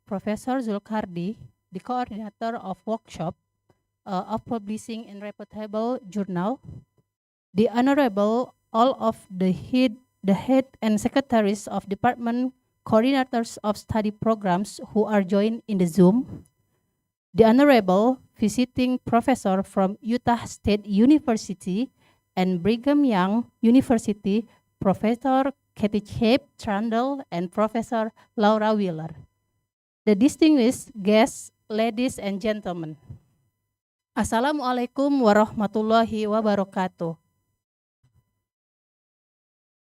Professor Zulkardi, the coordinator of workshop of publishing in Reputable journal, the Honorable all of the head and secretaries of department, coordinators of study programs who are joined in the Zoom, the Honorable visiting professor from Utah State University and Brigham Young University, Professor Kathy Cape Trundle and Professor Laura Wheeler. The distinguished guests, ladies and gentlemen. Assalamualaikum warahmatullahi wabarakatuh.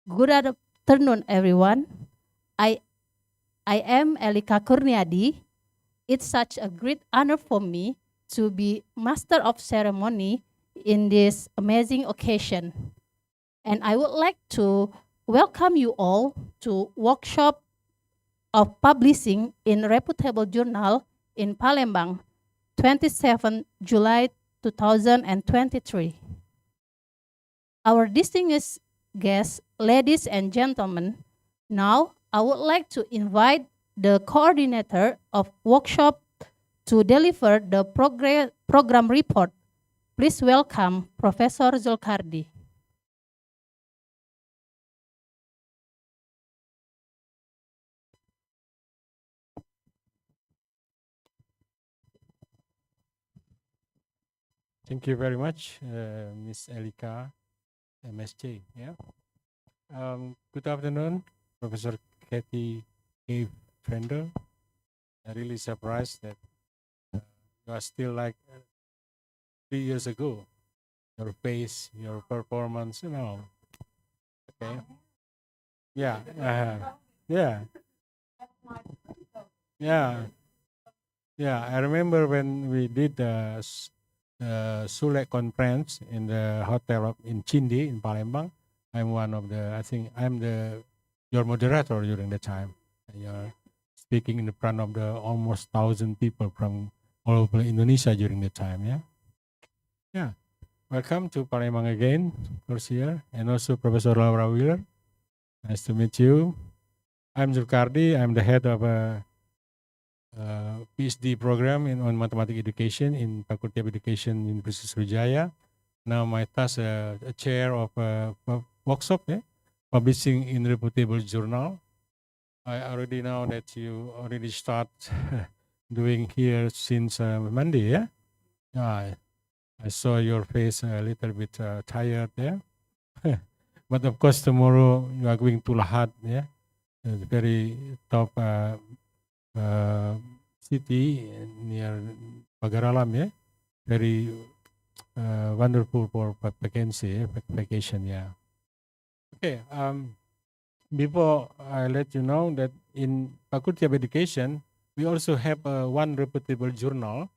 Good afternoon, everyone. I am Elika Kurniadi. It's such a great honor for me to be Master of Ceremony in this amazing occasion. And I would like to welcome you all to workshop of publishing in Reputable Journal in Palembang, 27 July 2023. Our distinguished guests, ladies and gentlemen, now I would like to invite the coordinator of workshop to deliver the program report. Please welcome Professor Zulkardi. Thank you very much, Ms. Elika, MSJ. Yeah. Good afternoon, Professor Kathy A. Trundle. I'm really surprised that you are still like 3 years ago. Your pace, your performance, you know. Okay. Yeah. Yeah. Yeah. Yeah. I remember when we did the Sule conference in the hotel in Chindi in Palembang. I'm one of the, I think I'm your moderator during the time. You're speaking in the front of the almost 1,000 people from all over Indonesia during the time. Yeah. Yeah. Welcome to Palembang again, first year, and also Professor Laura Wheeler. Nice to meet you. I'm Zulkardi. I'm the head of a PhD program on mathematics education in Fakultas of Education, Universitas Sriwijaya. Now my task a chair of a workshop, publishing in Reputable journal. I already know that you already start doing here since Monday, yeah? I saw your face a little bit tired there. But of course tomorrow you are going to Lahat, yeah? Very top city near Pagaralam, yeah? Very wonderful for vacation, yeah. Okay, before I let you know that in Faculty of Education, we also have one reputable journal.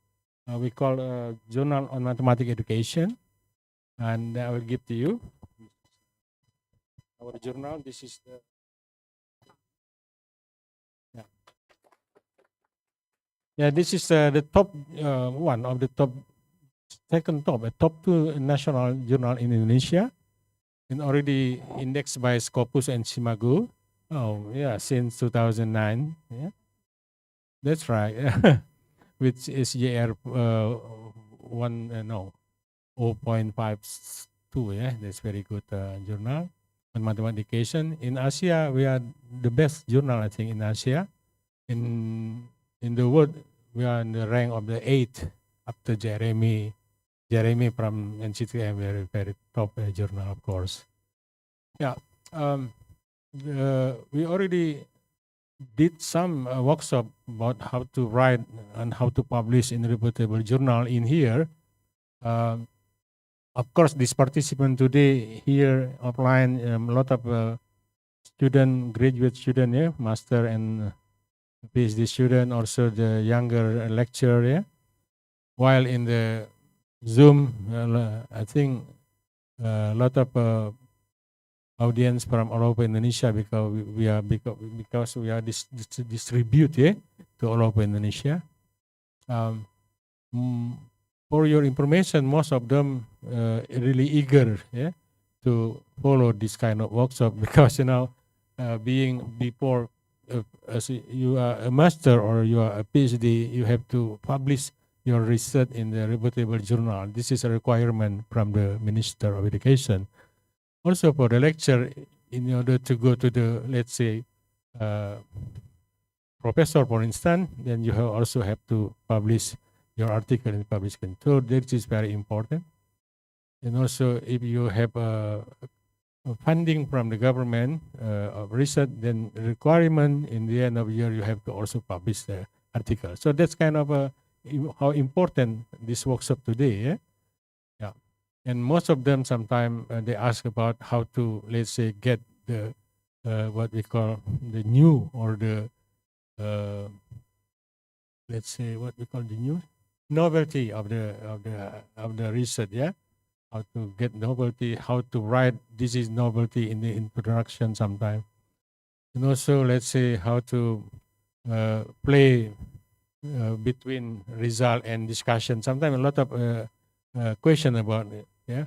We call a Journal on Mathematics Education, and I will give to you our journal. This is the this is the top one of the top, second top, a top 2 national journal in Indonesia, and already indexed by Scopus and Simago. Oh yeah, since 2009. Yeah, that's right. Which is JR 0.52. Yeah, that's very good journal on mathematics education. In Asia, we are the best journal, I think, in Asia. In the world, we are in the rank of the 8th after Jeremy from NCT, very, very top journal, of course. Yeah, we already did some workshop about how to write and how to publish in Reputable journal in here. Of course, this participant today here offline, a lot of graduate student, yeah, master and PhD student, also the younger lecturer, yeah. While in the Zoom, I think a lot of audience from all over Indonesia, because we are distributed to all over Indonesia. For your information, most of them really eager, to follow this kind of workshop, because being before as you are a master or you are a PhD, you have to publish your research in the reputable journal. This is a requirement from the Minister of Education. Also for the lecture, in order to go to the, let's say, professor, for instance, then you also have to publish your article in publication. So this is very important. And also, if you have funding from the government of research, then requirement in the end of year you have to also publish the article. So that's kind of how important this workshop today. Yeah. And most of them sometimes they ask about how to, let's say, get the what we call the new or the let's say what we call the new novelty of the research. Yeah, how to get novelty, how to write this is novelty in the introduction sometime, and also let's say how to play between result and discussion. Sometimes a lot of question about it. Yeah,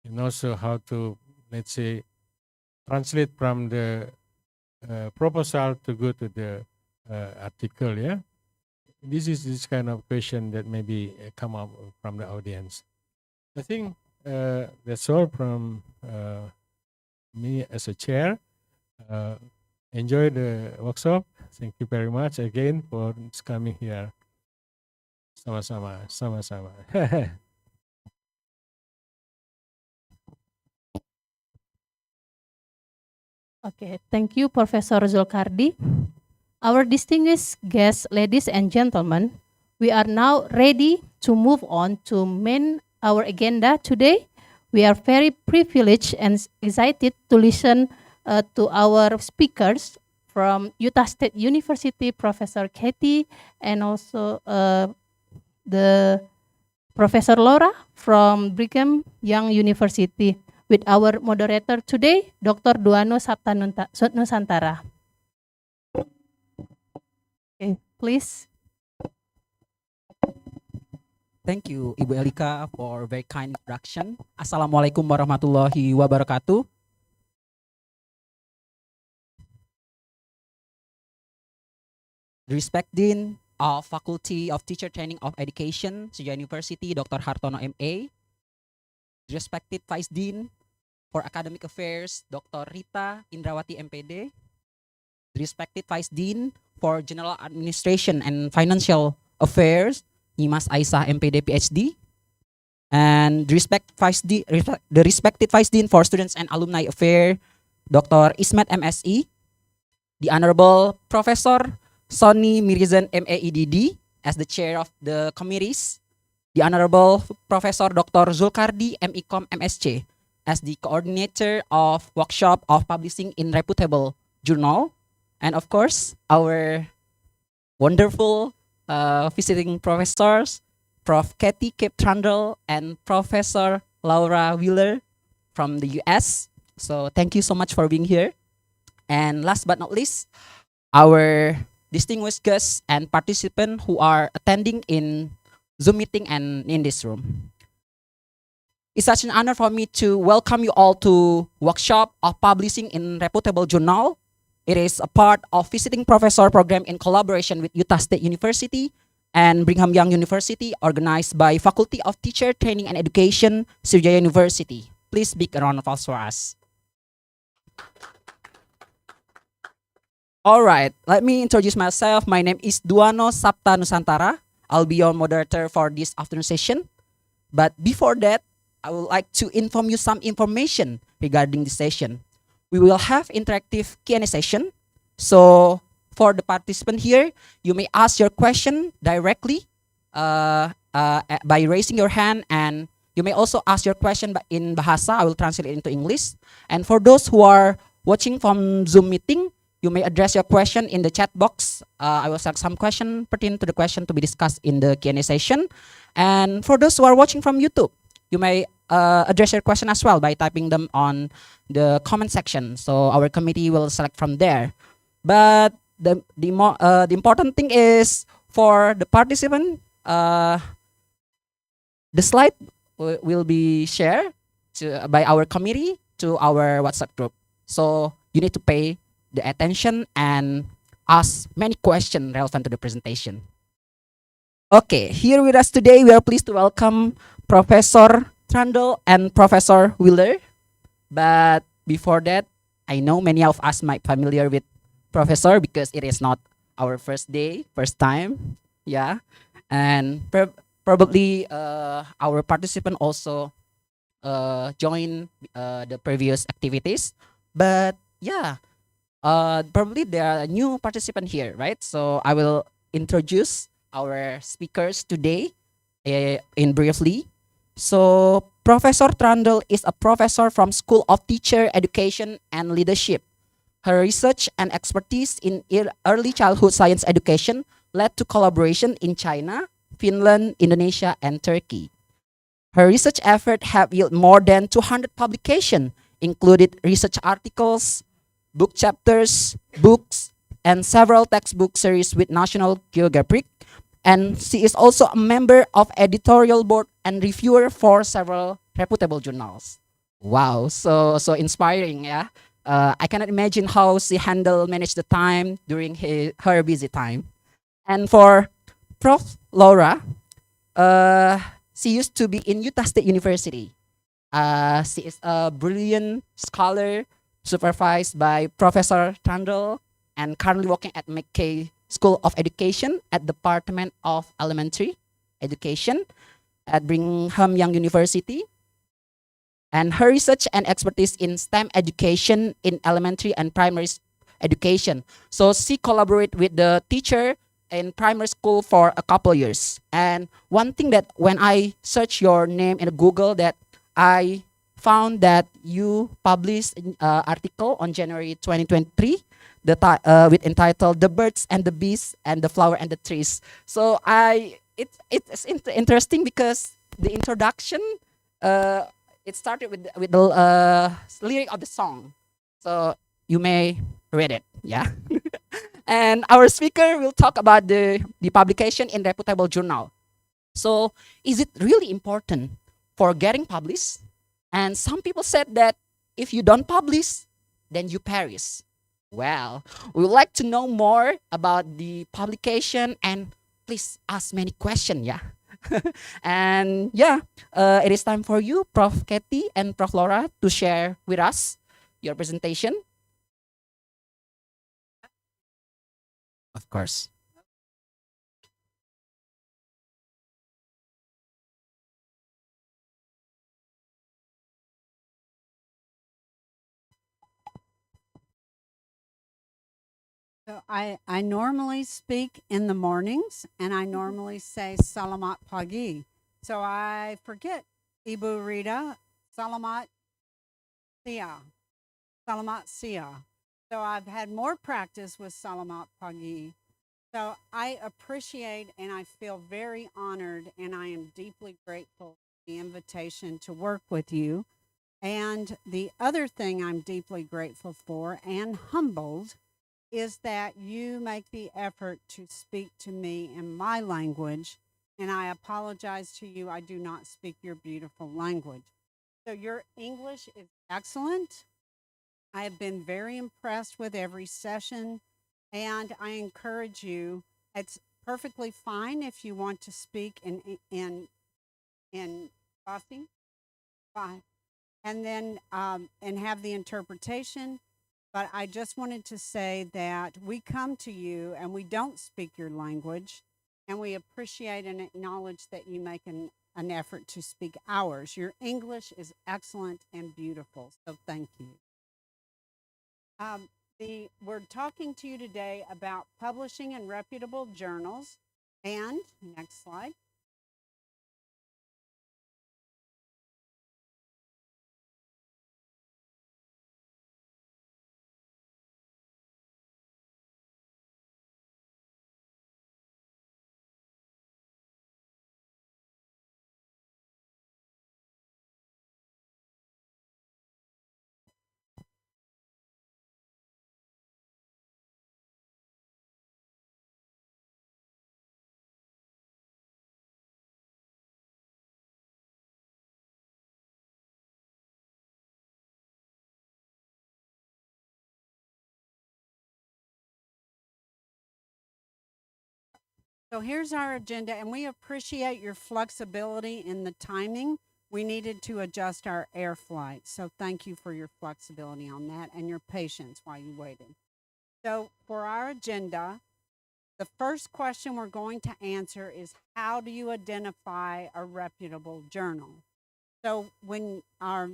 and also how to, let's say, translate from the proposal to go to the article. Yeah, this is this kind of question that maybe come up from the audience. I think that's all from me as a chair. Enjoy the workshop. Thank you very much again for coming here. Sama-sama, sama-sama. Okay, thank you, Professor Zulkardi. Our distinguished guests, ladies and gentlemen, we are now ready to move on to our agenda today. We are very privileged and excited to listen to our speakers from Utah State University, Professor Katie, and also the Professor Laura from Brigham Young University, with our moderator today, Dr. Duano Sapta Nusantara. Okay, please. Thank you, Ibu Elika, for very kind introduction. Assalamualaikum warahmatullahi wabarakatuh. The respect Dean of Faculty of Teacher Training of Education, Sriwijaya University, Dr. Hartono MA. The respected Vice Dean for Academic Affairs, Dr. Rita Indrawati MPD. The respected Vice Dean for General Administration and Financial Affairs, Nyimas Aisyah MPD PhD, and the respected Vice Dean for Students and Alumni Affairs, Dr. Ismet MSE, the Honorable Professor Sony Mirizan MAEDD as the Chair of the committees, the Honorable Professor Dr. Zulkardi MECOM MSc as the Coordinator of Workshop of Publishing in Reputable Journal, and of course, our wonderful visiting professors, Prof. Katie Kip Trundle and Professor Laura Wheeler from the US. So thank you so much for being here. And last but not least, our distinguished guests and participants who are attending in Zoom meeting and in this room. It's such an honor for me to welcome you all to Workshop of Publishing in Reputable Journal. It is a part of Visiting Professor Program in collaboration with Utah State University and Brigham Young University, organized by Faculty of Teacher Training and Education, Sriwijaya University. Please big round of applause for us. All right, let me introduce myself. My name is Duano Sapta Nusantara. I'll be your moderator for this afternoon session. But before that, I would like to inform you some information regarding this session. We will have interactive Q&A session. So for the participant here, you may ask your question directly by raising your hand, and you may also ask your question in Bahasa. I will translate it into English. And for those who are watching from Zoom meeting, you may address your question in the chat box. I will select some question pertaining to the question to be discussed in the Q&A session. And for those who are watching from YouTube, you may address your question as well by typing them on the comment section. So our committee will select from there. But the important thing is for the participant, the slide will be shared by our committee to our WhatsApp group. So you need to pay the attention and ask many questions relevant to the presentation. Okay, here with us today, we are pleased to welcome Professor Trundle and Professor Wheeler. But before that, I know many of us might familiar with Professor because it is not our first day, first time. Yeah. And probably our participant also join the previous activities. But yeah, probably there are new participant here, right? So I will introduce our speakers today in briefly. So Professor Trundle is a professor from School of Teacher Education and Leadership. Her research and expertise in early childhood science education led to collaboration in China, Finland, Indonesia, and Turkey. Her research effort have yielded more than 200 publications, included research articles, book chapters, books, and several textbook series with National Geographic. And she is also a member of editorial board and reviewer for several reputable journals. Wow, so inspiring, yeah. I cannot imagine how she managed the time during her busy time. And for Prof. Laura, uh, she used to be in Utah State University. She is a brilliant scholar supervised by Professor Trundle and currently working at McKay School of Education at Department of Elementary Education at Brigham Young University. And her research and expertise in STEM education in elementary and primary education. So she collaborate with the teacher in primary school for a couple years. And one thing that when I search your name in Google, that I found that you published an article on January 2023 with entitled "The Birds and the Bees and the Flower and the Trees." So it's interesting because the introduction it started with the lyric of the song. So you may read it, yeah. And our speaker will talk about the publication in reputable journal. So is it really important for getting published? And some people said that if you don't publish, then you perish. Well, we would like to know more about the publication and please ask many questions, yeah. And yeah, it is time for you, Prof. Katie and Prof. Laura, to share with us your presentation. Of course. So I normally speak in the mornings and I normally say Salamat Pagi. So I forget Ibu Rita, Salamat Sia. Salamat Sia. So I've had more practice with Salamat Pagi. So I appreciate and I feel very honored and I am deeply grateful for the invitation to work with you. And the other thing I'm deeply grateful for and humbled is that you make the effort to speak to me in my language. And I apologize to you, I do not speak your beautiful language. So your English is excellent. I have been very impressed with every session. And I encourage you, it's perfectly fine if you want to speak in Aussie. Fine. And then and have the interpretation. But I just wanted to say that we come to you and we don't speak your language, and we appreciate and acknowledge that you make an effort to speak ours. Your English is excellent and beautiful, so thank you. We're talking to you today about publishing in reputable journals. And next slide. So here's our agenda, and we appreciate your flexibility in the timing. We needed to adjust our air flight, so thank you for your flexibility on that and your patience while you waited. So for our agenda, the first question we're going to answer is, how do you identify a reputable journal? So when our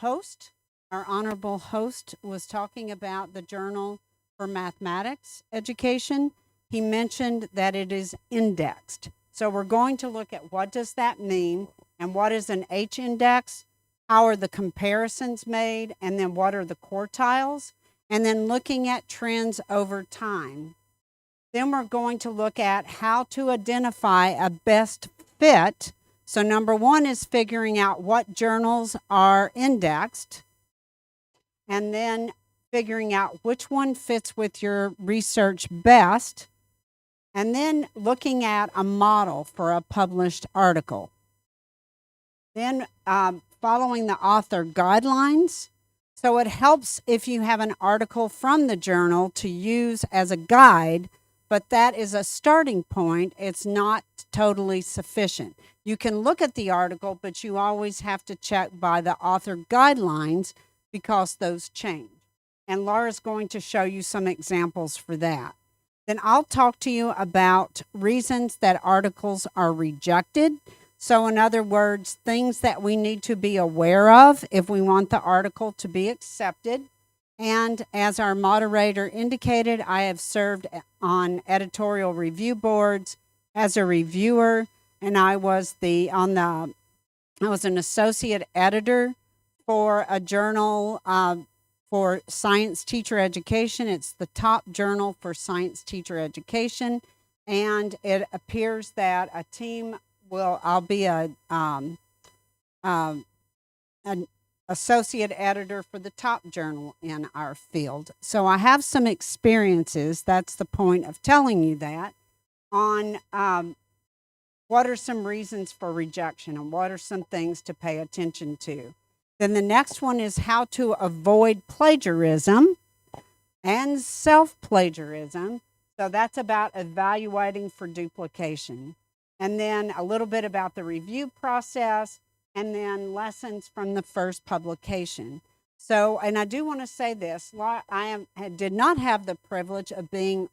host, our honorable host, was talking about the journal for mathematics education, he mentioned that it is indexed. So we're going to look at what does that mean, and what is an H index, how are the comparisons made, and then what are the quartiles, and then looking at trends over time. Then we're going to look at how to identify a best fit. So number one is figuring out what journals are indexed, and then figuring out which one fits with your research best, and then looking at a model for a published article. Then following the author guidelines. So it helps if you have an article from the journal to use as a guide, but that is a starting point. It's not totally sufficient. You can look at the article, but you always have to check by the author guidelines because those change. And Laura's going to show you some examples for that. Then I'll talk to you about reasons that articles are rejected. So in other words, things that we need to be aware of if we want the article to be accepted. And as our moderator indicated, I have served on editorial review boards as a reviewer, and I was an associate editor for a journal for science teacher education. It's the top journal for science teacher education, and it appears that a team I'll be an associate editor for the top journal in our field. So I have some experiences, that's the point of telling you that, on what are some reasons for rejection and what are some things to pay attention to. Then the next one is how to avoid plagiarism and self-plagiarism. So that's about evaluating for duplication. And then a little bit about the review process, and then lessons from the first publication. So, and I do want to say this, I did not have the privilege of being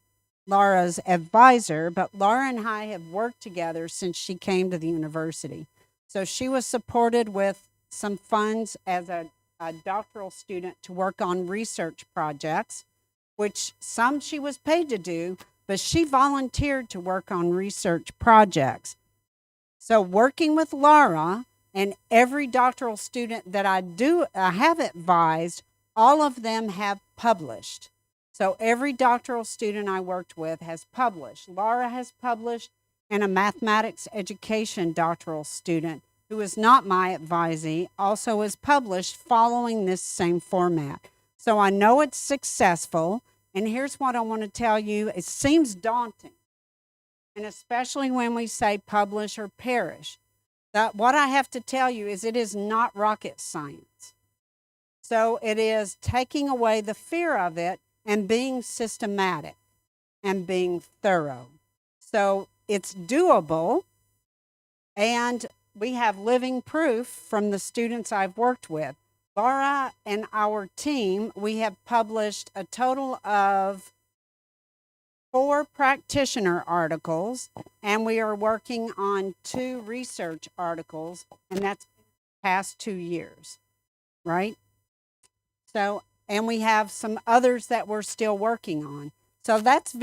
Laura's advisor, but Laura and I have worked together since she came to the university. So she was supported with some funds as a doctoral student to work on research projects, which some she was paid to do, but she volunteered to work on research projects. So working with Laura and every doctoral student that I have advised, all of them have published. So every doctoral student I worked with has published. Laura has published, and a mathematics education doctoral student who is not my advisee also is published following this same format. So I know it's successful, and here's what I want to tell you. It seems daunting, and especially when we say publish or perish. That what I have to tell you is it is not rocket science. So it is taking away the fear of it and being systematic and being thorough. So it's doable, and we have living proof from the students I've worked with. Laura and our team, we have published a total of 4 practitioner articles, and we are working on 2 research articles, and that's past 2 years, right? So, and we have some others that we're still working on. So that's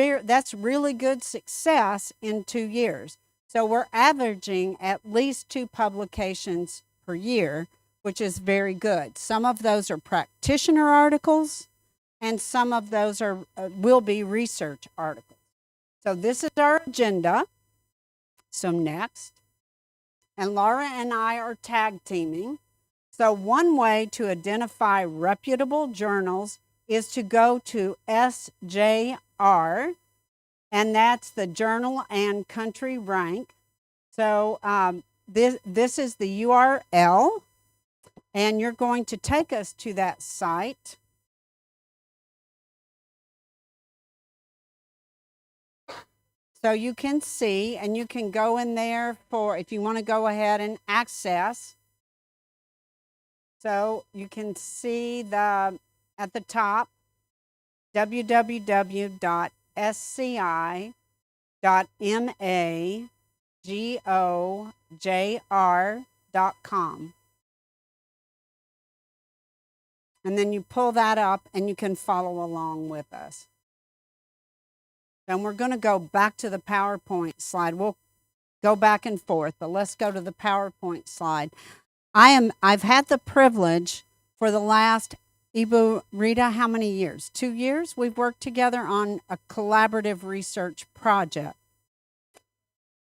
really good success in 2 years. So we're averaging at least 2 publications per year, which is very good. Some of those are practitioner articles, and some of those will be research articles. So this is our agenda. So next, and Laura and I are tag teaming. So one way to identify reputable journals is to go to SJR, and that's the journal and country rank. So this is the URL, and you're going to take us to that site. So you can see, and you can go in there for, if you want to go ahead and access. So you can see at the top, www.sci.magojr.com. And then you pull that up and you can follow along with us. And we're going to go back to the PowerPoint slide. We'll go back and forth, but let's go to the PowerPoint slide. I've had the privilege for the last, Ibu, Rita, how many years? 2 years? We've worked together on a collaborative research project.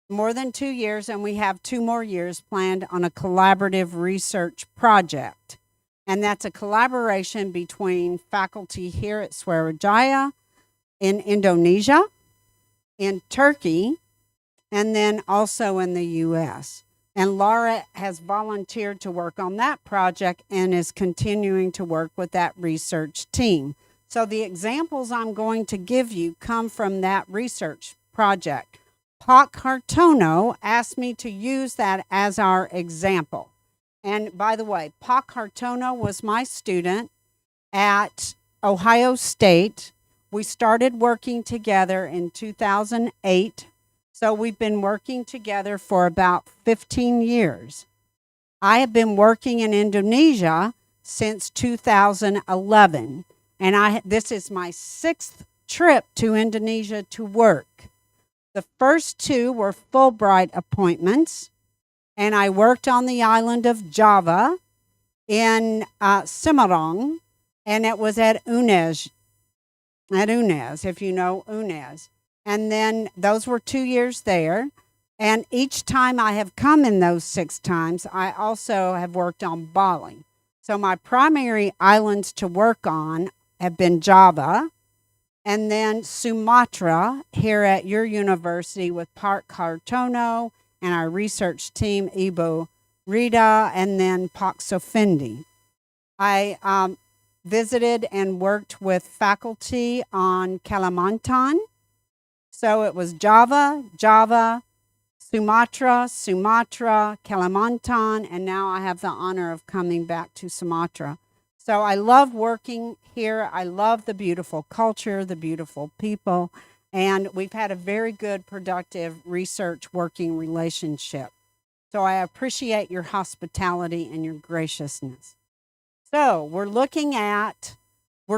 More than 2 years, and we have 2 more years planned on a collaborative research project. And that's a collaboration between faculty here at Sriwijaya, in Indonesia, in Turkey, and then also in the U.S. And Laura has volunteered to work on that project and is continuing to work with that research team. So the examples I'm going to give you come from that research project. Pak Hartono asked me to use that as our example. And by the way, Pak Hartono was my student at Ohio State. We started working together in 2008. So we've been working together for about 15 years. I have been working in Indonesia since 2011. And this is my 6th trip to Indonesia to work. The first 2 were Fulbright appointments. And I worked on the island of Java in Semarang. And it was at UNES, if you know UNES. And then those were 2 years there. And each time I have come in those 6 times, I also have worked on Bali. So my primary islands to work on have been Java, and then Sumatra here at your university with Pak Hartono and our research team, Ibu Rita, and then Pak Sofindi. I visited and worked with faculty on Kalimantan. So it was Java, Sumatra, Kalimantan, and now I have the honor of coming back to Sumatra. So I love working here. I love the beautiful culture, the beautiful people, and we've had a very good, productive research working relationship. So I appreciate your hospitality and your graciousness. So we're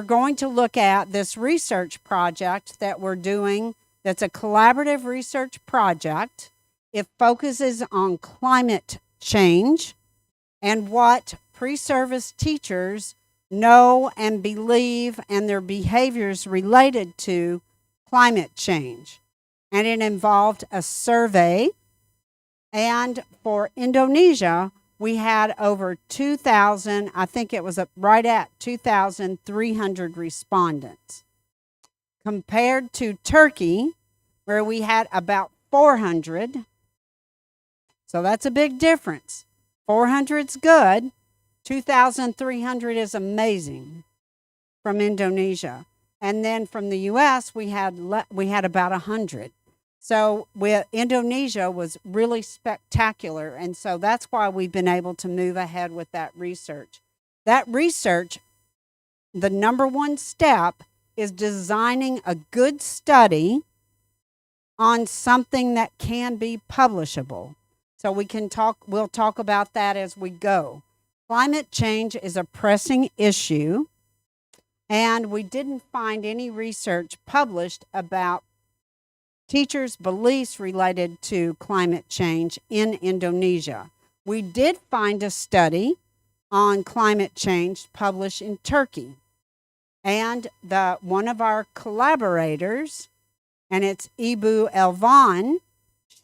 going to look at this research project that we're doing. That's a collaborative research project. It focuses on climate change and what pre-service teachers know and believe and their behaviors related to climate change. And it involved a survey. And for Indonesia, we had over 2,000, I think it was right at 2,300 respondents. Compared to Turkey, where we had about 400. So that's a big difference. 400's good. 2,300 is amazing from Indonesia. And then from the U.S., we had about 100. So Indonesia was really spectacular. And so that's why we've been able to move ahead with that research. That research, the number one step is designing a good study on something that can be publishable. So we'll talk about that as we go. Climate change is a pressing issue, and we didn't find any research published about teachers' beliefs related to climate change in Indonesia. We did find a study on climate change published in Turkey. And one of our collaborators, and it's Ibu Elvan,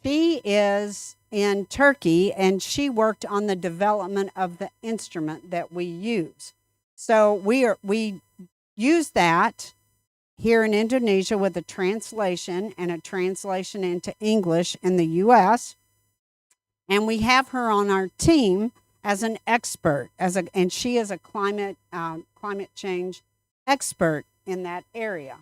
she is in Turkey, and she worked on the development of the instrument that we use. So we use that here in Indonesia with a translation and a translation into English in the U.S. And we have her on our team as an expert, and she is a climate change expert in that area.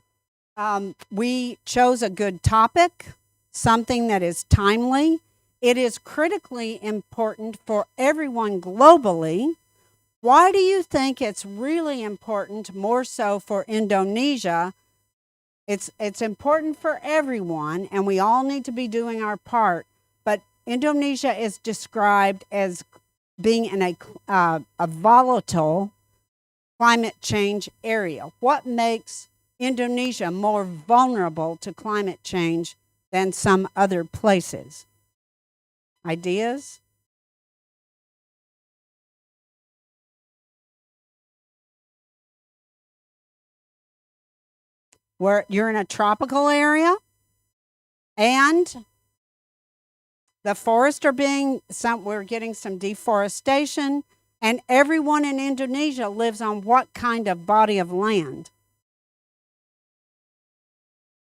We chose a good topic. something that is timely. It is critically important for everyone globally. Why do you think it's really important, more so for Indonesia? It's important for everyone, and we all need to be doing our part. But Indonesia is described as being in a volatile climate change area. What makes Indonesia more vulnerable to climate change than some other places? Ideas? Where you're in a tropical area, and the forests are we're getting some deforestation, and everyone in Indonesia lives on what kind of body of land?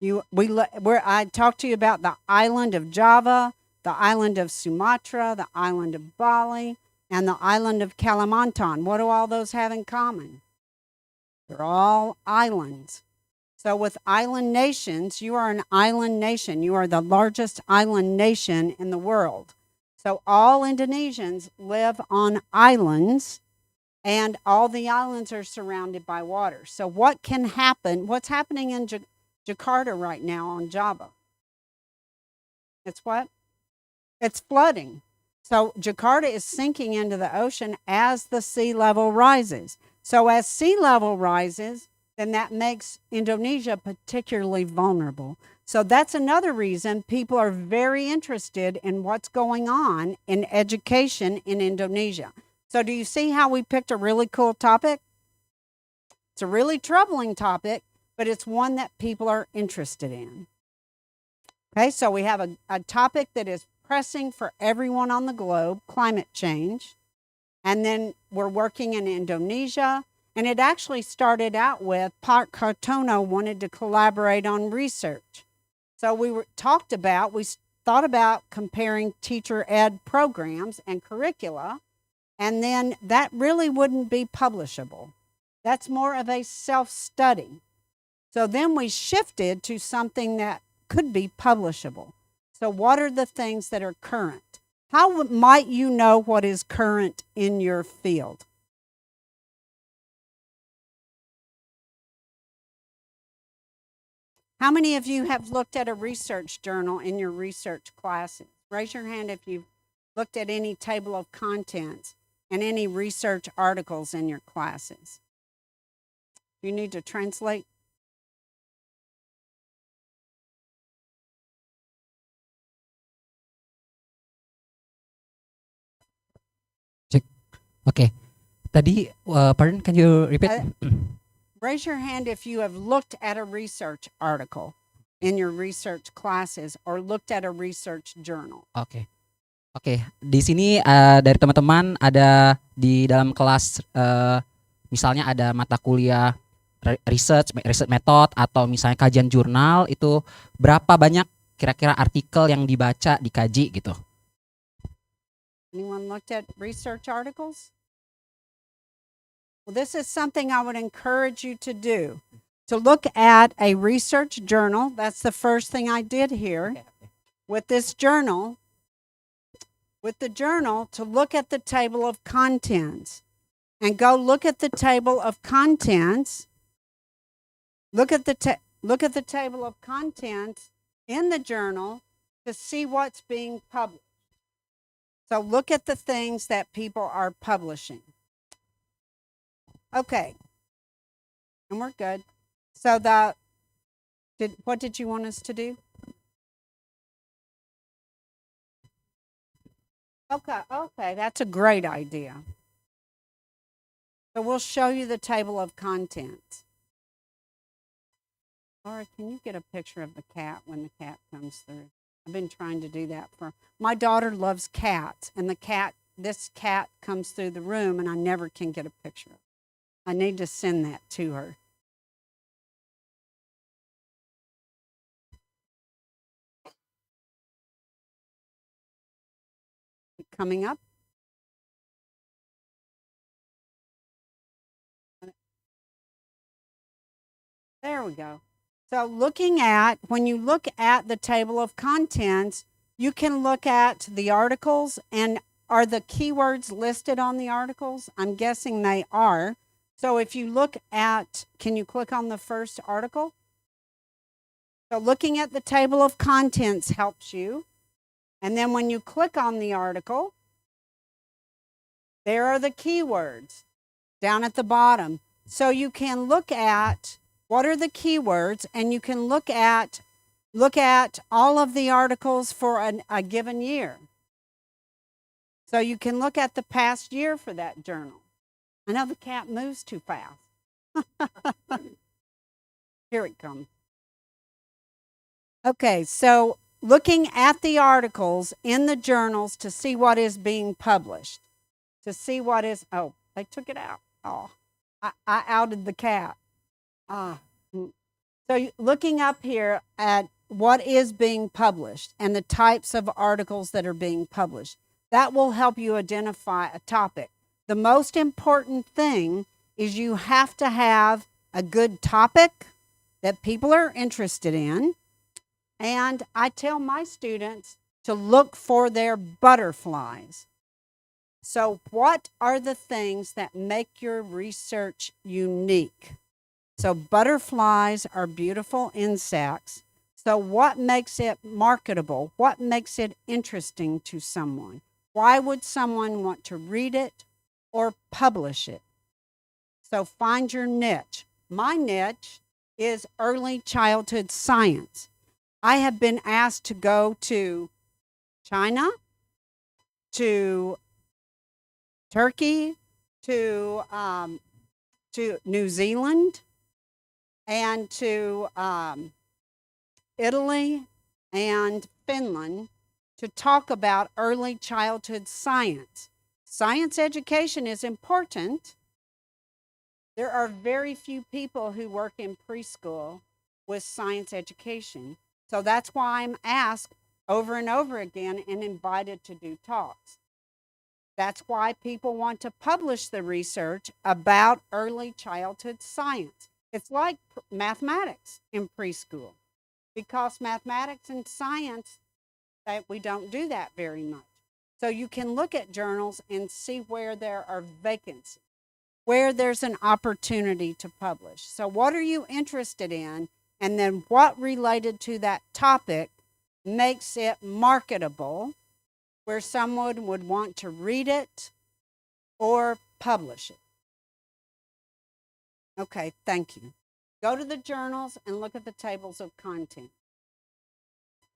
I talked to you about the island of Java, the island of Sumatra, the island of Bali, and the island of Kalimantan. What do all those have in common? They're all islands. So with island nations, you are an island nation. You are the largest island nation in the world. So all Indonesians live on islands, and all the islands are surrounded by water. So what can happen? What's happening in Jakarta right now on Java? It's what? It's flooding. So Jakarta is sinking into the ocean as the sea level rises. So as sea level rises, then that makes Indonesia particularly vulnerable. So that's another reason people are very interested in what's going on in education in Indonesia. So do you see how we picked a really cool topic? It's a really troubling topic, but it's one that people are interested in. Okay, so we have a topic that is pressing for everyone on the globe, climate change. And then we're working in Indonesia. And it actually started out with Pak Kartono wanted to collaborate on research. So we thought about comparing teacher ed programs and curricula, and then that really wouldn't be publishable. That's more of a self-study. So then we shifted to something that could be publishable. So what are the things that are current? How might you know what is current in your field? How many of you have looked at a research journal in your research classes? Raise your hand if you've looked at any table of contents and any research articles in your classes. You need to translate. Okay. Tadi, pardon, can you repeat? Raise your hand if you have looked at a research article in your research classes or looked at a research journal. Oke. Oke, di sini dari teman-teman ada di dalam kelas, misalnya ada mata kuliah research method atau misalnya kajian jurnal, itu berapa banyak kira-kira artikel yang dibaca, dikaji gitu. Anyone looked at research articles? Well, this is something I would encourage you to do. To look at a research journal. That's the first thing I did here. Okay. With this journal, to look at the table of contents. And go look at the table of contents. Look at the table of contents in the journal to see what's being published. So look at the things that people are publishing. Okay. And we're good. So what did you want us to do? Okay, that's a great idea. So we'll show you the table of contents. Laura, can you get a picture of the cat when the cat comes through? I've been trying to do that my daughter loves cats, and this cat comes through the room and I never can get a picture of it. I need to send that to her. Coming up. There we go. So when you look at the table of contents, you can look at the articles, and are the keywords listed on the articles? I'm guessing they are. So if you look at, can you click on the first article? So looking at the table of contents helps you. And then when you click on the article, there are the keywords down at the bottom. So you can look at what are the keywords, and you can look at all of the articles for a given year. So you can look at the past year for that journal. I know the cat moves too fast. Here it comes. Okay, so looking at the articles in the journals to see what is being published. To see what is, oh, they took it out. Oh, I outed the cat. So looking up here at what is being published and the types of articles that are being published, that will help you identify a topic. The most important thing is you have to have a good topic that people are interested in. And I tell my students to look for their butterflies. So what are the things that make your research unique? So butterflies are beautiful insects. So what makes it marketable? What makes it interesting to someone? Why would someone want to read it or publish it? So find your niche. My niche is early childhood science. I have been asked to go to China, to Turkey, to New Zealand, and to Italy and Finland to talk about early childhood science. Science education is important. There are very few people who work in preschool with science education. So that's why I'm asked over and over again and invited to do talks. That's why people want to publish the research about early childhood science. It's like mathematics in preschool, because mathematics and science, we don't do that very much. So you can look at journals and see where there are vacancies, where there's an opportunity to publish. So what are you interested in? And then what related to that topic makes it marketable, where someone would want to read it or publish it. Okay, thank you. Go to the journals and look at the tables of content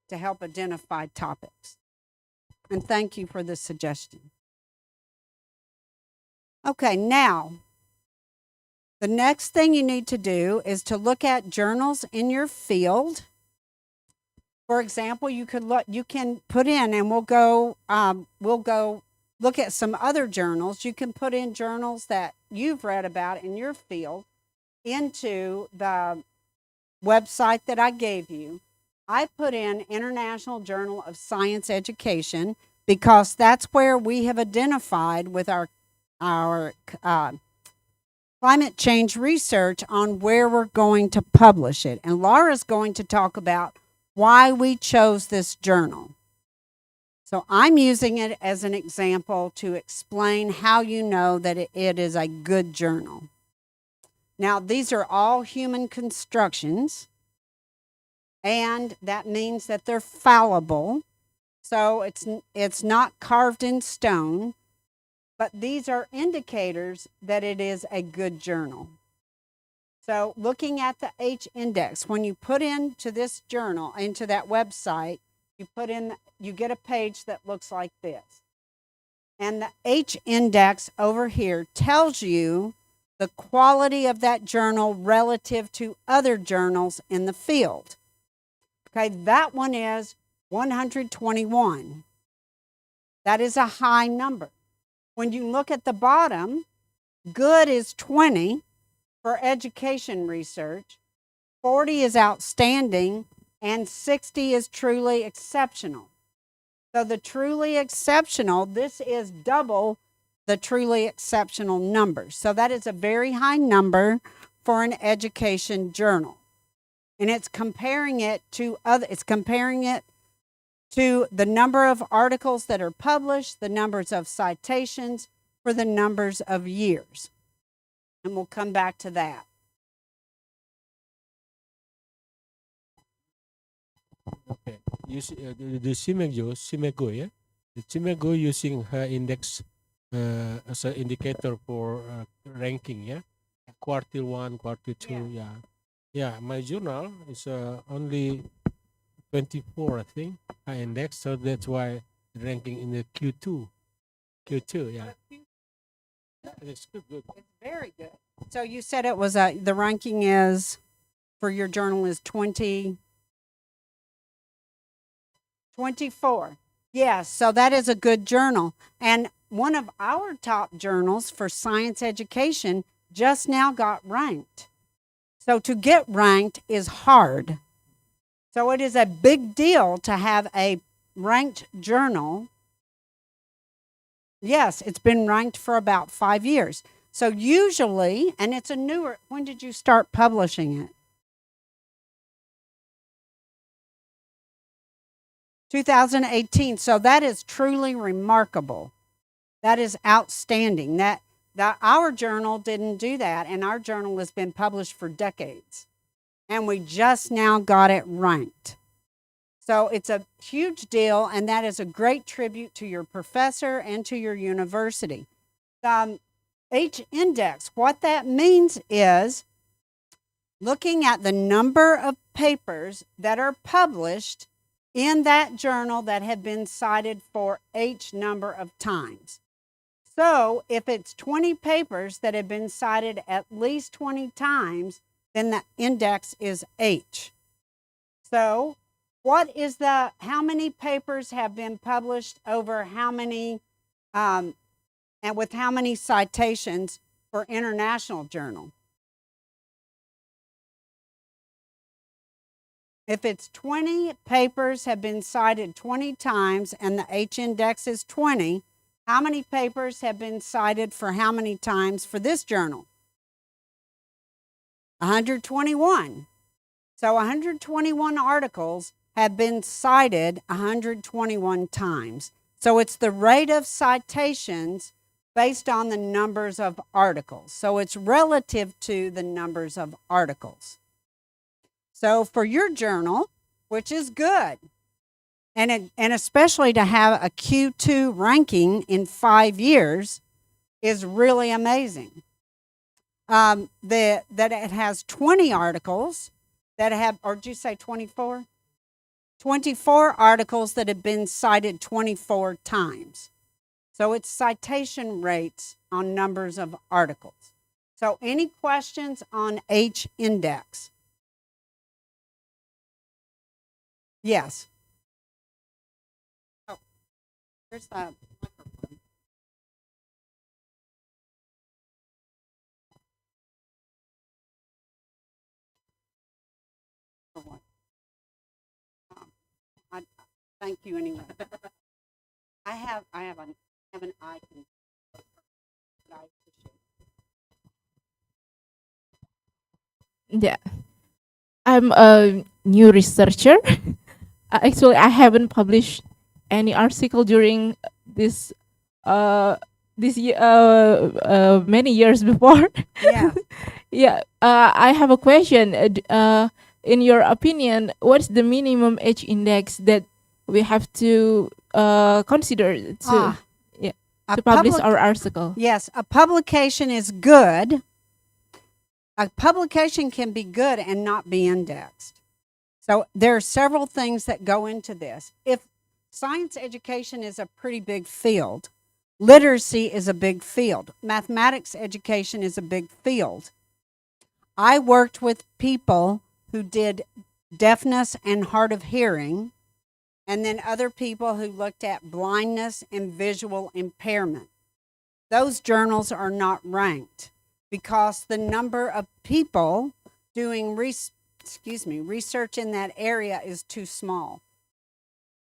to help identify topics. And thank you for the suggestion. Okay, now, the next thing you need to do is to look at journals in your field. For example, you can put in, and we'll go look at some other journals. You can put in journals that you've read about in your field into the website that I gave you. I put in International Journal of Science Education because that's where we have identified with our climate change research on where we're going to publish it. And Laura's going to talk about why we chose this journal. So I'm using it as an example to explain how you know that it is a good journal. Now, these are all human constructions, and that means that they're fallible. So it's not carved in stone, but these are indicators that it is a good journal. So looking at the H index, when you put into this journal, into that website, you get a page that looks like this. And the H index over here tells you the quality of that journal relative to other journals in the field. Okay, that one is 121. That is a high number. When you look at the bottom, good is 20 for education research, 40 is outstanding, and 60 is truly exceptional. So the truly exceptional, this is double the truly exceptional number. So that is a very high number for an education journal. and it's comparing it to the number of articles that are published, the numbers of citations for the numbers of years. And we'll come back to that. Okay. You see, the Simego, yeah? The Simego using her index as an indicator for ranking, yeah? Quartile 1, quartile 2, yeah. Yeah, my journal is only 24, I think, high index, so that's why ranking in the Q2. Q2, yeah. It's good. It's very good. So you said it was the ranking is for your journal is 24. Yes, so that is a good journal. And one of our top journals for science education just now got ranked. So to get ranked is hard. So it is a big deal to have a ranked journal. Yes, it's been ranked for about 5 years. So usually, and it's a newer, when did you start publishing it? 2018. So that is truly remarkable. That is outstanding. That our journal didn't do that, and our journal has been published for decades. And we just now got it ranked. So it's a huge deal, and that is a great tribute to your professor and to your university. H-index, what that means is looking at the number of papers that are published in that journal that have been cited for H number of times. So if it's 20 papers that have been cited at least 20 times, then the index is H. So how many papers have been published over how many, and with how many citations for international journal? If it's 20 papers have been cited 20 times and the H index is 20, how many papers have been cited for how many times for this journal? 121. So 121 articles have been cited 121 times. So it's the rate of citations based on the numbers of articles. So it's relative to the numbers of articles. So for your journal, which is good, and especially to have a Q2 ranking in 5 years is really amazing. That it has 20 articles that have, or did you say 24? 24 articles that have been cited 24 times. So it's citation rates on numbers of articles. So any questions on H index? Yes. Oh, here's the microphone. For what? I thank you anyway. I have an icon. that I appreciate. Yeah, I'm a new researcher. Actually, I haven't published any article during this year, many years before. Yeah. Yeah, I have a question. In your opinion, what's the minimum H index that we have to consider to A publish public- our article? Yes, a publication is good. A publication can be good and not be indexed. So there are several things that go into this. If science education is a pretty big field, literacy is a big field, mathematics education is a big field. I worked with people who did deafness and hard of hearing, and then other people who looked at blindness and visual impairment. Those journals are not ranked because the number of people doing research in that area is too small.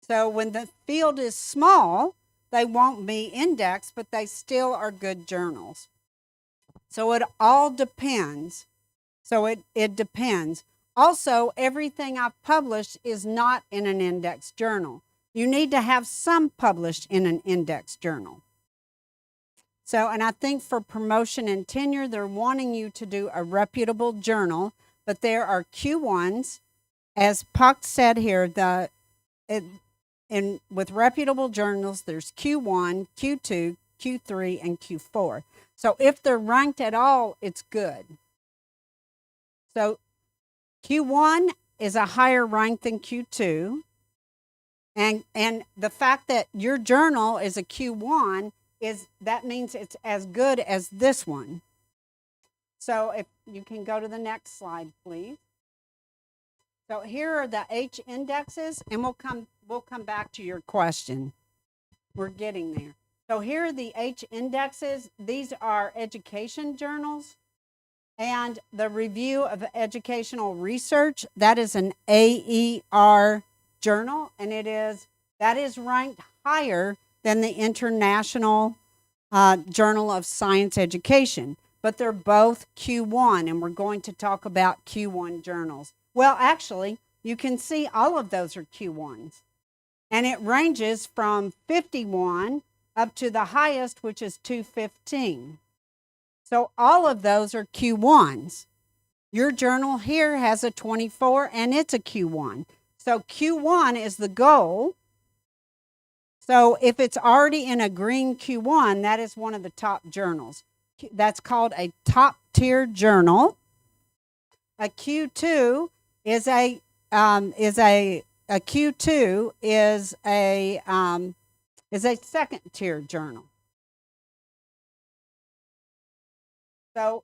So when the field is small, they won't be indexed, but they still are good journals. So it all depends. It depends. Also, everything I've published is not in an index journal. You need to have some published in an index journal. So, and I think for promotion and tenure, they're wanting you to do a reputable journal, but there are Q1s. As Puck said here, with reputable journals, there's Q1, Q2, Q3, and Q4. So if they're ranked at all, it's good. So Q1 is a higher rank than Q2. And the fact that your journal is a Q1 that means it's as good as this one. So if you can go to the next slide, please. So here are the H indexes, and we'll come back to your question. We're getting there. So here are the H indexes. These are education journals. And the Review of Educational Research, that is an AER journal, and that is ranked higher than the International Journal of Science Education. But they're both Q1, and we're going to talk about Q1 journals. Well, actually, you can see all of those are Q1s. And it ranges from 51 up to the highest, which is 215. So all of those are Q1s. Your journal here has a 24, and it's a Q1. So Q1 is the goal. So if it's already in a green Q1, that is one of the top journals. That's called a top tier journal. A Q2 is a second tier journal. So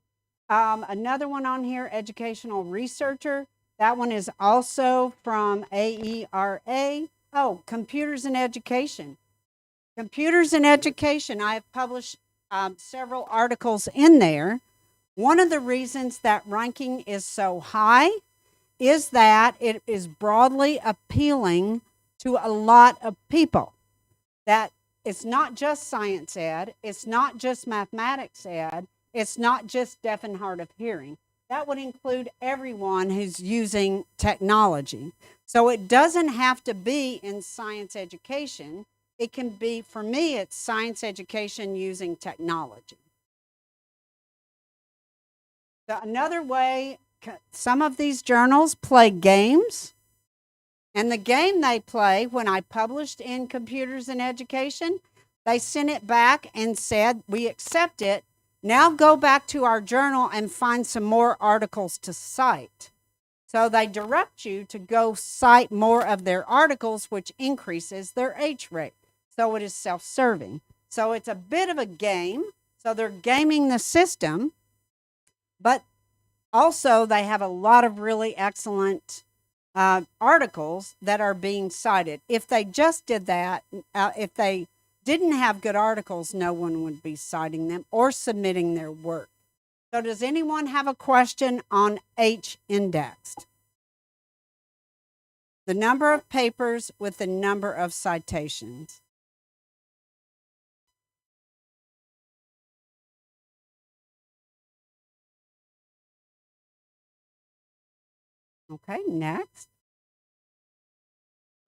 another one on here, educational researcher. That one is also from AERA. Oh, computers in education. Computers in education. I have published several articles in there. One of the reasons that ranking is so high is that it is broadly appealing to a lot of people. That it's not just science ed, it's not just mathematics ed, it's not just deaf and hard of hearing. That would include everyone who's using technology. So it doesn't have to be in science education. It can be, for me, it's science education using technology. So another way, some of these journals play games. And the game they play, when I published in Computers in Education, they sent it back and said, we accept it. Now go back to our journal and find some more articles to cite. So they direct you to go cite more of their articles, which increases their H rate. So it is self-serving. So it's a bit of a game. So they're gaming the system, but also they have a lot of really excellent articles that are being cited. If they just did that, if they didn't have good articles, no one would be citing them or submitting their work. So does anyone have a question on H indexed? The number of papers with the number of citations. Okay, next.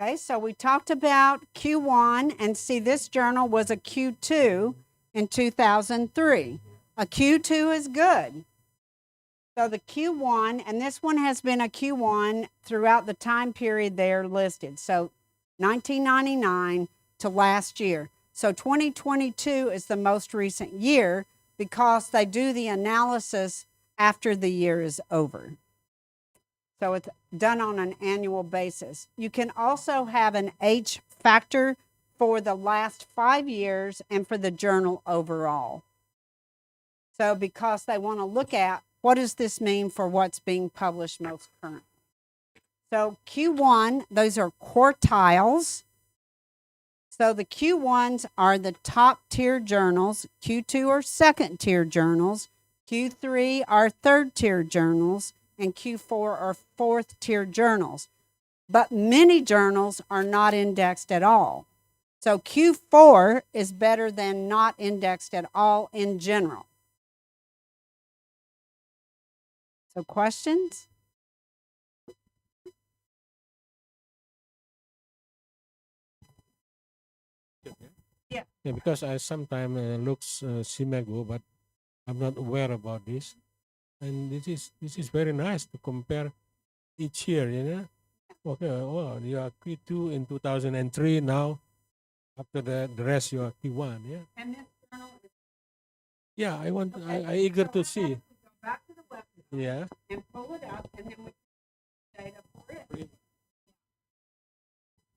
Okay, so we talked about Q1, and see, this journal was a Q2 in 2003. A Q2 is good. So the Q1, and this one has been a Q1 throughout the time period they're listed. So 1999 to last year. So 2022 is the most recent year because they do the analysis after the year is over. So it's done on an annual basis. You can also have an H factor for the last 5 years and for the journal overall. So because they want to look at what does this mean for what's being published most currently. So Q1, those are quartiles. So the Q1s are the top tier journals. Q2 are second tier journals. Q3 are third tier journals. And Q4 are fourth tier journals. But many journals are not indexed at all. So Q4 is better than not indexed at all in general. So questions? Yeah. Yeah, because I sometimes looks Simego, but I'm not aware about this. And this is very nice to compare each year, you know. Okay, well, you are Q2 in 2003 now. After the rest, you are Q1, yeah. And this journal is Yeah, I eager to see. go back to the website Yeah. and pull it up, and then we can data for it.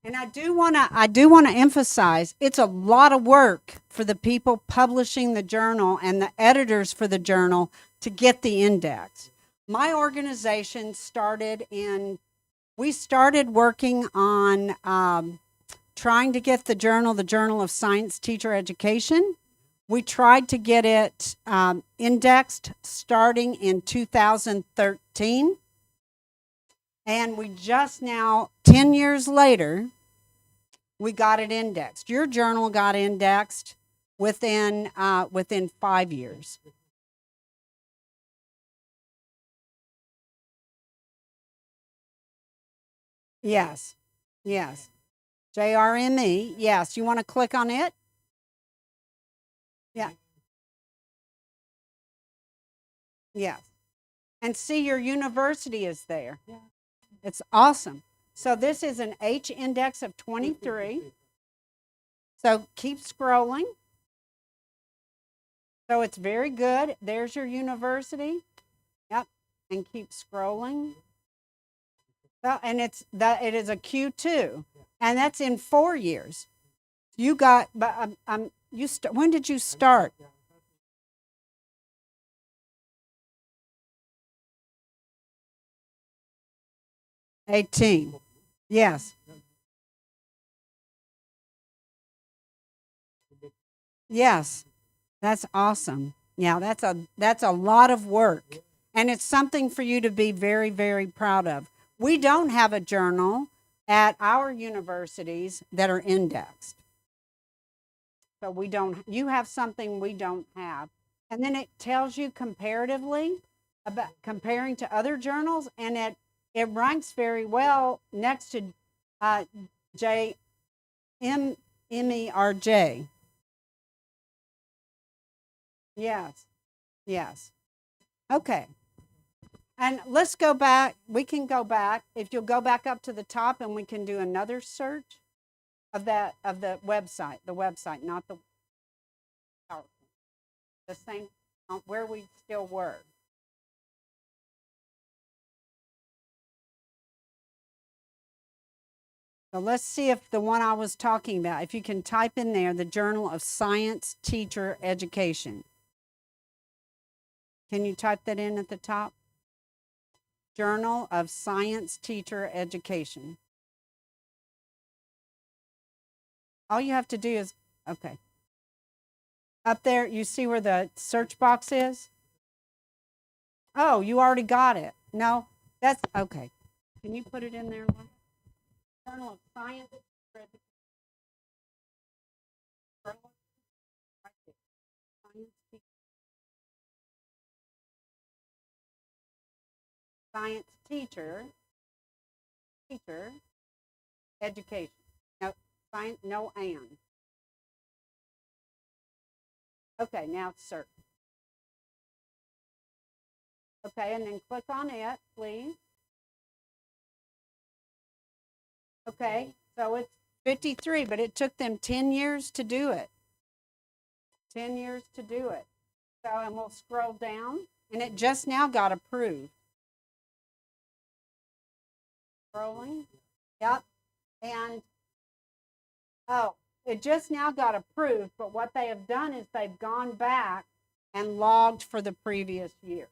And I do want to emphasize it's a lot of work for the people publishing the journal and the editors for the journal to get the index. My organization we started working on trying to get the Journal of Science Teacher Education. We tried to get it indexed starting in 2013. And we just now, 10 years later, we got it indexed. Your journal got indexed within 5 years. Yes, yes. JRME, yes. You want to click on it? Yeah. Yes. And see your university is there. Yeah. It's awesome. So this is an H index of 23. So keep scrolling. So it's very good. There's your university. Yep. And keep scrolling. Well, and it is a Q2, and that's in 4 years. You got, but when did you start? '18. Yes. Yes. That's awesome. Yeah, that's a lot of work, and it's something for you to be very, very proud of. We don't have a journal at our universities that are indexed. So we don't, you have something we don't have. And then it tells you comparatively about comparing to other journals, and it ranks very well next to MERJ. Yes, yes. Okay. And let's go back. We can go back. If you'll go back up to the top, and we can do another search of the website, not the PowerPoint. The same where we still were. So let's see if the one I was talking about, if you can type in there, the Journal of Science Teacher Education. Can you type that in at the top? Journal of Science Teacher Education. All you have to do is, okay. Up there, you see where the search box is? Oh, you already got it. No, that's, okay. Can you put it in there, Laura? Journal of Science Teacher Education. Science teacher education. No, science, no and. Okay, now search. Okay, and then click on it, please. Okay, so it's 53, but it took them 10 years to do it. 10 years to do it. So, and we'll scroll down, and it just now got approved. Scrolling. Yep. And, oh, it just now got approved, but what they have done is they've gone back and logged for the previous year.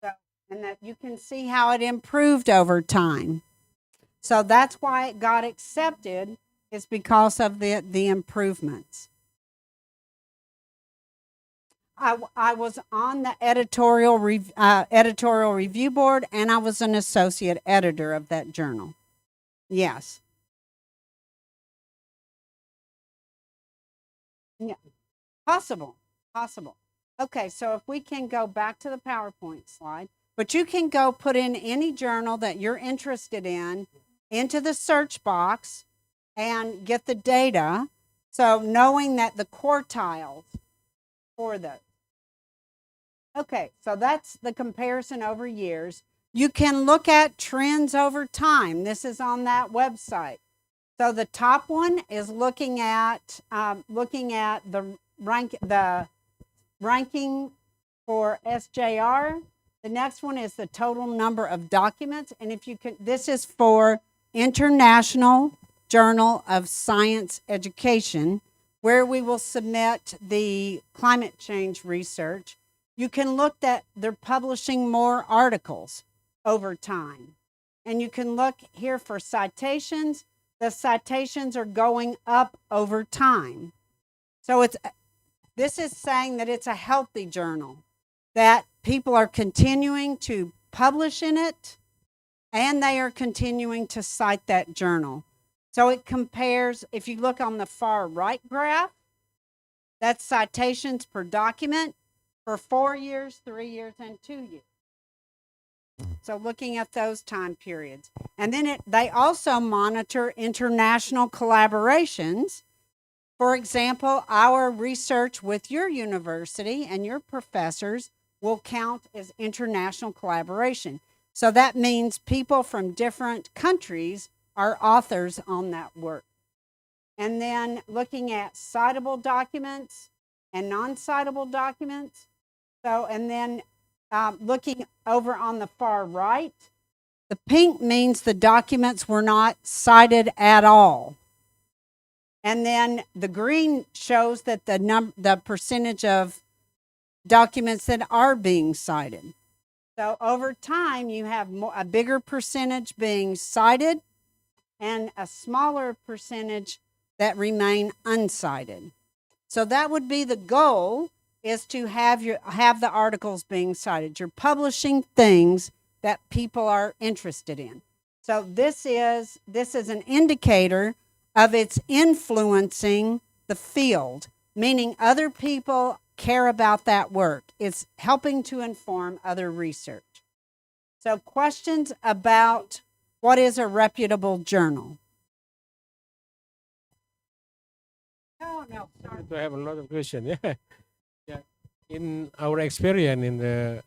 So, and that you can see how it improved over time. So that's why it got accepted, is because of the improvements. I was on the editorial review board, and I was an associate editor of that journal. Yes. Yeah. Possible. Okay, so if we can go back to the PowerPoint slide, but you can go put in any journal that you're interested in into the search box and get the data. So knowing that the quartiles for those. Okay, so that's the comparison over years. You can look at trends over time. This is on that website. So the top one is looking at the ranking for SJR. The next one is the total number of documents, and if you can, this is for International Journal of Science Education, where we will submit the climate change research. You can look that they're publishing more articles over time. And you can look here for citations. The citations are going up over time. So this is saying that it's a healthy journal, that people are continuing to publish in it, and they are continuing to cite that journal. So it compares, if you look on the far right graph, that's citations per document for 4 years, 3 years, and 2 years. So looking at those time periods. And then they also monitor international collaborations. For example, our research with your university and your professors will count as international collaboration. So that means people from different countries are authors on that work. And then looking at citable documents and non-citable documents. So, and then looking over on the far right, the pink means the documents were not cited at all. And then the green shows that the percentage of documents that are being cited. So over time, you have a bigger percentage being cited and a smaller percentage that remain uncited. So that would be the goal, is to have the articles being cited. You're publishing things that people are interested in. So this is an indicator of its influencing the field, meaning other people care about that work. It's helping to inform other research. So questions about what is a reputable journal? No, sorry. To have a lot of questions. Yeah. Yeah. In our experience in the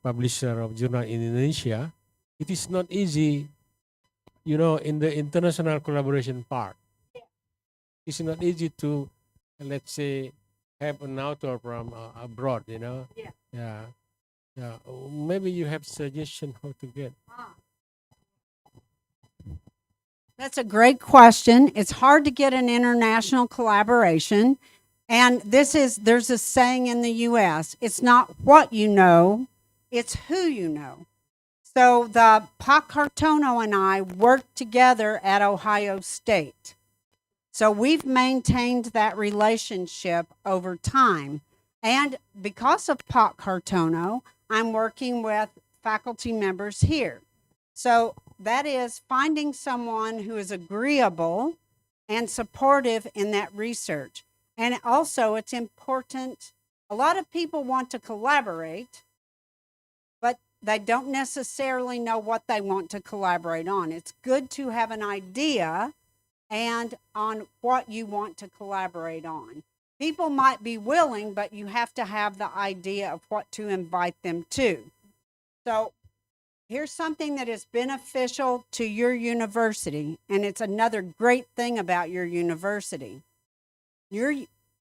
publisher of journal in Indonesia, it is not easy, in the international collaboration part. It's not easy to, let's say, have an author from abroad, Yeah. Yeah. Maybe you have suggestion how to get. That's a great question. It's hard to get an international collaboration. And there's a saying in the US, it's not what you know, it's who you know. So the Pak Hartono and I worked together at Ohio State. So we've maintained that relationship over time. And because of Pak Hartono, I'm working with faculty members here. So that is finding someone who is agreeable and supportive in that research. And also, it's important, a lot of people want to collaborate, but they don't necessarily know what they want to collaborate on. It's good to have an idea and on what you want to collaborate on. People might be willing, but you have to have the idea of what to invite them to. So here's something that is beneficial to your university, and it's another great thing about your university. Your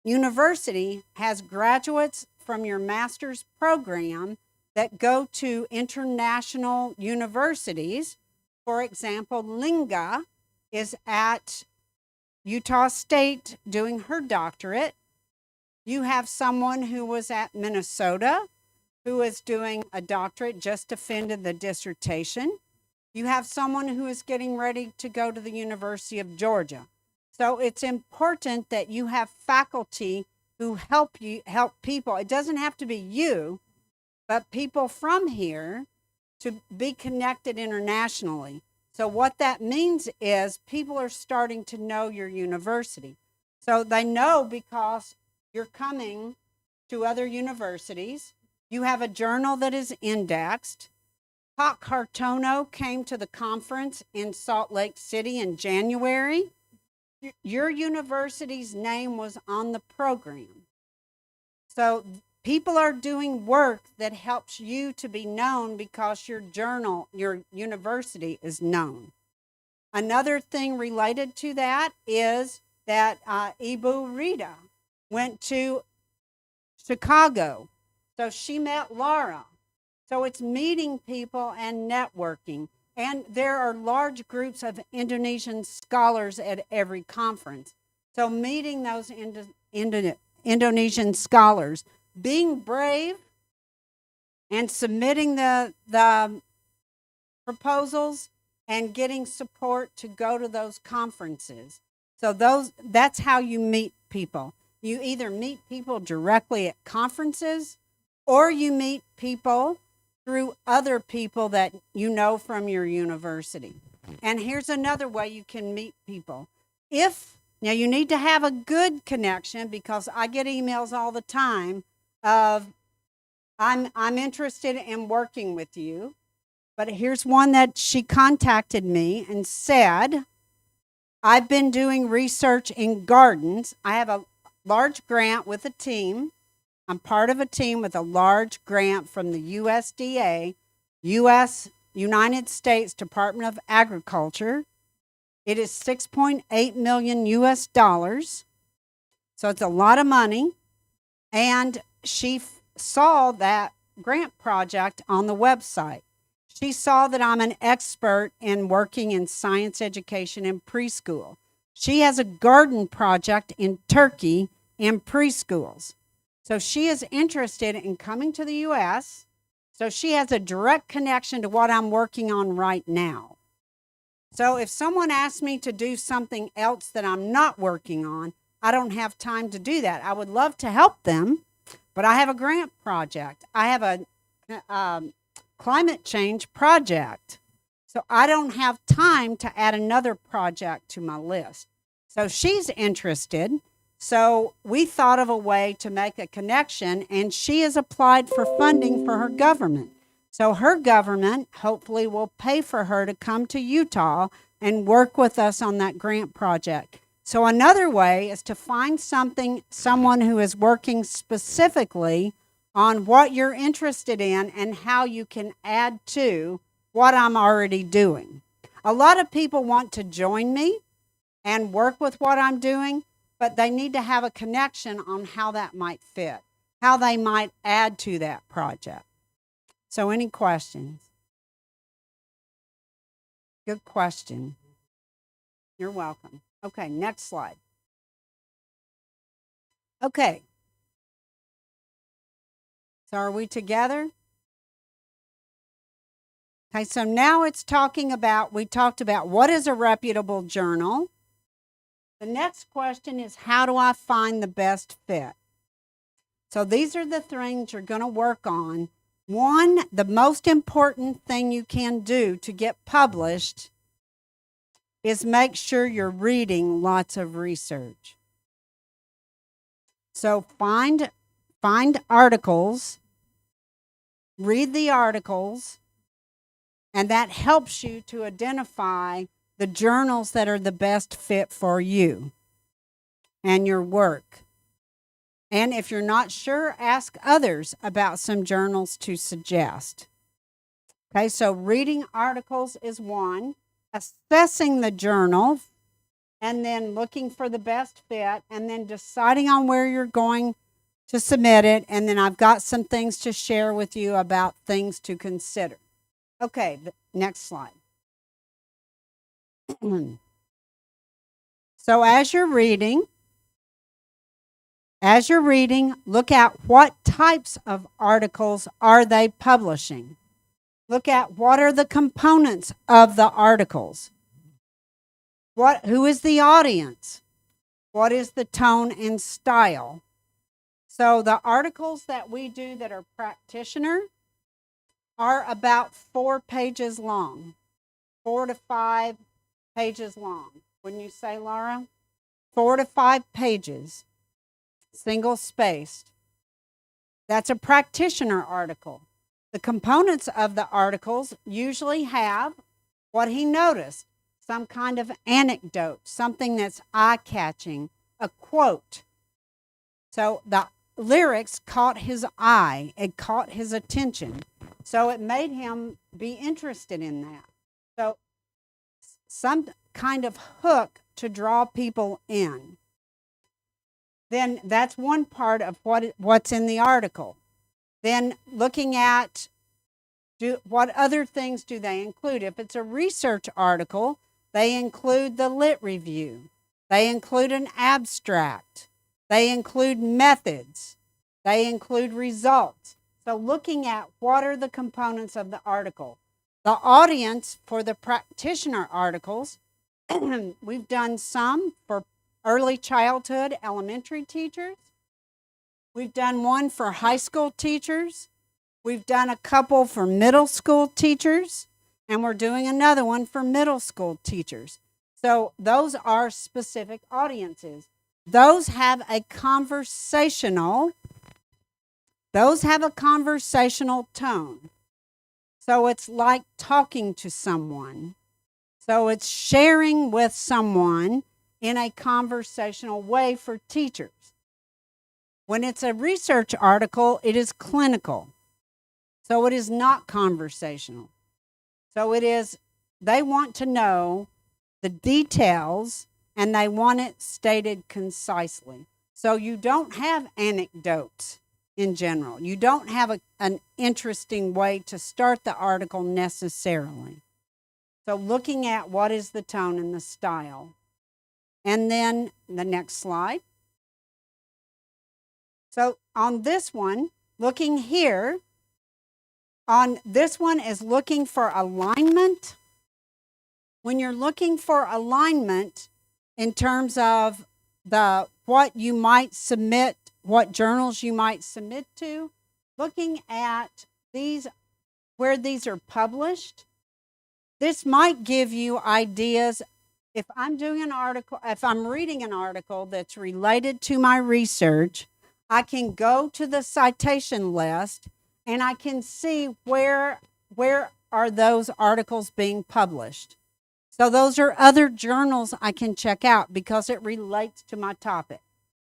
university has graduates from your master's program that go to international universities. For example, Linga is at Utah State doing her doctorate. You have someone who was at Minnesota who is doing a doctorate, just defended the dissertation. You have someone who is getting ready to go to the University of Georgia. So it's important that you have faculty who help people. It doesn't have to be you, but people from here to be connected internationally. So what that means is people are starting to know your university. So they know because you're coming to other universities. You have a journal that is indexed. Pak Hartono came to the conference in Salt Lake City in January. your university's name was on the program. So people are doing work that helps you to be known because your journal, your university is known. Another thing related to that is that Ibu Rita went to Chicago. So she met Laura. So it's meeting people and networking. And there are large groups of Indonesian scholars at every conference. So meeting those Indonesian scholars, being brave and submitting the proposals and getting support to go to those conferences. So that's how you meet people. You either meet people directly at conferences or you meet people through other people that you know from your university. And here's another way you can meet people. Now you need to have a good connection, because I get emails all the time of, I'm interested in working with you. But here's one that she contacted me and said, I've been doing research in gardens. I have a large grant with a team. I'm part of a team with a large grant from the USDA, United States Department of Agriculture. It is $6.8 million US. So it's a lot of money. And she saw that grant project on the website. She saw that I'm an expert in working in science education in preschool. She has a garden project in Turkey in preschools. So she is interested in coming to the U.S. So she has a direct connection to what I'm working on right now. So if someone asks me to do something else that I'm not working on, I don't have time to do that. I would love to help them, but I have a grant project. I have a climate change project. So I don't have time to add another project to my list. So she's interested. So we thought of a way to make a connection, and she has applied for funding for her government. So her government hopefully will pay for her to come to Utah and work with us on that grant project. So another way is to find someone who is working specifically on what you're interested in and how you can add to what I'm already doing. A lot of people want to join me and work with what I'm doing, but they need to have a connection on how that might fit, how they might add to that project. So any questions? Good question. You're welcome. Okay, next slide. Okay. So are we together? Okay, so now it's we talked about what is a reputable journal. The next question is, how do I find the best fit? So these are the things you're going to work on. One, the most important thing you can do to get published is make sure you're reading lots of research. So find articles, read the articles, and that helps you to identify the journals that are the best fit for you and your work. And if you're not sure, ask others about some journals to suggest. Okay, so reading articles is one, assessing the journal, and then looking for the best fit, and then deciding on where you're going to submit it. And then I've got some things to share with you about things to consider. Okay, next slide. So as you're reading, look at what types of articles are they publishing. Look at what are the components of the articles. Who is the audience? What is the tone and style? So the articles that we do that are practitioner are about 4 pages long, 4 to 5 pages long. Wouldn't you say, Laura? 4 to 5 pages, single spaced. That's a practitioner article. The components of the articles usually have what he noticed. some kind of anecdote, something that's eye-catching, a quote. So the lyrics caught his eye, it caught his attention. So it made him be interested in that. So some kind of hook to draw people in. Then that's one part of what's in the article. Then looking at what other things do they include? If it's a research article, they include the lit review. They include an abstract. They include methods. They include results. So looking at what are the components of the article. The audience for the practitioner articles, we've done some for early childhood elementary teachers. We've done one for high school teachers. We've done a couple for middle school teachers, and we're doing another one for middle school teachers. So those are specific audiences. Those have a conversational tone. So it's like talking to someone. So it's sharing with someone in a conversational way for teachers. When it's a research article, it is clinical. So it is not conversational. So it is, they want to know the details and they want it stated concisely. So you don't have anecdotes in general. You don't have an interesting way to start the article necessarily. So looking at what is the tone and the style. And then the next slide. So on this one, looking here, on this one is looking for alignment. When you're looking for alignment in terms of what you might submit, what journals you might submit to, looking at these, where these are published, this might give you ideas. If I'm doing an article, if I'm reading an article that's related to my research, I can go to the citation list and I can see where are those articles being published. So those are other journals I can check out because it relates to my topic.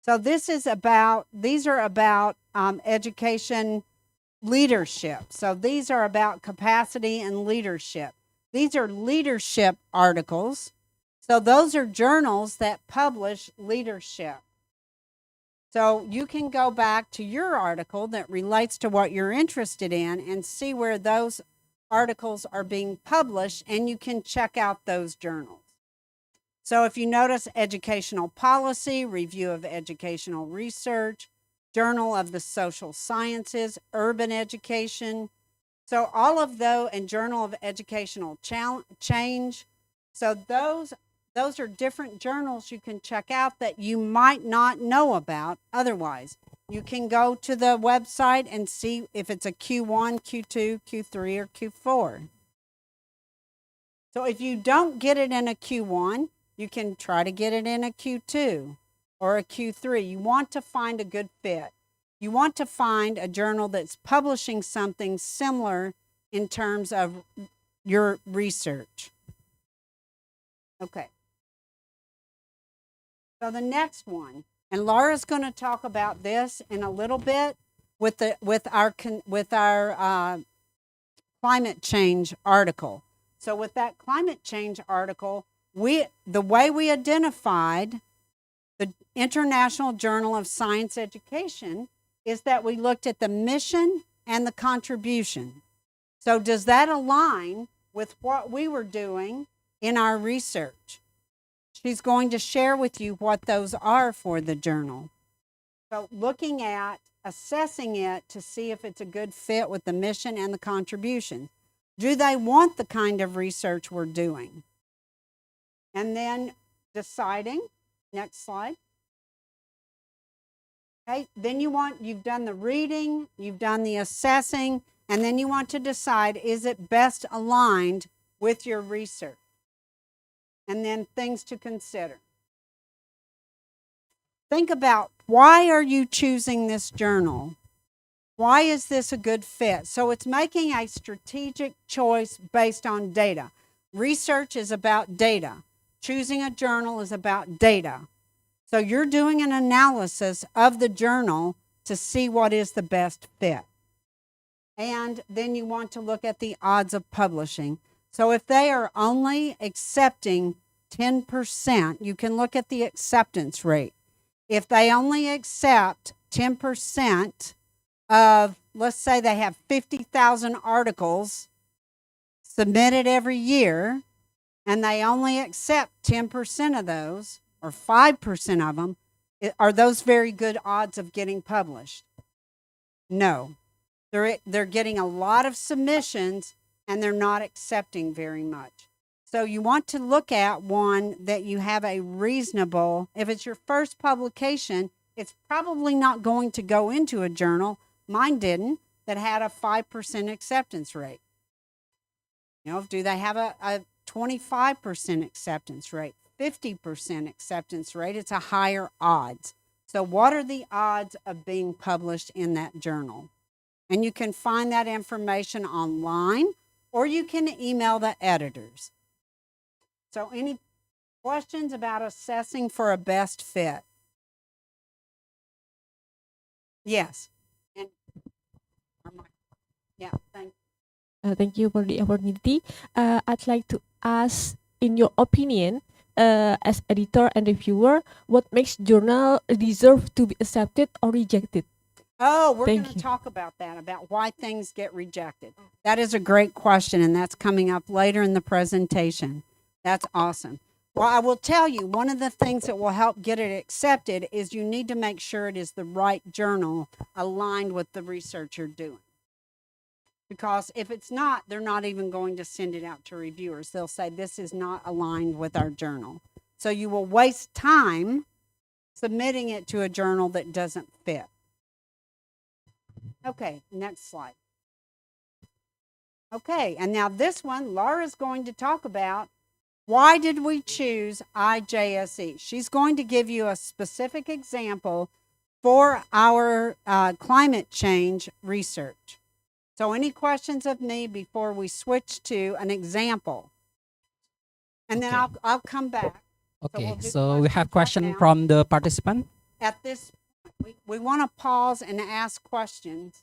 So these are about education leadership. So these are about capacity and leadership. These are leadership articles. So those are journals that publish leadership. So you can go back to your article that relates to what you're interested in and see where those articles are being published, and you can check out those journals. So if you notice educational policy, review of educational research, Journal of the Social Sciences, urban education. So all of those, and Journal of Educational Change. So those are different journals you can check out that you might not know about otherwise. You can go to the website and see if it's a Q1, Q2, Q3, or Q4. So if you don't get it in a Q1, you can try to get it in a Q2 or a Q3. You want to find a good fit. You want to find a journal that's publishing something similar in terms of your research. Okay. So the next one, and Laura's going to talk about this in a little bit with our climate change article. So with that climate change article, the way we identified the International Journal of Science Education is that we looked at the mission and the contribution. So does that align with what we were doing in our research? She's going to share with you what those are for the journal. So looking at, assessing it to see if it's a good fit with the mission and the contribution. Do they want the kind of research we're doing? And then deciding, next slide. Okay, then you've done the reading, you've done the assessing, and then you want to decide, is it best aligned with your research? And then things to consider. Think about, why are you choosing this journal? Why is this a good fit? So it's making a strategic choice based on data. research is about data. Choosing a journal is about data. So you're doing an analysis of the journal to see what is the best fit. And then you want to look at the odds of publishing. So if they are only accepting 10%, you can look at the acceptance rate. If they only accept 10% of, let's say they have 50,000 articles submitted every year, and they only accept 10% of those, or 5% of them, are those very good odds of getting published? No. They're getting a lot of submissions, and they're not accepting very much. So you want to look at one that you have a reasonable, if it's your first publication, it's probably not going to go into a journal. Mine didn't, that had a 5% acceptance rate. You know, do they have a 25% acceptance rate, 50% acceptance rate? It's a higher odds. So what are the odds of being published in that journal? And you can find that information online, or you can email the editors. So any questions about assessing for a best fit? Yes. And yeah, thank you. Thank you for the opportunity. I'd like to ask, in your opinion, as editor and reviewer, what makes journal deserve to be accepted or rejected? Oh, we're going Thank to you. talk about that, about why things get rejected. That is a great question, and that's coming up later in the presentation. That's awesome. Well, I will tell you, one of the things that will help get it accepted is you need to make sure it is the right journal aligned with the research you're doing. Because if it's not, they're not even going to send it out to reviewers. They'll say, this is not aligned with our journal. So you will waste time submitting it to a journal that doesn't fit. Okay, next slide. Okay, and now this one, Laura's going to talk about why did we choose IJSE. She's going to give you a specific example for our climate change research. So any questions of me before we switch to an example? And then Okay. I'll come back. Okay, we'll do so we have questions right question now. from the participant. At this point, we want to pause and ask questions.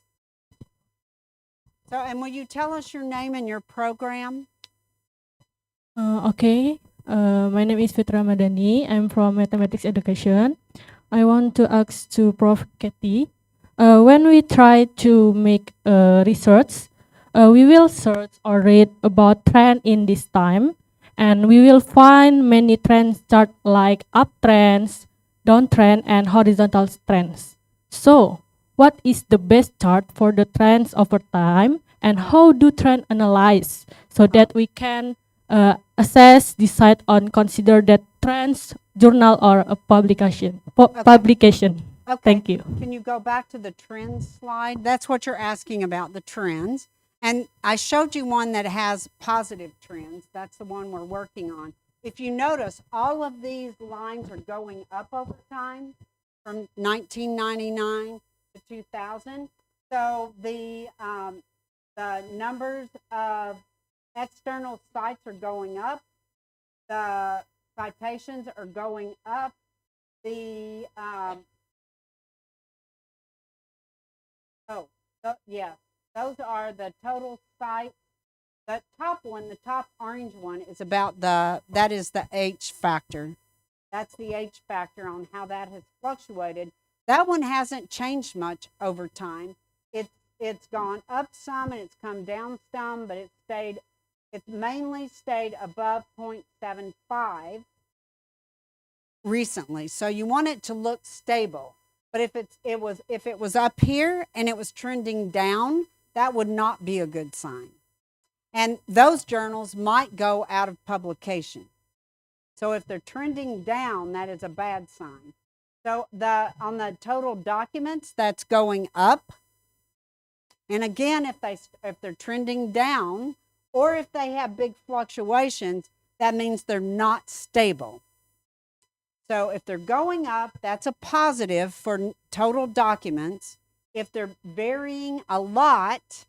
So, and will you tell us your name and your program? Okay. My name is Fitra Madani. I'm from Mathematics Education. I want to ask to Prof. Katie. When we try to make research, we will search or read about trend in this time, and we will find many trends chart like uptrends, downtrend, and horizontal trends. So, what is the best chart for the trends over time, and how do trend analyze so that we can assess, decide on, consider that trends, journal, or a publication? Publication. Okay. Thank you. Can you go back to the trends slide? That's what you're asking about, the trends. And I showed you one that has positive trends. That's the one we're working on. If you notice, all of these lines are going up over time from 1999 to 2000. So the numbers of external sites are going up. The citations are going up. The those are the total sites. The top one, the top orange one, is about that is the H factor. That's the H factor on how that has fluctuated. That one hasn't changed much over time. It's gone up some and it's come down some, but it's mainly stayed above 0.75 recently. So you want it to look stable. But if it was up here and it was trending down, that would not be a good sign. And those journals might go out of publication. So if they're trending down, that is a bad sign. So on the total documents, that's going up. And again, if they're trending down, or if they have big fluctuations, that means they're not stable. So if they're going up, that's a positive for total documents. If they're varying a lot,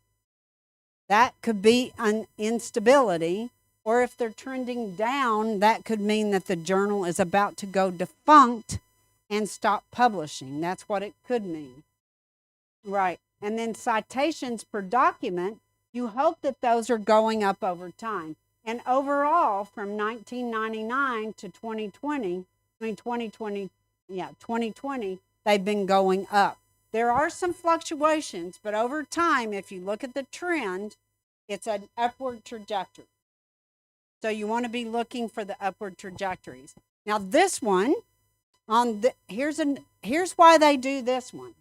that could be an instability. Or if they're trending down, that could mean that the journal is about to go defunct and stop publishing. That's what it could mean. Right. And then citations per document, you hope that those are going up over time. And overall, from 1999 to 2020, 2020, they've been going up. There are some fluctuations, but over time, if you look at the trend, it's an upward trajectory. So you want to be looking for the upward trajectories. Now this one, here's why they do this one.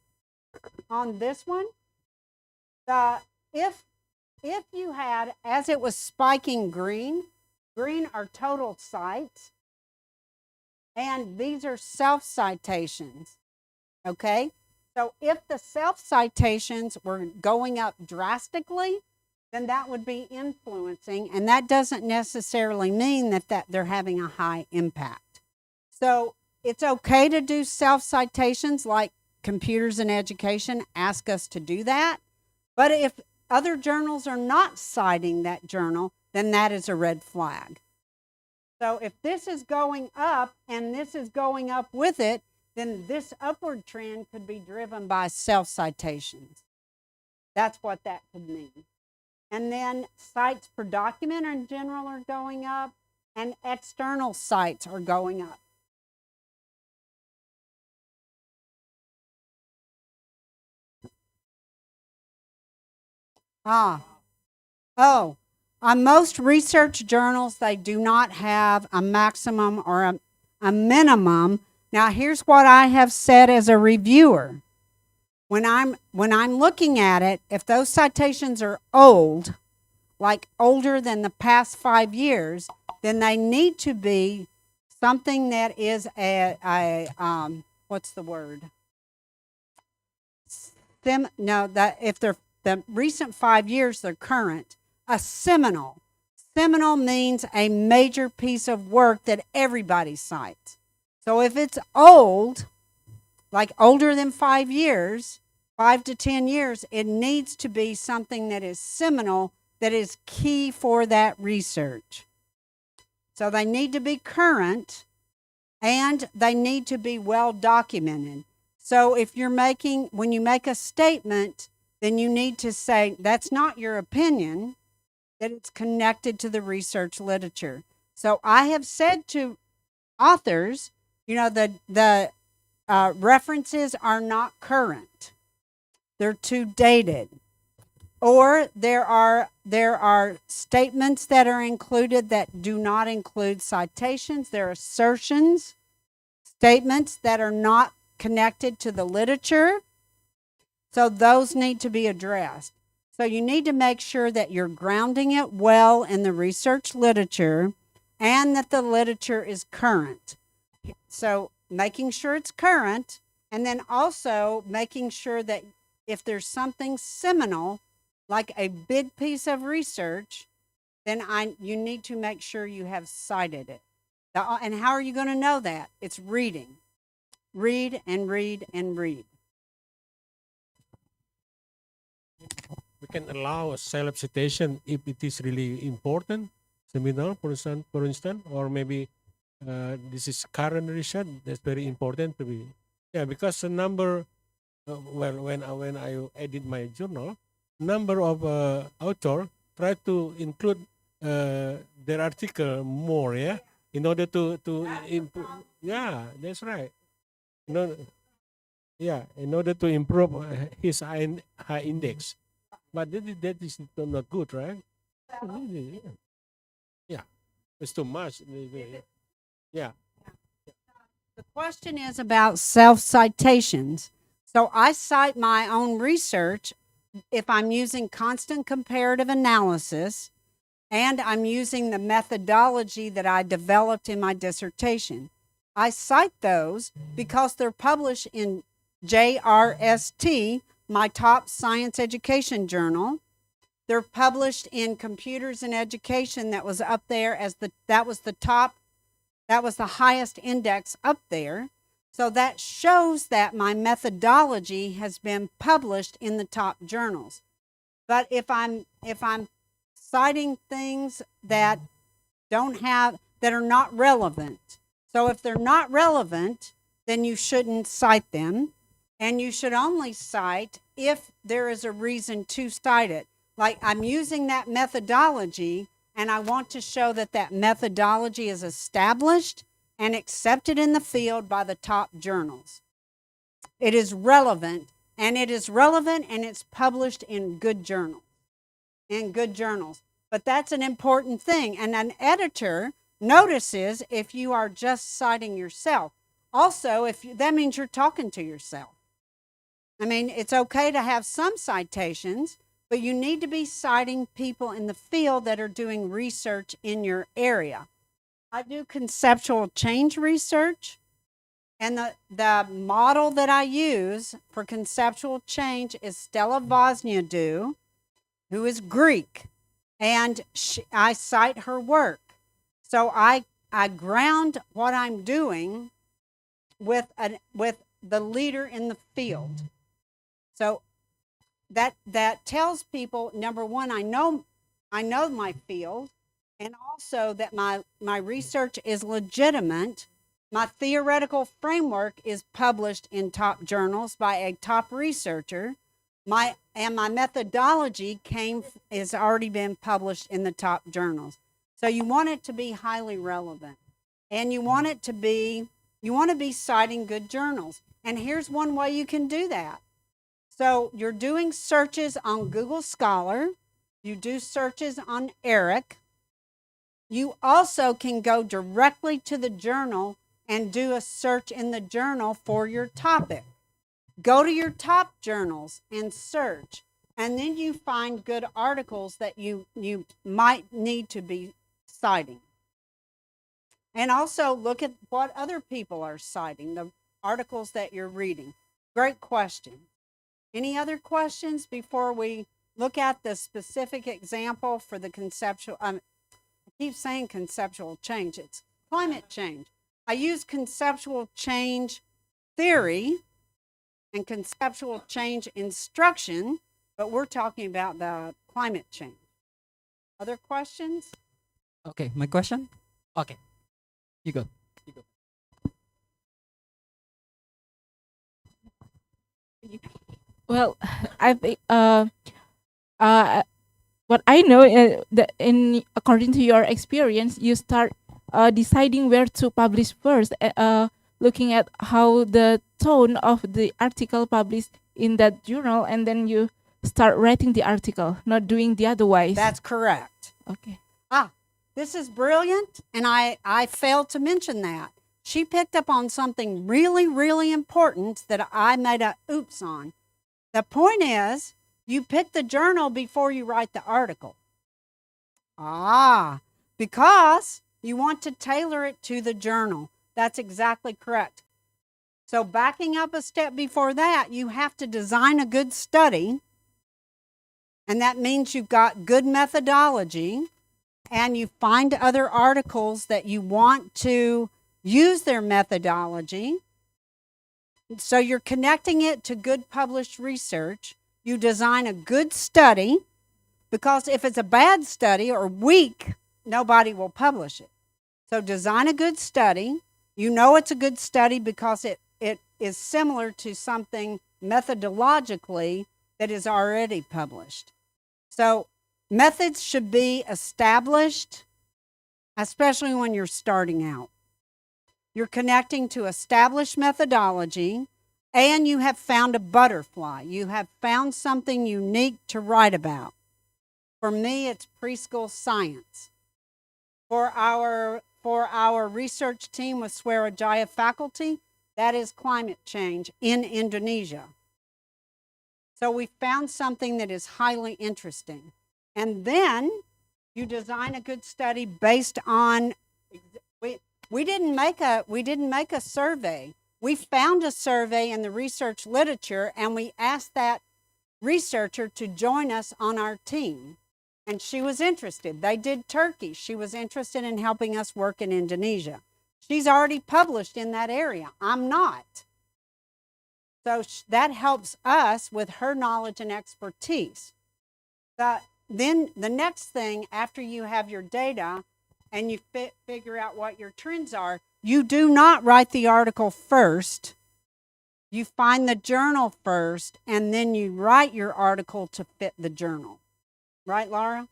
On this one, if you had, as it was spiking green are total cites, and these are self-citations, okay? So if the self-citations were going up drastically, then that would be influencing, and that doesn't necessarily mean that they're having a high impact. So it's okay to do self-citations like Computers in Education ask us to do that, but if other journals are not citing that journal, then that is a red flag. So if this is going up and this is going up with it, then this upward trend could be driven by self-citations. That's what that could mean. And then cites per document in general are going up, and external cites are going up. On most research journals, they do not have a maximum or a minimum. Now, here's what I have said as a reviewer. When I'm looking at it, if those citations are old, like older than the past 5 years, then they need to be something that is what's the word? If they're the recent 5 years, they're current. A seminal. Seminal means a major piece of work that everybody cites. So if it's old, like older than 5 years, 5 to 10 years, it needs to be something that is seminal, that is key for that research. So they need to be current, and they need to be well documented. So when you make a statement, then you need to say that's not your opinion, that it's connected to the research literature. So I have said to authors, the references are not current. They're too dated. Or there are statements that are included that do not include citations. There are assertions, statements that are not connected to the literature. So those need to be addressed. So you need to make sure that you're grounding it well in the research literature and that the literature is current. So making sure it's current, and then also making sure that if there's something seminal, like a big piece of research, then you need to make sure you have cited it. And how are you going to know that? It's reading. Read and read and read. We can allow a self-citation if it is really important, seminar, for instance, or maybe this is current research. That's very important to be. Yeah, because the number, when I edit my journal, number of author try to include their article more, yeah, in order to improve. Yeah, that's right. In order to improve his high index. But that is not good, right? Yeah, it's too much. Yeah. The question is about self-citations. So I cite my own research if I'm using constant comparative analysis and I'm using the methodology that I developed in my dissertation. I cite those because they're published in JRST, my top science education journal. They're published in Computers in Education, that was up there that was the highest index up there. So that shows that my methodology has been published in the top journals. But if I'm citing things that that are not relevant. So if they're not relevant, then you shouldn't cite them, and you should only cite if there is a reason to cite it. Like, I'm using that methodology, and I want to show that that methodology is established and accepted in the field by the top journals. It is relevant, and it's published in good journals. But that's an important thing, and an editor notices if you are just citing yourself. Also, that means you're talking to yourself. I mean, it's okay to have some citations, but you need to be citing people in the field that are doing research in your area. I do conceptual change research, and the model that I use for conceptual change is Stella Vosniadou, who is Greek, and I cite her work. So I ground what I'm doing with the leader in the field. So that tells people, number one, I know my field, and also that my research is legitimate. My theoretical framework is published in top journals by a top researcher. My methodology has already been published in the top journals. So you want it to be highly relevant, and you want to be citing good journals. And here's one way you can do that. So you're doing searches on Google Scholar. You do searches on ERIC. You also can go directly to the journal and do a search in the journal for your topic. Go to your top journals and search, and then you find good articles that you might need to be citing. And also look at what other people are citing, the articles that you're reading. Great question. Any other questions before we look at the specific example for the conceptual? I keep saying conceptual change. It's climate change. I use conceptual change theory and conceptual change instruction, but we're talking about the climate change. Other questions? Okay, my question? Okay, you go. Well, I think what I know that according to your experience, you start deciding where to publish first, looking at how the tone of the article published in that journal, and then you start writing the article, not doing the otherwise. That's correct. Okay. This is brilliant, and I failed to mention that. She picked up on something really, really important that I made a oops on. The point is, you pick the journal before you write the article. Because you want to tailor it to the journal. That's exactly correct. So backing up a step before that, you have to design a good study, and that means you've got good methodology, and you find other articles that you want to use their methodology. So you're connecting it to good published research. You design a good study, because if it's a bad study or weak, nobody will publish it. So design a good study. You know it's a good study because it is similar to something methodologically that is already published. So methods should be established, especially when you're starting out. You're connecting to established methodology, and you have found a butterfly. You have found something unique to write about. For me, it's preschool science. For our research team with Sriwijaya faculty, that is climate change in Indonesia. So we found something that is highly interesting. And then you design a good study based on, we didn't make a survey. We found a survey in the research literature, and we asked that researcher to join us on our team. And she was interested. They did Turkey. She was interested in helping us work in Indonesia. She's already published in that area. I'm not. So that helps us with her knowledge and expertise. Then the next thing, after you have your data and you figure out what your trends are, you do not write the article first. You find the journal first, and then you write your article to fit the journal. Right, Laura?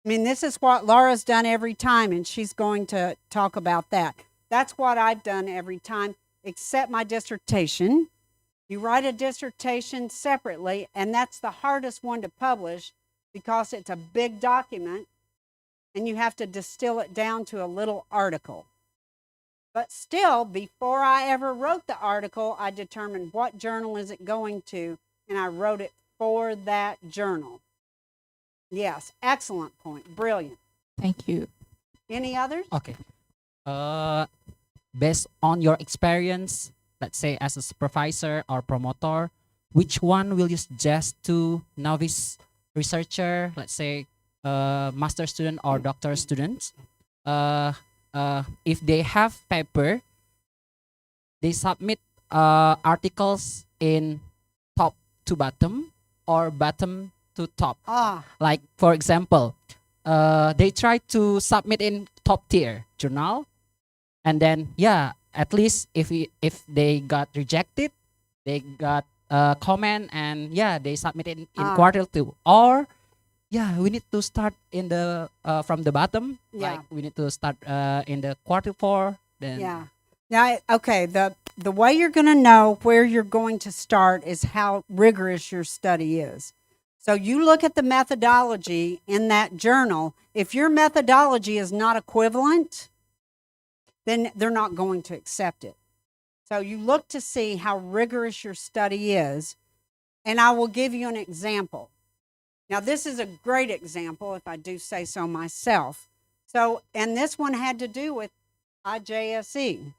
I mean, this is what Laura's done every time, and she's going to talk about that. That's what I've done every time, except my dissertation. You write a dissertation separately, and that's the hardest one to publish because it's a big document, and you have to distill it down to a little article. But still, before I ever wrote the article, I determined what journal is it going to, and I wrote it for that journal. Yes, excellent point. Brilliant. Thank you. Any others? Okay. Based on your experience, let's say as a supervisor or promoter, which one will you suggest to novice researcher, let's say master student or doctor students? If they have paper, they submit articles in top to bottom or bottom to top. Like, for example, they try to submit in top tier journal, and then at least if they got rejected, they got a comment, and they submit it in quarter 2. Or we need to start in the from the bottom. Like we need to start in the quarter 4. Then Now, okay, the way you're going to know where you're going to start is how rigorous your study is. So you look at the methodology in that journal. If your methodology is not equivalent, then they're not going to accept it. So you look to see how rigorous your study is, and I will give you an example. Now, this is a great example, if I do say so myself. So, and this one had to do with IJSE.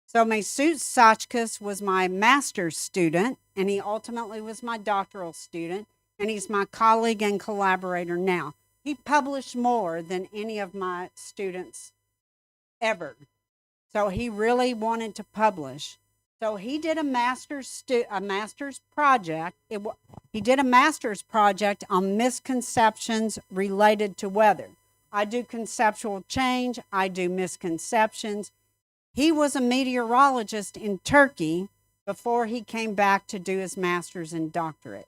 So Mesut Sachkas was my master's student, and he ultimately was my doctoral student, and he's my colleague and collaborator now. He published more than any of my students ever. So he really wanted to publish. So he did a master's project. He did a master's project on misconceptions related to weather. I do conceptual change. I do misconceptions. He was a meteorologist in Turkey before he came back to do his master's and doctorate.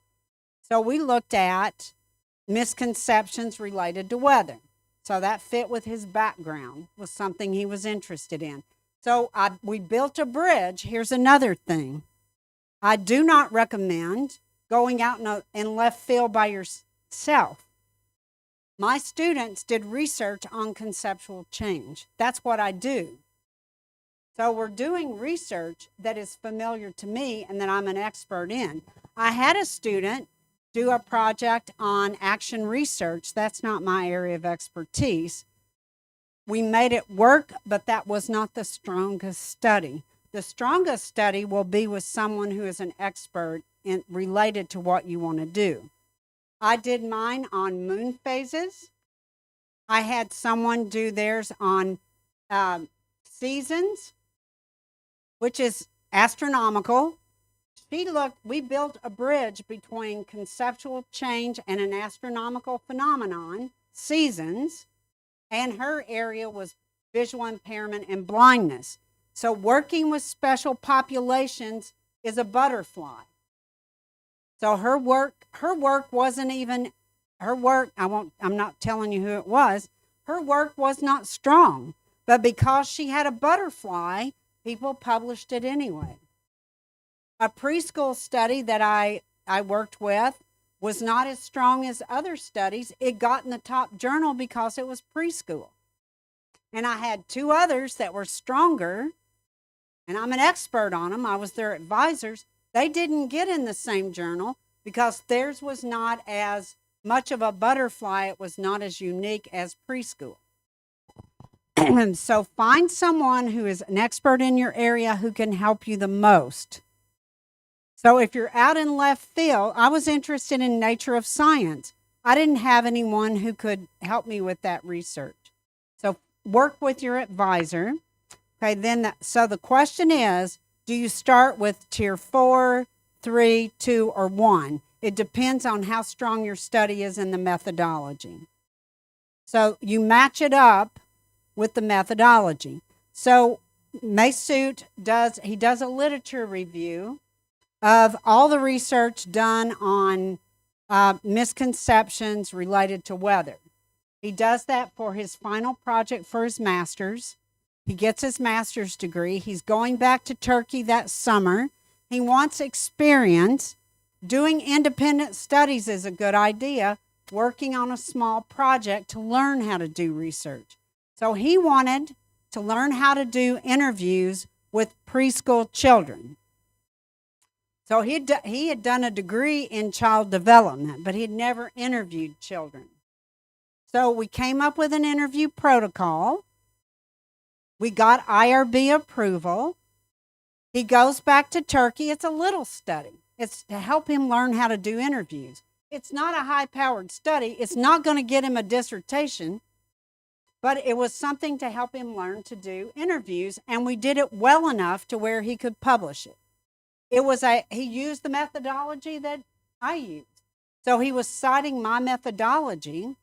So we looked at misconceptions related to weather. So that fit with his background, was something he was interested in. So we built a bridge. Here's another thing. I do not recommend going out in left field by yourself. My students did research on conceptual change. That's what I do. So we're doing research that is familiar to me and that I'm an expert in. I had a student do a project on action research. That's not my area of expertise. We made it work, but that was not the strongest study. The strongest study will be with someone who is an expert related to what you want to do. I did mine on moon phases. I had someone do theirs on seasons, which is astronomical. We built a bridge between conceptual change and an astronomical phenomenon, seasons, and her area was visual impairment and blindness. So working with special populations is a butterfly. So her work wasn't even, I'm not telling you who it was, her work was not strong, but because she had a butterfly, people published it anyway. A preschool study that I worked with was not as strong as other studies. It got in the top journal because it was preschool. And I had 2 others that were stronger, and I'm an expert on them. I was their advisors. They didn't get in the same journal because theirs was not as much of a butterfly. It was not as unique as preschool. So find someone who is an expert in your area who can help you the most. So if you're out in left field, I was interested in nature of science. I didn't have anyone who could help me with that research. So work with your advisor. Okay, so the question is, do you start with tier 4, 3, 2, or 1? It depends on how strong your study is in the methodology. So you match it up with the methodology. So Masut does a literature review of all the research done on misconceptions related to weather. He does that for his final project for his master's. He gets his master's degree. He's going back to Turkey that summer. He wants experience. Doing independent studies is a good idea, working on a small project to learn how to do research. So he wanted to learn how to do interviews with preschool children. So he had done a degree in child development, but he had never interviewed children. So we came up with an interview protocol. We got IRB approval. He goes back to Turkey. It's a little study. It's to help him learn how to do interviews. It's not a high-powered study. It's not going to get him a dissertation, but it was something to help him learn to do interviews, and we did it well enough to where he could publish it. He used the methodology that I used. So he was citing my methodology,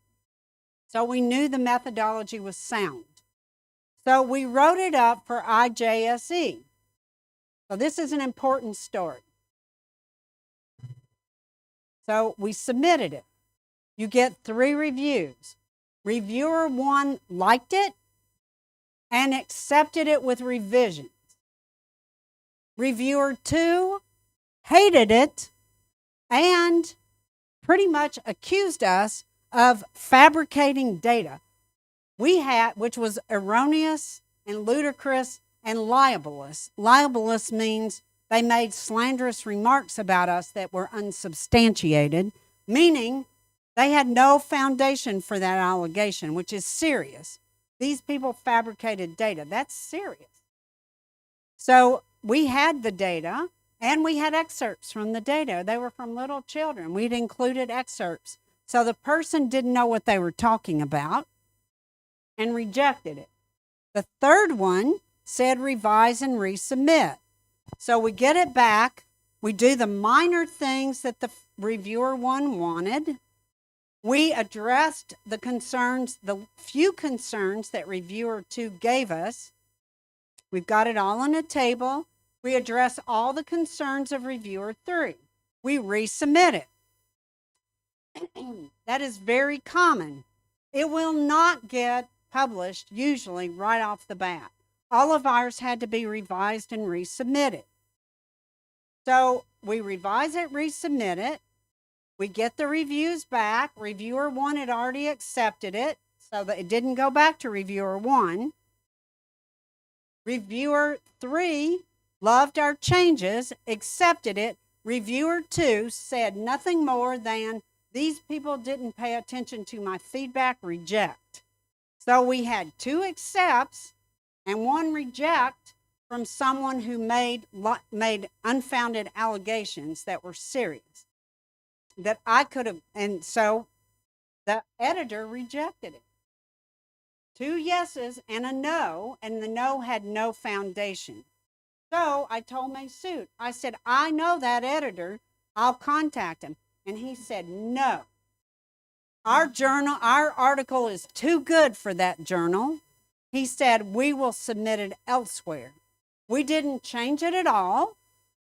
so we knew the methodology was sound. So we wrote it up for IJSE. So this is an important story. So we submitted it. You get 3 reviews. Reviewer 1 liked it and accepted it with revisions. Reviewer 2 hated it and pretty much accused us of fabricating data which was erroneous and ludicrous and libelous. Libelous means they made slanderous remarks about us that were unsubstantiated, meaning they had no foundation for that allegation, which is serious. These people fabricated data. That's serious. So we had the data, and we had excerpts from the data. They were from little children. We'd included excerpts. So the person didn't know what they were talking about and rejected it. The third one said revise and resubmit. So we get it back. We do the minor things that the reviewer 1 wanted. We addressed the few concerns that reviewer 2 gave us. We've got it all on a table. We address all the concerns of reviewer 3. We resubmit it. That is very common. It will not get published usually right off the bat. All of ours had to be revised and resubmitted. So we revise it, resubmit it. We get the reviews back. Reviewer 1 had already accepted it, so that it didn't go back to reviewer 1. Reviewer 3 loved our changes, accepted it. Reviewer 2 said nothing more than, these people didn't pay attention to my feedback, reject. So we had 2 accepts and 1 reject from someone who made unfounded allegations that were serious, that I could have, and so the editor rejected it. 2 yeses and a no, and the no had no foundation. So I told Masut, I said, I know that editor, I'll contact him. And he said, no. Our article is too good for that journal. He said, we will submit it elsewhere. We didn't change it at all.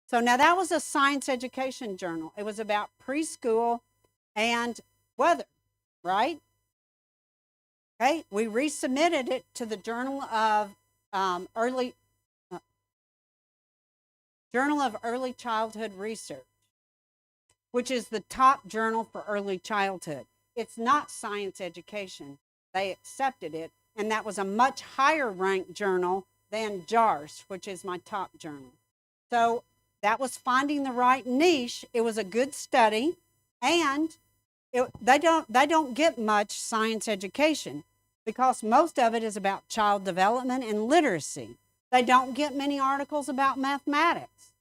So now that was a science education journal. It was about preschool and weather, right? Okay, we resubmitted it to the Journal of Early Childhood Research, which is the top journal for early childhood. It's not science education. They accepted it, and that was a much higher ranked journal than JARS, which is my top journal. So that was finding the right niche. It was a good study, and they don't get much science education because most of it is about child development and literacy. They don't get many articles about mathematics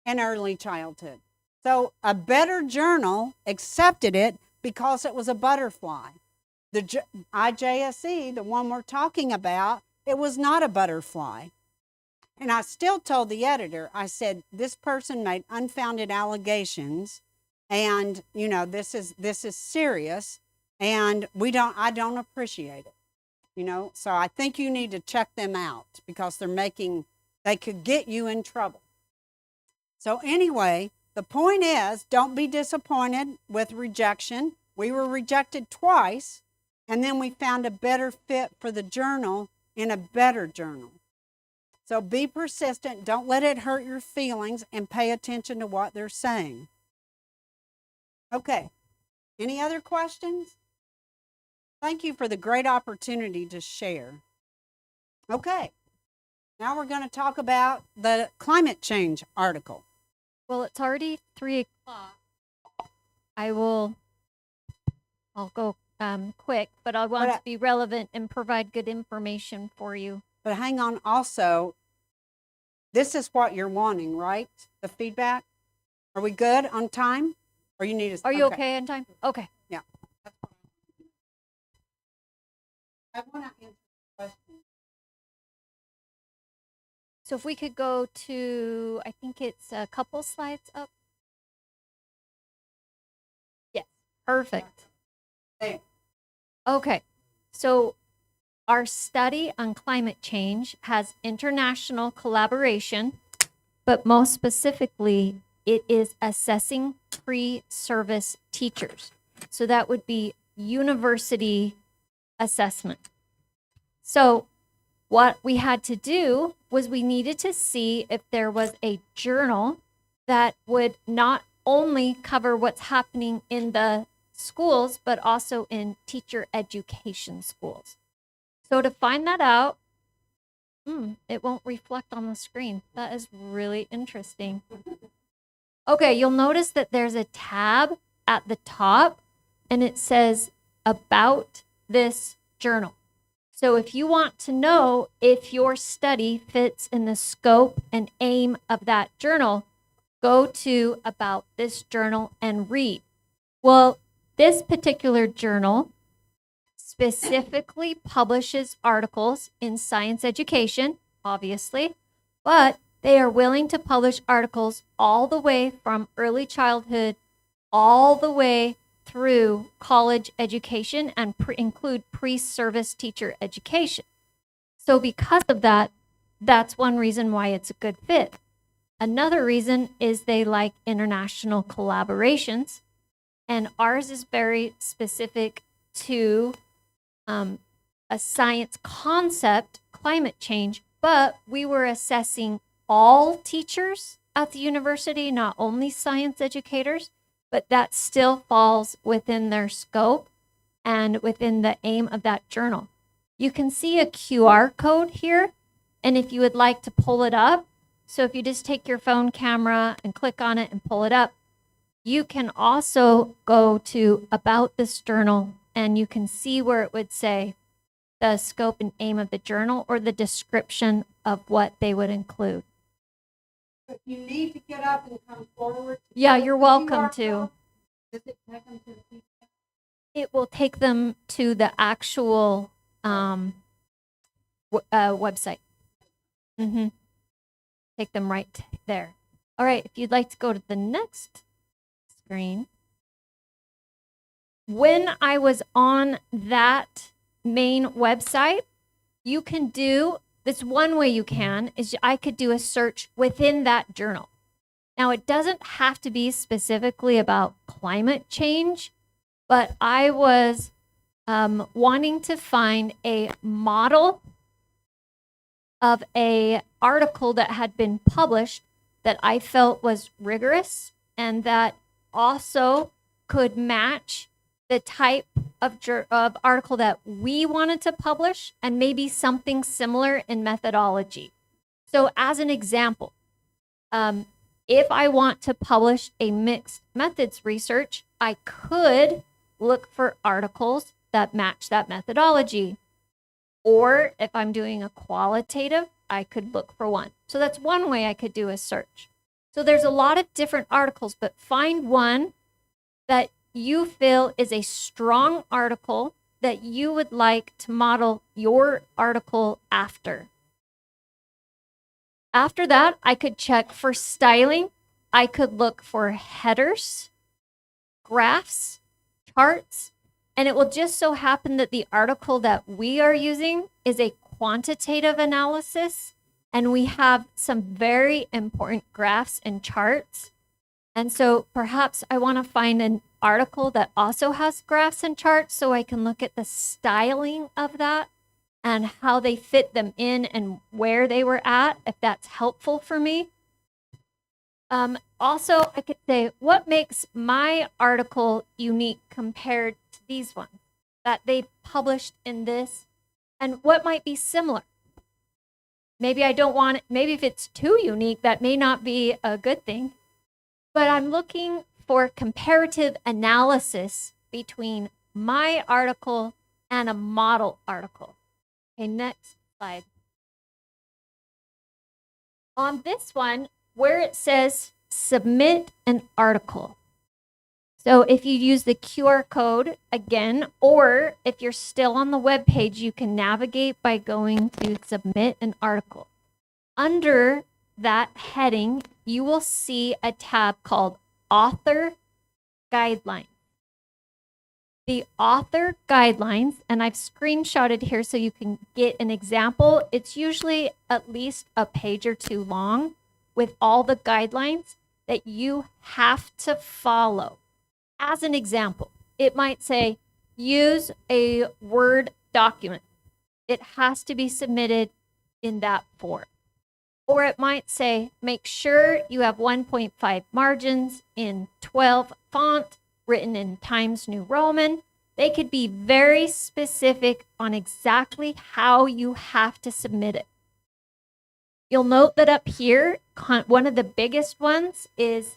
and early childhood. So a better journal accepted it because it was a butterfly. The IJSE, the one we're talking about, it was not a butterfly. And I still told the editor, I said, this person made unfounded allegations, and this is serious, and I don't appreciate it. you know. So I think you need to check them out because they could get you in trouble. So anyway, the point is, don't be disappointed with rejection. We were rejected twice, and then we found a better fit for the journal in a better journal. So be persistent, don't let it hurt your feelings, and pay attention to what they're saying. Okay, any other questions? Thank you for the great opportunity to share. Okay, now we're going to talk about the climate change article. Well, it's already 3 o'clock. I'll go quick, but I want to be relevant and provide good information for you. But hang on, also, this is what you're wanting, right? The feedback? Are we good on time? Or you need us? Are you okay on time? Okay. Yeah. I want to answer the question. So if we could go to, I think it's a couple slides up. Yes, perfect. There. Okay, so our study on climate change has international collaboration, but most specifically, it is assessing pre-service teachers. So that would be university assessment. So what we had to do was we needed to see if there was a journal that would not only cover what's happening in the schools, but also in teacher education schools. So to find that out, it won't reflect on the screen. That is really interesting. Okay, you'll notice that there's a tab at the top and it says about this journal. So if you want to know if your study fits in the scope and aim of that journal, go to about this journal and read. Well, this particular journal specifically publishes articles in science education, obviously, but they are willing to publish articles all the way from early childhood all the way through college education and include pre-service teacher education. So because of that, that's one reason why it's a good fit. Another reason is they like international collaborations, and ours is very specific to a science concept, climate change, but we were assessing all teachers at the university, not only science educators, but that still falls within their scope and within the aim of that journal. You can see a QR code here, and if you would like to pull it up, so if you just take your phone camera and click on it and pull it up, you can also go to about this journal and you can see where it would say the scope and aim of the journal or the description of what they would include. If you need to get up and come forward. Yeah, you're welcome to. Does it take them to the feedback? It will take them to the actual website. Take them right there. All right, if you'd like to go to the next screen. When I was on that main website, you can do, this one way you can, is I could do a search within that journal. Now, it doesn't have to be specifically about climate change, but I was wanting to find a model of a article that had been published that I felt was rigorous and that also could match the type of article that we wanted to publish and maybe something similar in methodology. So as an example, if I want to publish a mixed methods research, I could look for articles that match that methodology. Or if I'm doing a qualitative, I could look for one. So that's one way I could do a search. So there's a lot of different articles, but find one that you feel is a strong article that you would like to model your article after. After that, I could check for styling. I could look for headers, graphs, charts, And it will just so happen that the article that we are using is a quantitative analysis, and we have some very important graphs and charts. And so perhaps I want to find an article that also has graphs and charts so I can look at the styling of that and how they fit them in and where they were at, if that's helpful for me. Also, I could say, what makes my article unique compared to these ones that they published in this, and what might be similar? Maybe I don't want it, maybe if it's too unique, that may not be a good thing, but I'm looking for comparative analysis between my article and a model article. Okay, next slide. On this one, where it says submit an article. So if you use the QR code again, or if you're still on the web page, you can navigate by going to submit an article. Under that heading, you will see a tab called Author Guidelines. The author guidelines, and I've screenshotted here so you can get an example. It's usually at least a page or two long with all the guidelines that you have to follow. As an example, it might say, use a Word document. It has to be submitted in that form. Or it might say, make sure you have 1.5 margins in 12 font, written in Times New Roman. They could be very specific on exactly how you have to submit it. You'll note that up here, one of the biggest ones is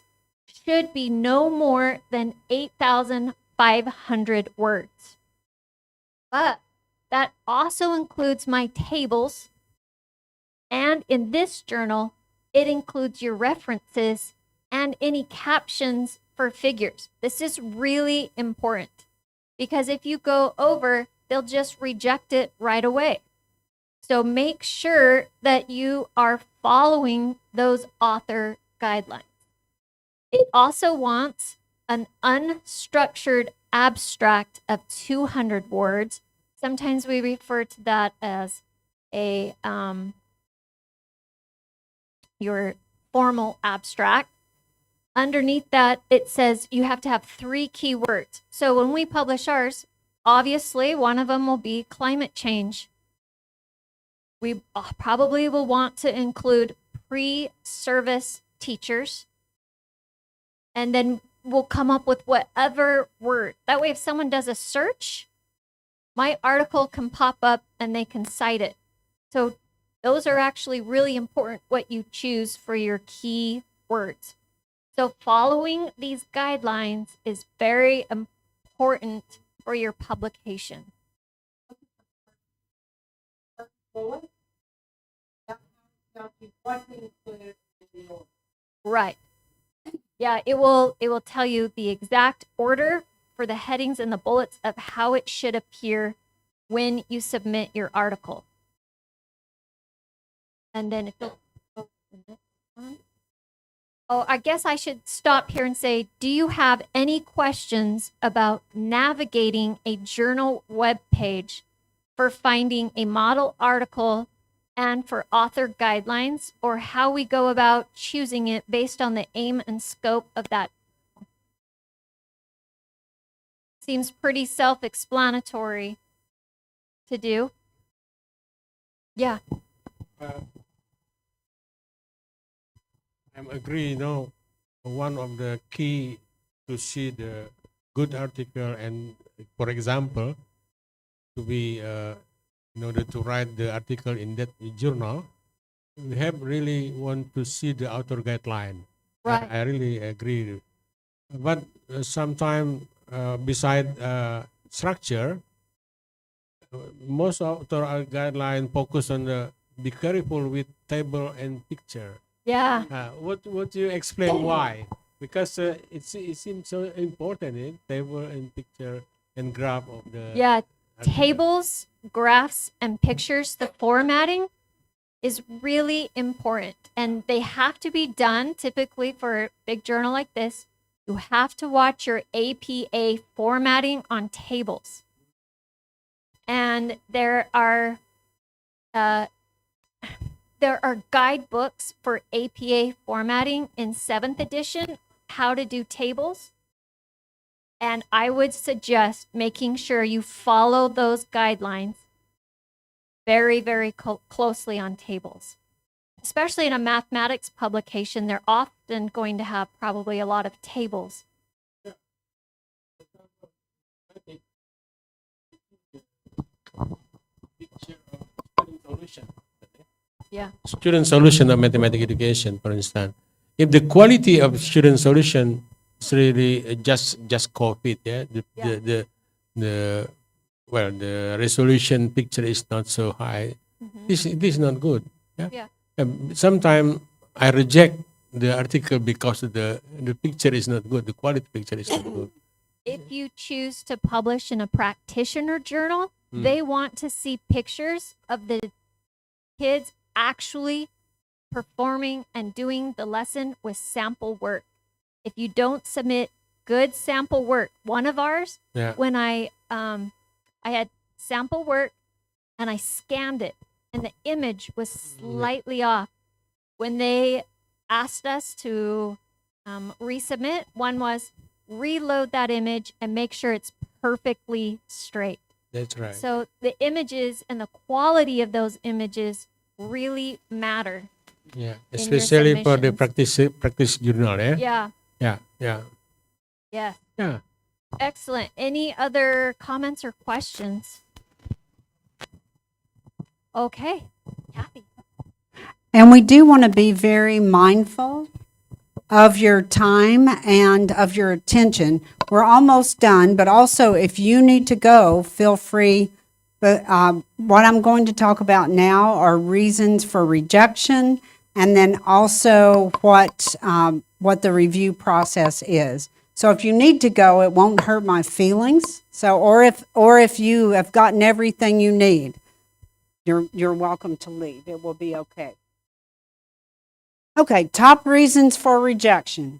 should be no more than 8,500 words. But that also includes my tables. And in this journal, it includes your references and any captions for figures. This is really important because if you go over, they'll just reject it right away. So make sure that you are following those author guidelines. It also wants an unstructured abstract of 200 words. Sometimes we refer to that as a your formal abstract. Underneath that, it says you have to have 3 keywords. So when we publish ours, obviously one of them will be climate change. We probably will want to include pre-service teachers. And then we'll come up with whatever word. That way, if someone does a search, my article can pop up and they can cite it. So those are actually really important, what you choose for your key words. So following these guidelines is very important for your publication. Right. Yeah, it will tell you the exact order for the headings and the bullets of how it should appear when you submit your article. And then if you'll go to the next one. Oh, I guess I should stop here and say, do you have any questions about navigating a journal web page for finding a model article and for author guidelines, or how we go about choosing it based on the aim and scope of that? Seems pretty self-explanatory to do. Yeah. I agree, one of the key to see the good article and, for example, to be, in order to write the article in that journal, we have really want to see the author guideline. Right. I really agree. But sometimes, beside structure, most author guideline focus on the be careful with table and picture. Yeah. What do you explain why? Because it seems so important, table and picture and graph of the Yeah. article. Tables, graphs, and pictures, the formatting is really important. And they have to be done typically for a big journal like this You have to watch your APA formatting on tables. And there are guidebooks for APA formatting in 7th edition, how to do tables. And I would suggest making sure you follow those guidelines very, very closely on tables. Especially in a mathematics publication, they're often going to have probably a lot of tables. Yeah. Student solution of mathematics education, for instance. If the quality of student solution is really just copied, the resolution picture is not so high. This is not good. Yeah. Sometimes I reject the article because the picture is not good. The quality picture is not good. If you choose to publish in a practitioner journal, they want to see pictures of the kids actually performing and doing the lesson with sample work. If you don't submit good sample work, one of ours, when I had sample work and I scanned it and the image was slightly off. When they asked us to resubmit, one was reload that image and make sure it's perfectly straight. That's right. So the images and the quality of those images really matter. Yeah, in your especially for the submissions. practice journal. Yeah. Yeah. Yeah. Excellent. Any other comments or questions? Okay. Kathy. And we do want to be very mindful of your time and of your attention. We're almost done, but also if you need to go, feel free. But what I'm going to talk about now are reasons for rejection, and then also what the review process is. So if you need to go, it won't hurt my feelings. So or if you have gotten everything you need, you're welcome to leave. It will be okay. Okay, top reasons for rejection.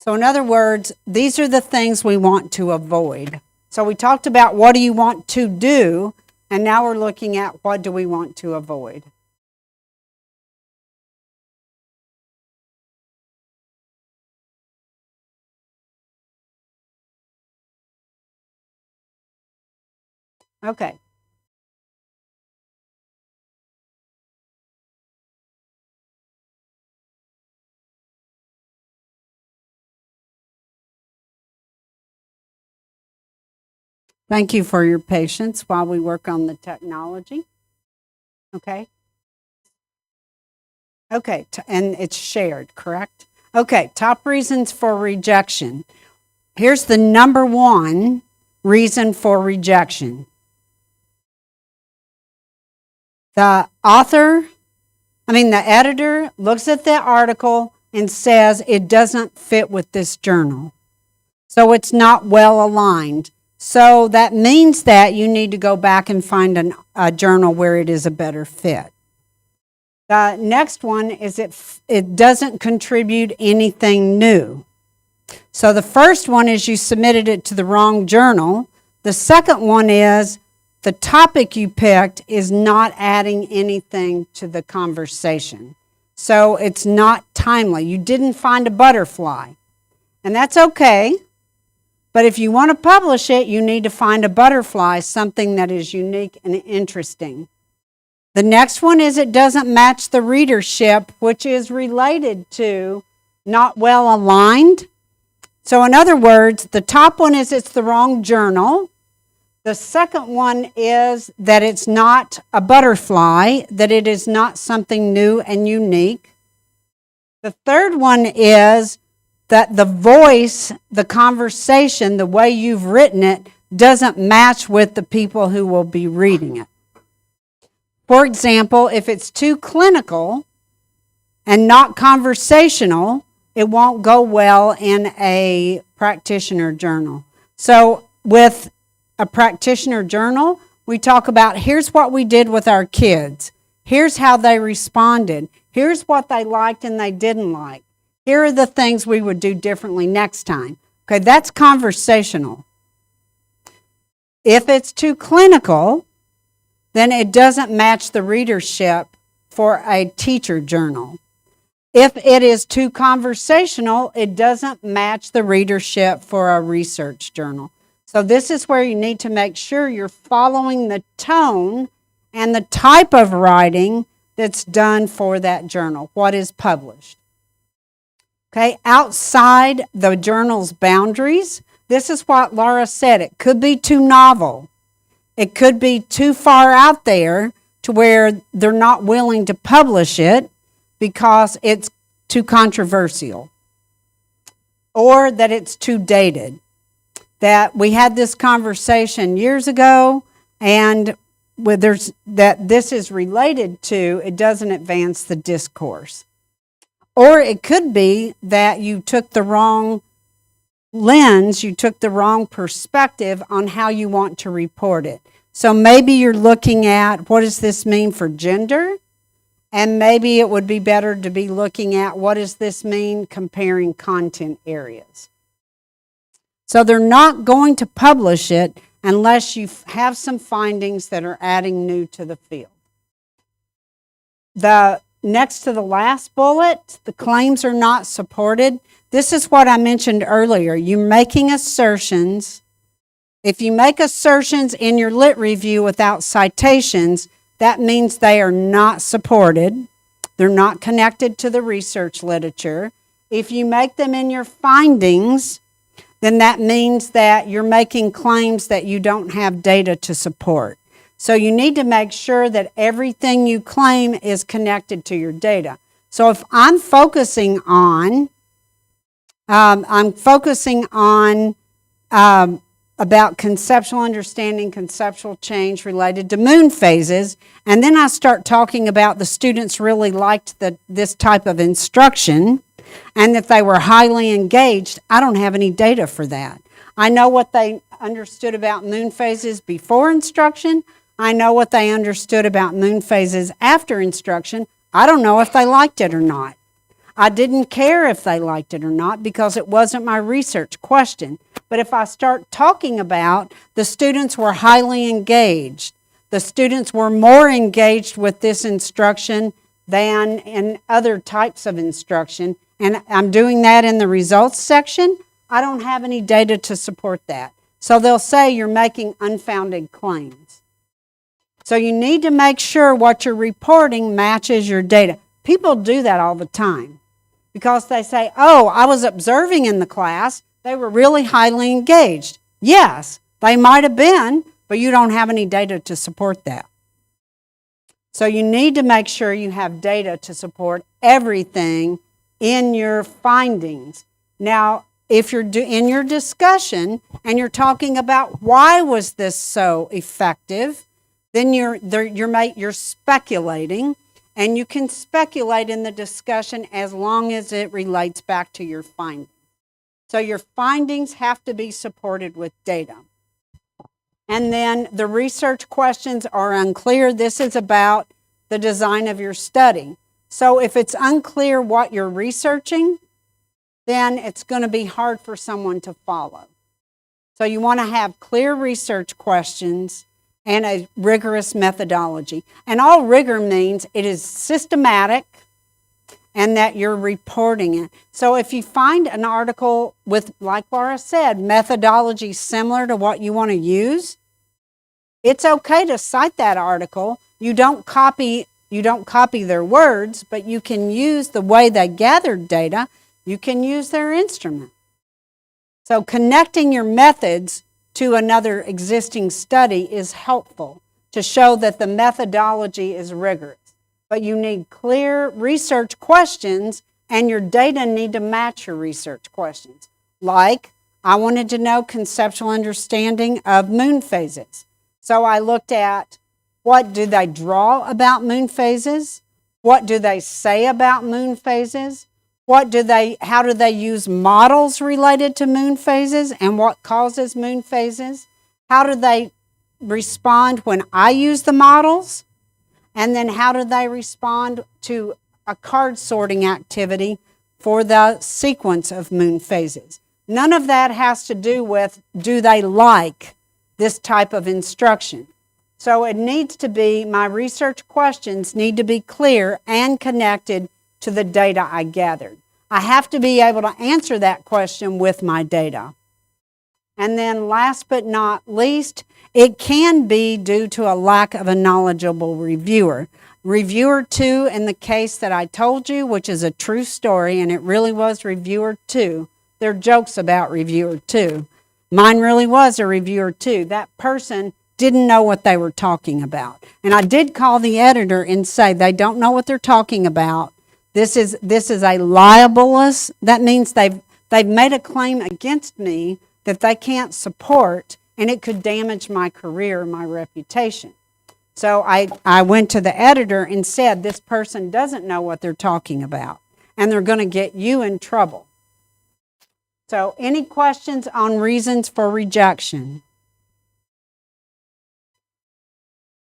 So in other words, these are the things we want to avoid. So we talked about what do you want to do, and now we're looking at what do we want to avoid. Okay. Thank you for your patience while we work on the technology. Okay. Okay, and it's shared, correct? Okay, top reasons for rejection. Here's the number one reason for rejection. The editor looks at the article and says it doesn't fit with this journal. So it's not well aligned. So that means that you need to go back and find a journal where it is a better fit. The next one is it doesn't contribute anything new. So the first one is you submitted it to the wrong journal. The second one is the topic you picked is not adding anything to the conversation. So it's not timely. You didn't find a butterfly. And that's okay. But if you want to publish it, you need to find a butterfly, something that is unique and interesting. The next one is it doesn't match the readership, which is related to not well aligned. So in other words, the top one is it's the wrong journal. The second one is that it's not a butterfly, that it is not something new and unique. The third one is that the voice, the conversation, the way you've written it, doesn't match with the people who will be reading it. For example, if it's too clinical and not conversational, it won't go well in a practitioner journal. So with a practitioner journal, we talk about here's what we did with our kids. Here's how they responded. Here's what they liked and they didn't like. Here are the things we would do differently next time. Okay, that's conversational. If it's too clinical, then it doesn't match the readership for a teacher journal. If it is too conversational, it doesn't match the readership for a research journal. So this is where you need to make sure you're following the tone and the type of writing that's done for that journal, what is published. Okay, outside the journal's boundaries, this is what Laura said. It could be too novel. It could be too far out there to where they're not willing to publish it because it's too controversial, or that it's too dated. That we had this conversation years ago, and that this is related to, it doesn't advance the discourse. Or it could be that you took the wrong lens, you took the wrong perspective on how you want to report it. So maybe you're looking at, what does this mean for gender? And maybe it would be better to be looking at, what does this mean comparing content areas? So they're not going to publish it unless you have some findings that are adding new to the field. The next to the last bullet, the claims are not supported. This is what I mentioned earlier. You're making assertions. If you make assertions in your lit review without citations, that means they are not supported. They're not connected to the research literature. If you make them in your findings, then that means that you're making claims that you don't have data to support. So you need to make sure that everything you claim is connected to your data. So if I'm focusing on about conceptual understanding, conceptual change related to moon phases, and then I start talking about the students really liked this type of instruction, and if they were highly engaged, I don't have any data for that. I know what they understood about moon phases before instruction. I know what they understood about moon phases after instruction. I don't know if they liked it or not. I didn't care if they liked it or not because it wasn't my research question. But if I start talking about the students were highly engaged, the students were more engaged with this instruction than in other types of instruction, and I'm doing that in the results section, I don't have any data to support that. So they'll say you're making unfounded claims. So you need to make sure what you're reporting matches your data. People do that all the time because they say, oh, I was observing in the class, they were really highly engaged. Yes, they might have been, but you don't have any data to support that. So you need to make sure you have data to support everything in your findings. Now, if you're in your discussion and you're talking about why was this so effective, then you're speculating, and you can speculate in the discussion as long as it relates back to your findings. So your findings have to be supported with data. And then the research questions are unclear. This is about the design of your study. So if it's unclear what you're researching, then it's going to be hard for someone to follow. So you want to have clear research questions and a rigorous methodology. And all rigor means it is systematic and that you're reporting it. So if you find an article with, like Laura said, methodology similar to what you want to use, it's okay to cite that article. You don't copy their words, but you can use the way they gathered data. You can use their instrument. So connecting your methods to another existing study is helpful to show that the methodology is rigorous. But you need clear research questions, and your data need to match your research questions. Like, I wanted to know conceptual understanding of moon phases. So I looked at what do they draw about moon phases? What do they say about moon phases? How do they use models related to moon phases and what causes moon phases? How do they respond when I use the models? And then how do they respond to a card sorting activity for the sequence of moon phases. None of that has to do with, do they like this type of instruction? So it needs to be, my research questions need to be clear and connected to the data I gathered. I have to be able to answer that question with my data. And then last but not least, it can be due to a lack of a knowledgeable reviewer. Reviewer 2, in the case that I told you, which is a true story, and it really was reviewer 2. There are jokes about reviewer 2. Mine really was a reviewer 2. That person didn't know what they were talking about. And I did call the editor and say, they don't know what they're talking about. This is a libelous, that means they've made a claim against me that they can't support, and it could damage my career, my reputation. So I went to the editor and said, this person doesn't know what they're talking about, and they're going to get you in trouble. So any questions on reasons for rejection?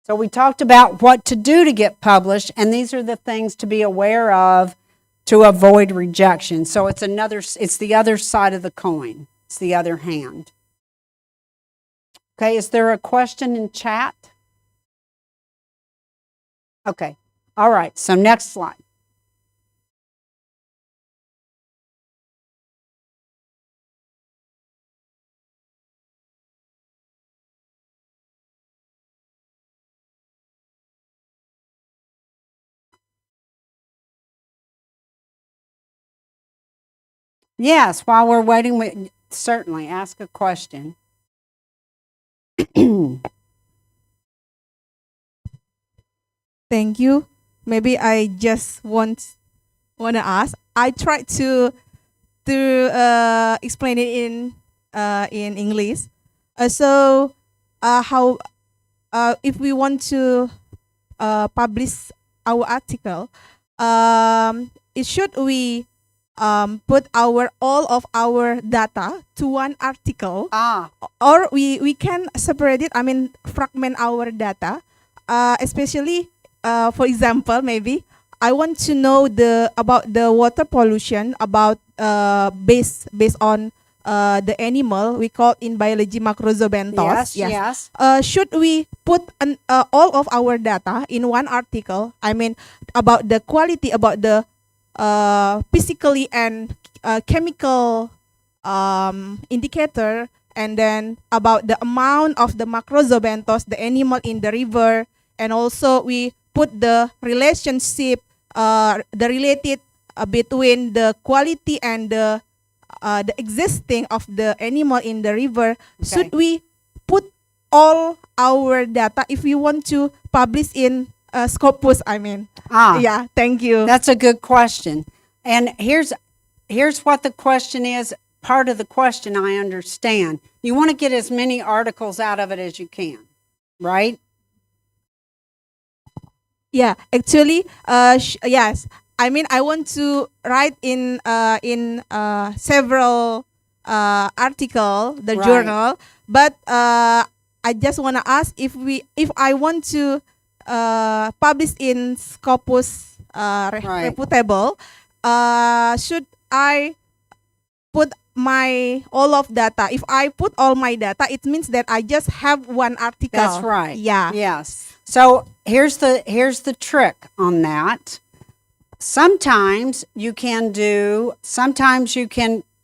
So we talked about what to do to get published, and these are the things to be aware of to avoid rejection. So it's the other side of the coin. It's the other hand. Okay, is there a question in chat? Okay, all right, so next slide. Yes, while we're waiting, certainly ask a question. Thank you. Maybe I just want to ask. I tried to explain it in English. How if we want to publish our article, should we put all of our data to one article, or we can separate it? I mean, fragment our data, especially. For example, maybe I want to know about the water pollution, about based on the animal we call in biology macrozoobentos. Yes. Should we put all of our data in one article? I mean, about the quality, about the physically and chemical indicator, and then about the amount of the macrozoobentos, the animal in the river, and also we put the relationship, the related between the quality and the existing of the animal in the river. Okay. Should we put all our data if we want to publish in Scopus? I mean, yeah. Thank you. That's a good question. And here's what the question is. Part of the question I understand. You want to get as many articles out of it as you can, right? Yeah, actually, yes. I mean, I want to write in several article, the Right. journal, but I just want to ask if I want to publish in Scopus Right. Reputable, should I put my all of data? If I put all my data, it means that I just have one article. That's right. Yeah. Yes. So here's the trick on that. Sometimes you can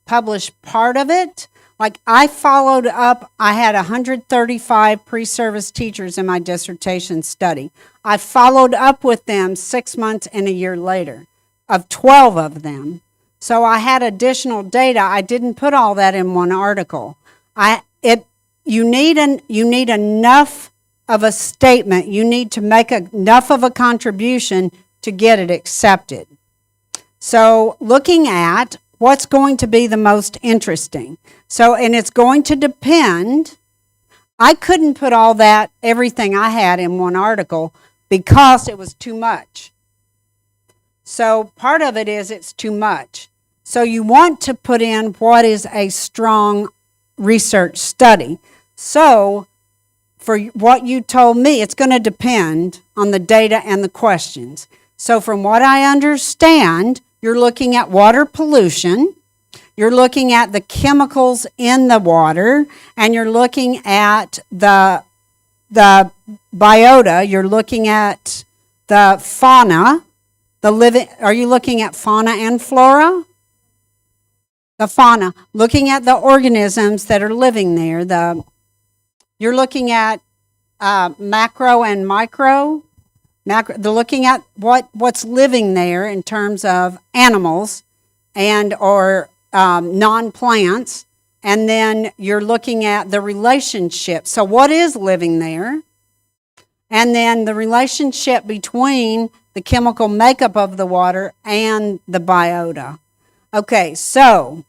publish part of it. Like I followed up, I had 135 pre-service teachers in my dissertation study. I followed up with them 6 months and a year later, of 12 of them. So I had additional data. I didn't put all that in one article. You need enough of a statement. You need to make enough of a contribution to get it accepted. So looking at what's going to be the most interesting. So, and it's going to depend. I couldn't put everything I had in one article because it was too much. So part of it is it's too much. So you want to put in what is a strong research study. So for what you told me, it's going to depend on the data and the questions. So from what I understand, you're looking at water pollution, you're looking at the chemicals in the water, and you're looking at the biota, you're looking at the fauna, the living. Are you looking at fauna and flora? The fauna, looking at the organisms that are living there. You're looking at macro and micro. They're looking at what's living there in terms of animals and or non-plants. And then you're looking at the relationship. So what is living there? And then the relationship between the chemical makeup of the water and the biota. Okay, so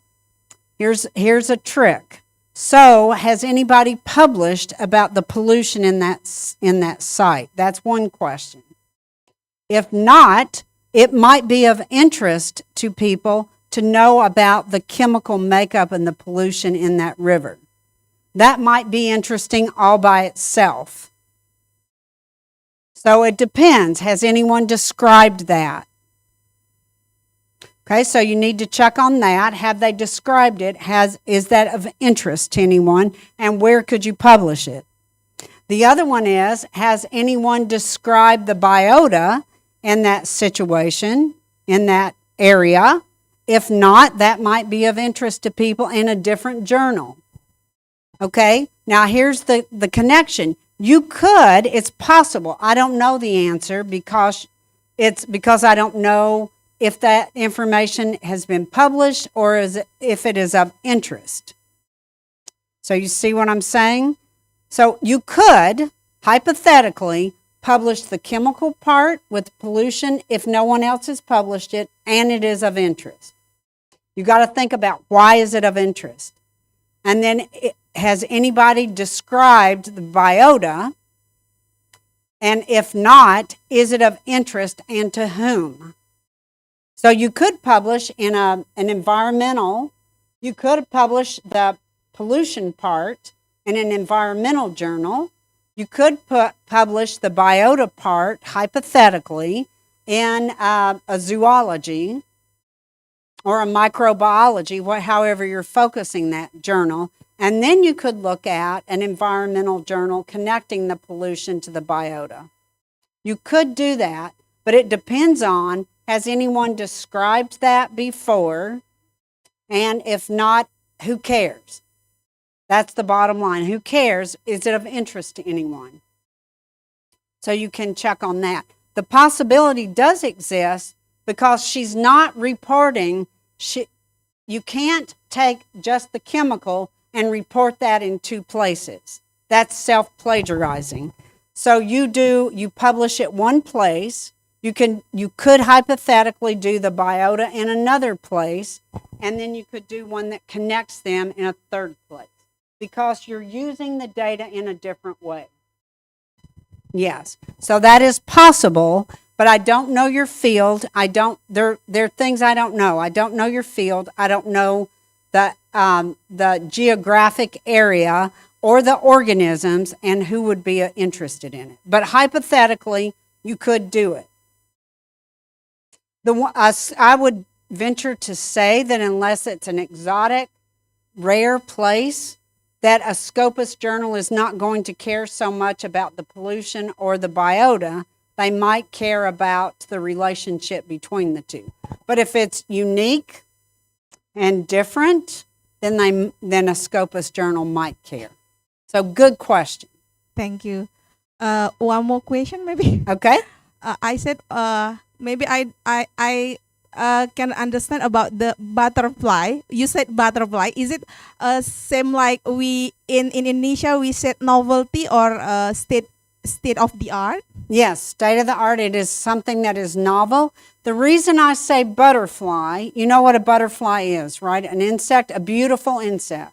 here's a trick. So has anybody published about the pollution in that site? That's one question. If not, it might be of interest to people to know about the chemical makeup and the pollution in that river. That might be interesting all by itself. So it depends. Has anyone described that? Okay, so you need to check on that. Have they described it? Is that of interest to anyone? And where could you publish it? The other one is, has anyone described the biota in that situation, in that area? If not, that might be of interest to people in a different journal. Okay, now here's the connection. You could, it's possible, I don't know the answer because I don't know if that information has been published or if it is of interest. So you see what I'm saying? So you could, hypothetically, publish the chemical part with pollution if no one else has published it and it is of interest. You got to think about why is it of interest. And then has anybody described the biota? And if not, is it of interest and to whom? So you could publish in an environmental, you could publish the pollution part in an environmental journal. You could publish the biota part, hypothetically, in a zoology or a microbiology, however you're focusing that journal. And then you could look at an environmental journal connecting the pollution to the biota. You could do that, but it depends on, has anyone described that before? And if not, who cares? That's the bottom line. Who cares? Is it of interest to anyone? So you can check on that. The possibility does exist because she's not reporting. You can't take just the chemical and report that in two places. That's self-plagiarizing. So you publish it one place. You could hypothetically do the biota in another place, and then you could do one that connects them in a third place because you're using the data in a different way. Yes, so that is possible, but I don't know your field. There are things I don't know. I don't know your field. I don't know the geographic area or the organisms and who would be interested in it. But hypothetically, you could do it. I would venture to say that unless it's an exotic, rare place, that a Scopus journal is not going to care so much about the pollution or the biota. They might care about the relationship between the two. But if it's unique and different, then a Scopus journal might care. So good question. Thank you. One more question, maybe. Okay. I said maybe I can understand about the butterfly. You said butterfly. Is it same like we in Indonesia we said novelty or state of the art? Yes, state of the art. It is something that is novel. The reason I say butterfly, you know what a butterfly is, right? An insect, a beautiful insect.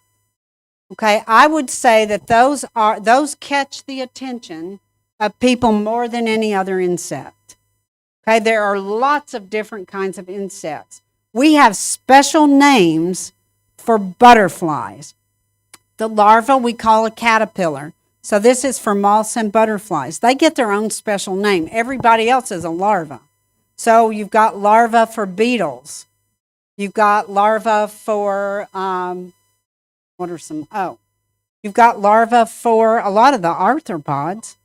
Okay, I would say that those catch the attention of people more than any other insect. Okay, there are lots of different kinds of insects. We have special names for butterflies. The larva we call a caterpillar. So this is for moths and butterflies. They get their own special name. Everybody else is a larva. So you've got larva for beetles. You've got larva for, what are some, you've got larva for a lot of the arthropods.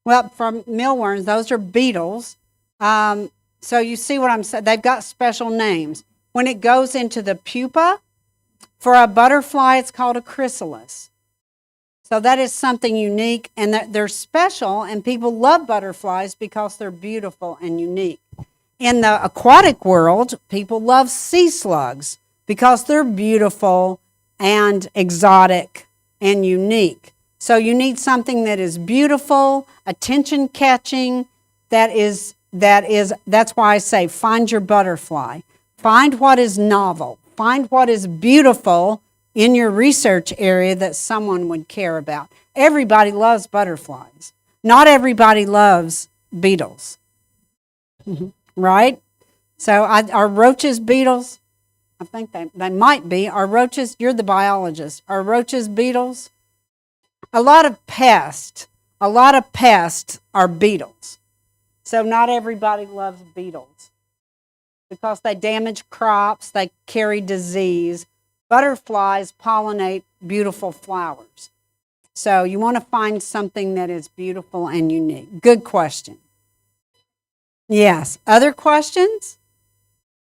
Well, from mealworms, those are beetles. So you see what I'm saying? They've got special names. When it goes into the pupa, for a butterfly, it's called a chrysalis. So that is something unique, and they're special, and people love butterflies because they're beautiful and unique. In the aquatic world, people love sea slugs because they're beautiful and exotic and unique. So you need something that is beautiful, attention catching, that's why I say find your butterfly. Find what is novel. Find what is beautiful in your research area that someone would care about. Everybody loves butterflies. Not everybody loves beetles. Right? So are roaches beetles? I think they might be. Are roaches, you're the biologist, are roaches beetles? A lot of pests are beetles. So not everybody loves beetles because they damage crops, they carry disease. Butterflies pollinate beautiful flowers. So you want to find something that is beautiful and unique. Good question. Yes. Other questions?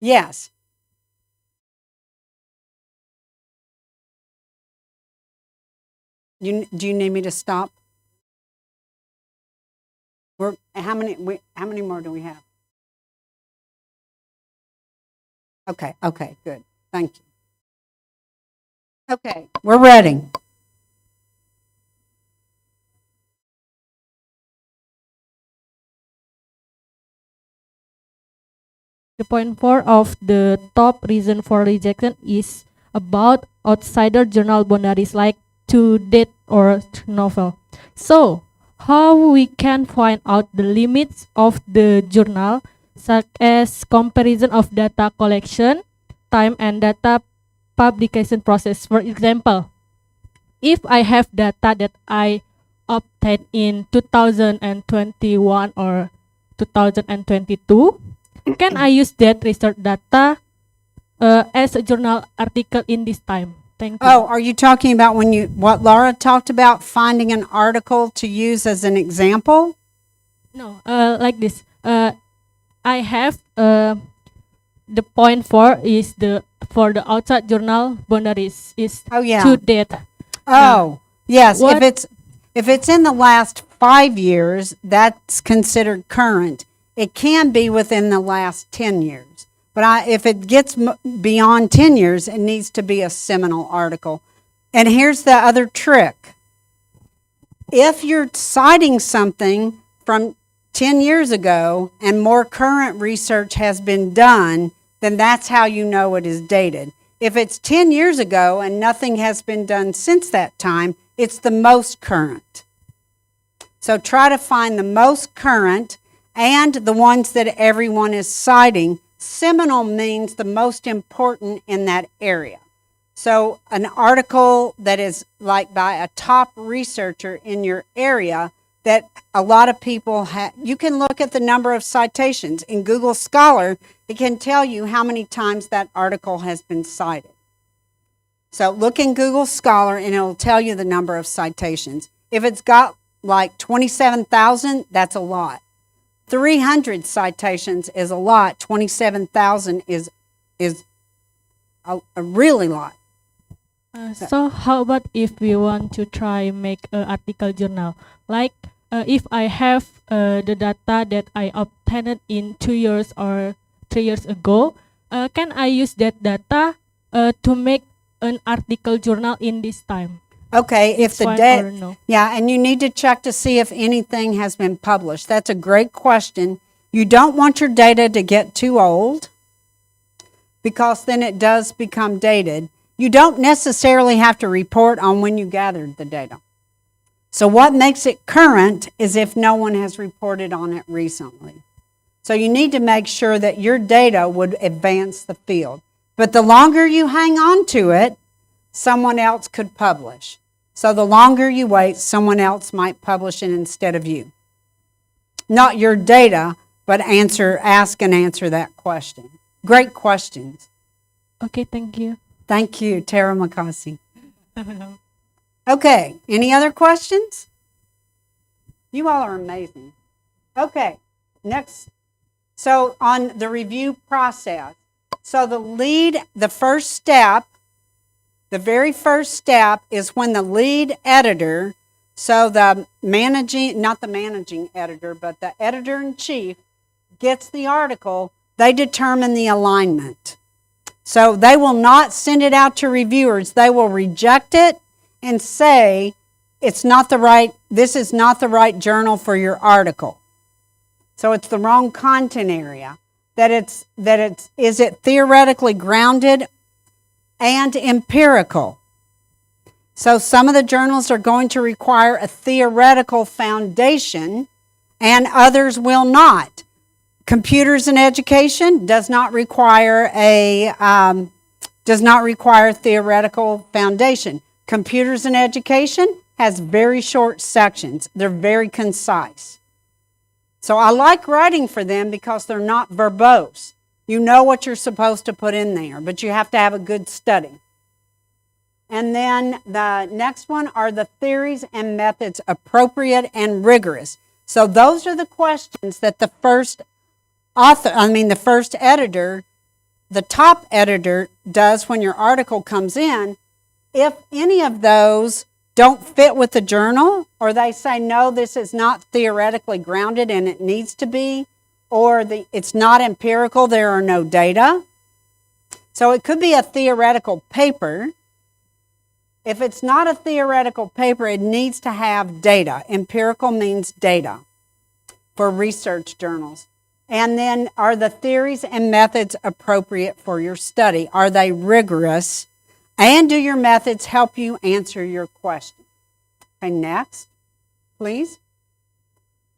Yes. Do you need me to stop? How many more do we have? Okay, good. Thank you. Okay, we're ready. The point 4 of the top reason for rejection is about outsider journal boundaries like to date or novel. So, how we can find out the limits of the journal, such as comparison of data collection, time and data publication process. For example, if I have data that I obtained in 2021 or 2022, can I use that research data as a journal article in this time? Thank you. Oh, are you talking about what Laura talked about, finding an article to use as an example? No, like this. I have the point 4 is for the outside journal boundaries is to date. Oh, yes. If it's in the last 5 years, that's considered current. It can be within the last 10 years. But if it gets beyond 10 years, it needs to be a seminal article. And here's the other trick. If you're citing something from 10 years ago and more current research has been done, then that's how you know it is dated. If it's 10 years ago and nothing has been done since that time, it's the most current. So try to find the most current and the ones that everyone is citing. Seminal means the most important in that area. So an article that is like by a top researcher in your area that a lot of people have, you can look at the number of citations. In Google Scholar, it can tell you how many times that article has been cited. So look in Google Scholar and it'll tell you the number of citations. If it's got like 27,000, that's a lot. 300 citations is a lot. 27,000 is a really lot. So how about if we want to try make an article journal? Like if I have the data that I obtained in 2 years or 3 years ago, can I use that data to make an article journal in this time? Okay, if It's the fine data, or no? yeah, and you need to check to see if anything has been published. That's a great question. You don't want your data to get too old because then it does become dated. You don't necessarily have to report on when you gathered the data. So what makes it current is if no one has reported on it recently. So you need to make sure that your data would advance the field. But the longer you hang on to it, someone else could publish. So the longer you wait, someone else might publish it instead of you. Not your data, but ask and answer that question. Great questions. Okay, thank you. Thank you, Tara Makasi. Okay, any other questions? You all are amazing. Okay, next. So on the review process, so the first step, the very first step is when the lead editor, so the not the managing editor, but the editor-in-chief gets the article, they determine the alignment. So they will not send it out to reviewers. They will reject it and say, this is not the right journal for your article. So it's the wrong content area. Is it theoretically grounded and empirical? So some of the journals are going to require a theoretical foundation and others will not. Computers in Education does not require theoretical foundation. Computers in Education has very short sections. They're very concise. So I like writing for them because they're not verbose. You know what you're supposed to put in there, but you have to have a good study. And then the next one are the theories and methods appropriate and rigorous. So those are the questions that the first editor, the top editor does when your article comes in. If any of those don't fit with the journal, or they say, no, this is not theoretically grounded and it needs to be, or it's not empirical, there are no data. So it could be a theoretical paper. If it's not a theoretical paper, it needs to have data. Empirical means data for research journals. And then, are the theories and methods appropriate for your study? Are they rigorous? And do your methods help you answer your question? Okay, next, please.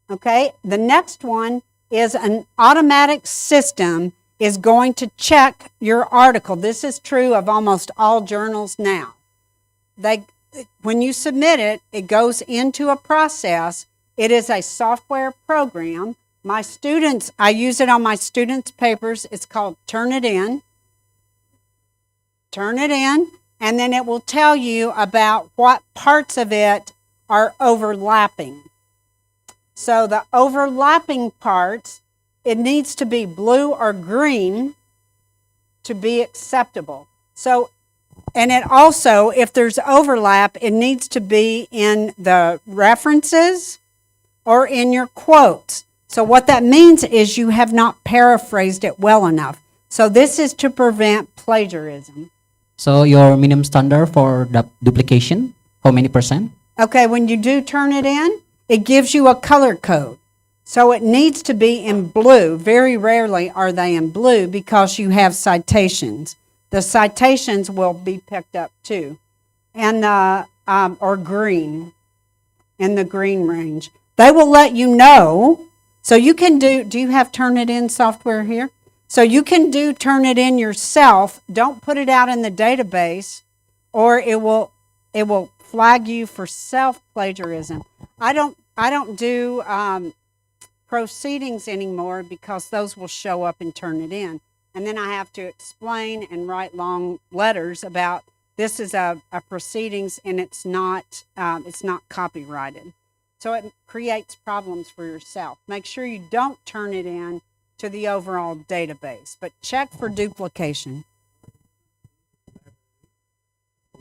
Okay, the next one is an automatic system is going to check your article. This is true of almost all journals now. When you submit it, it goes into a process. It is a software program. I use it on my students' papers. It's called Turn It In. Turn it in, and then it will tell you about what parts of it are overlapping. So the overlapping parts, it needs to be blue or green to be acceptable. So, and it also, if there's overlap, it needs to be in the references or in your quotes. So what that means is you have not paraphrased it well enough. So this is to prevent plagiarism. So your minimum standard for the duplication, how many %? Okay, when you do turn it in, it gives you a color code. So it needs to be in blue. Very rarely are they in blue because you have citations. The citations will be picked up too. And or green, in the green range. They will let you know. So you can do you have Turn It In software here? So you can Turn It In yourself. Don't put it out in the database or it will flag you for self-plagiarism. I don't do proceedings anymore because those will show up and Turn It In. And then I have to explain and write long letters about this is a proceedings and it's not copyrighted. So it creates problems for yourself. Make sure you don't turn it in to the overall database, but check for duplication.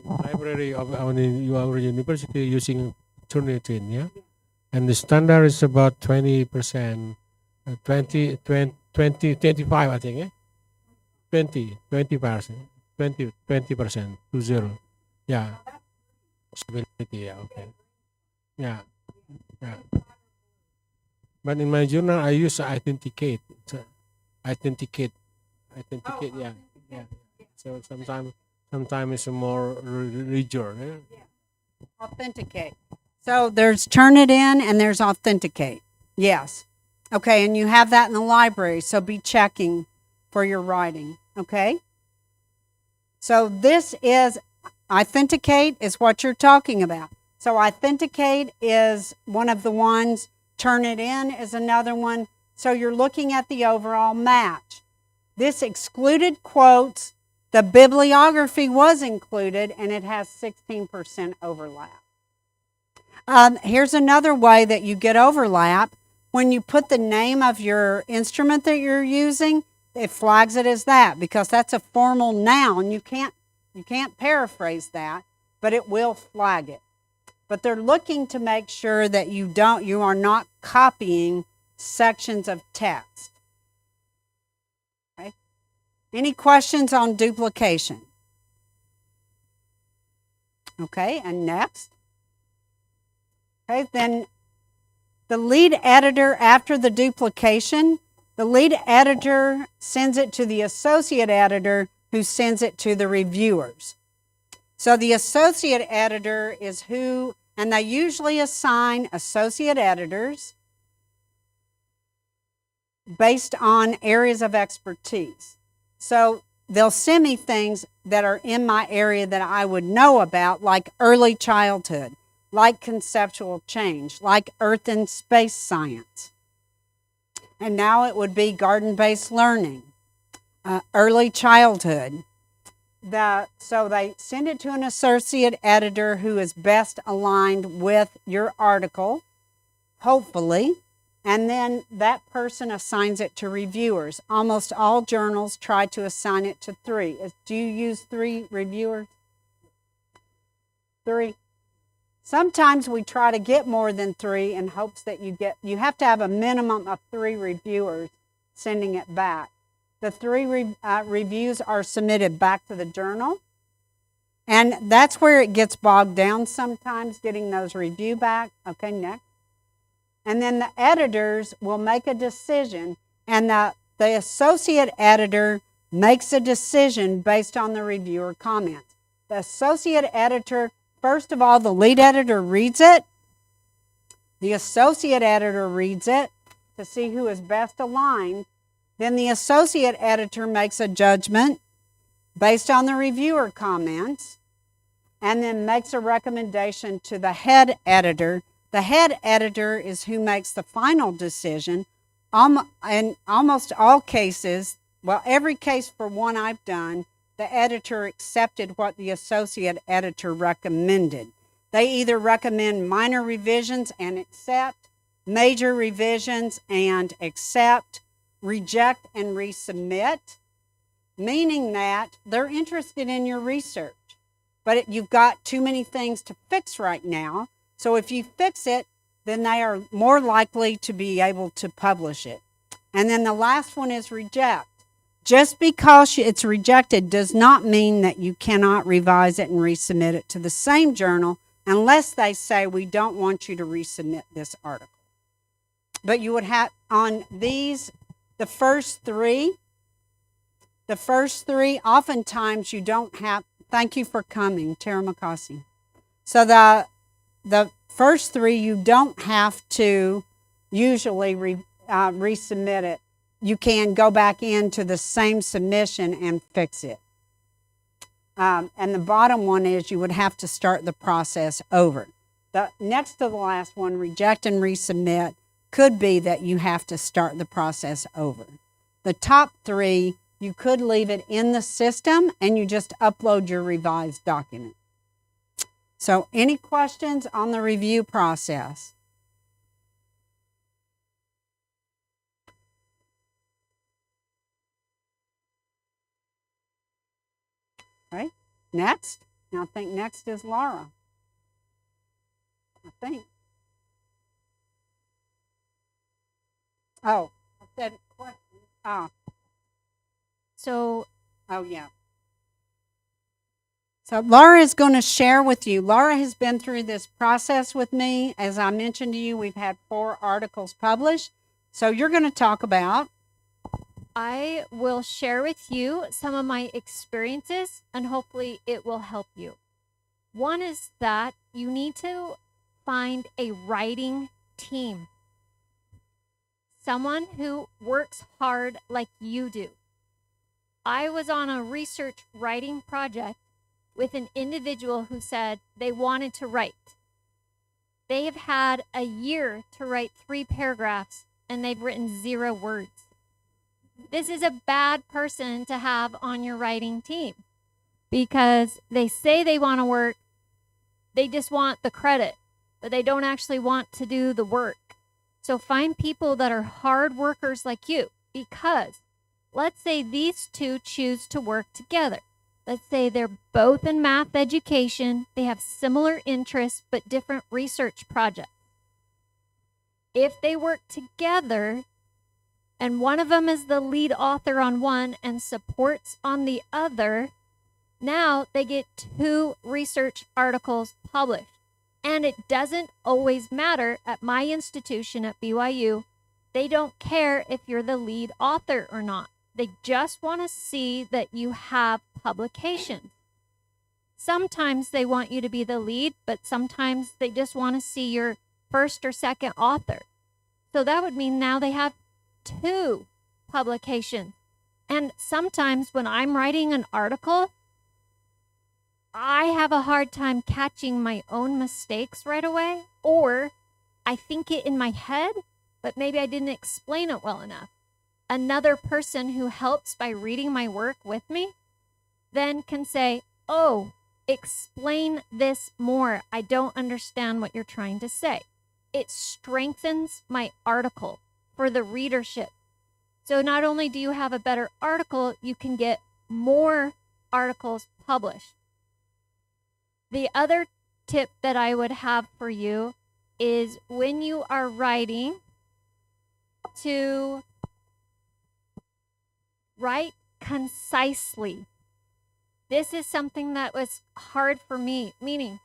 Library of our university using Turn It In, yeah? And the standard is about 20%, 25, I think, eh? 20%, 20%, 20, yeah. Possibility, yeah, okay. Yeah. Yeah. But in my journal, I use authenticate. Authenticate, yeah. So sometimes it's a more rigor. Yeah? Authenticate. So there's Turn It In and there's authenticate. Yes. Okay, and you have that in the library, so be checking for your writing. Okay? So this is authenticate is what you're talking about. So authenticate is one of the ones. Turn It In is another one. So you're looking at the overall match. This excluded quotes, the bibliography was included, and it has 16% overlap. Here's another way that you get overlap. When you put the name of your instrument that you're using, it flags it as that because that's a formal noun. You can't paraphrase that, but it will flag it. But they're looking to make sure that you are not copying sections of text. Okay? Any questions on duplication? Okay, and next. Okay, then the lead editor, after the duplication, the lead editor sends it to the associate editor who sends it to the reviewers. So the associate editor is who, and they usually assign associate editors based on areas of expertise. So they'll send me things that are in my area that I would know about, like early childhood, like conceptual change, like earth and space science. And now it would be garden-based learning, early childhood. So they send it to an associate editor who is best aligned with your article, hopefully, and then that person assigns it to reviewers. Almost all journals try to assign it to 3. Do you use 3 reviewers? 3. Sometimes we try to get more than 3 in hopes that you have to have a minimum of 3 reviewers sending it back. The 3 reviews are submitted back to the journal, and that's where it gets bogged down sometimes, getting those review back. Okay, next. And then the editors will make a decision, and the associate editor makes a decision based on the reviewer comments. The associate editor, first of all, the lead editor reads it. The associate editor reads it to see who is best aligned. Then the associate editor makes a judgment based on the reviewer comments and then makes a recommendation to the head editor. The head editor is who makes the final decision. In almost all cases, well, every case for one I've done, the editor accepted what the associate editor recommended. They either recommend minor revisions and accept, major revisions and accept, reject and resubmit, meaning that they're interested in your research, but you've got too many things to fix right now. So if you fix it, then they are more likely to be able to publish it. And then the last one is reject. Just because it's rejected does not mean that you cannot revise it and resubmit it to the same journal unless they say, we don't want you to resubmit this article. But you would have, on these, the first three, oftentimes you don't have, thank you for coming, Tara Makasi. So the first 3, you don't have to usually resubmit it. You can go back into the same submission and fix it. And the bottom one is you would have to start the process over. The next to the last one, reject and resubmit, could be that you have to start the process over. The top 3, you could leave it in the system and you just upload your revised document. So any questions on the review process? Right, next. Now I think next is Laura. I think. Oh, I said question. So, oh yeah. So Laura is going to share with you. Laura has been through this process with me. As I mentioned to you, we've had 4 articles published. So you're going to talk about. I will share with you some of my experiences and hopefully it will help you. One is that you need to find a writing team. Someone who works hard like you do. I was on a research writing project with an individual who said they wanted to write. They have had a year to write 3 paragraphs and they've written 0 words. This is a bad person to have on your writing team because they say they want to work, they just want the credit, but they don't actually want to do the work. So find people that are hard workers like you, because let's say these two choose to work together. Let's say they're both in math education, they have similar interests but different research projects. If they work together and one of them is the lead author on one and supports on the other, now they get 2 research articles published. And it doesn't always matter at my institution at BYU. They don't care if you're the lead author or not. They just want to see that you have publications. Sometimes they want you to be the lead, but sometimes they just want to see your first or second author. So that would mean now they have 2 publications. And sometimes when I'm writing an article, I have a hard time catching my own mistakes right away, or I think it in my head, but maybe I didn't explain it well enough. Another person who helps by reading my work with me then can say, oh, explain this more. I don't understand what you're trying to say. It strengthens my article for the readership. So not only do you have a better article, you can get more articles published. The other tip that I would have for you is when you are writing, to write concisely. This is something that was hard for me, meaning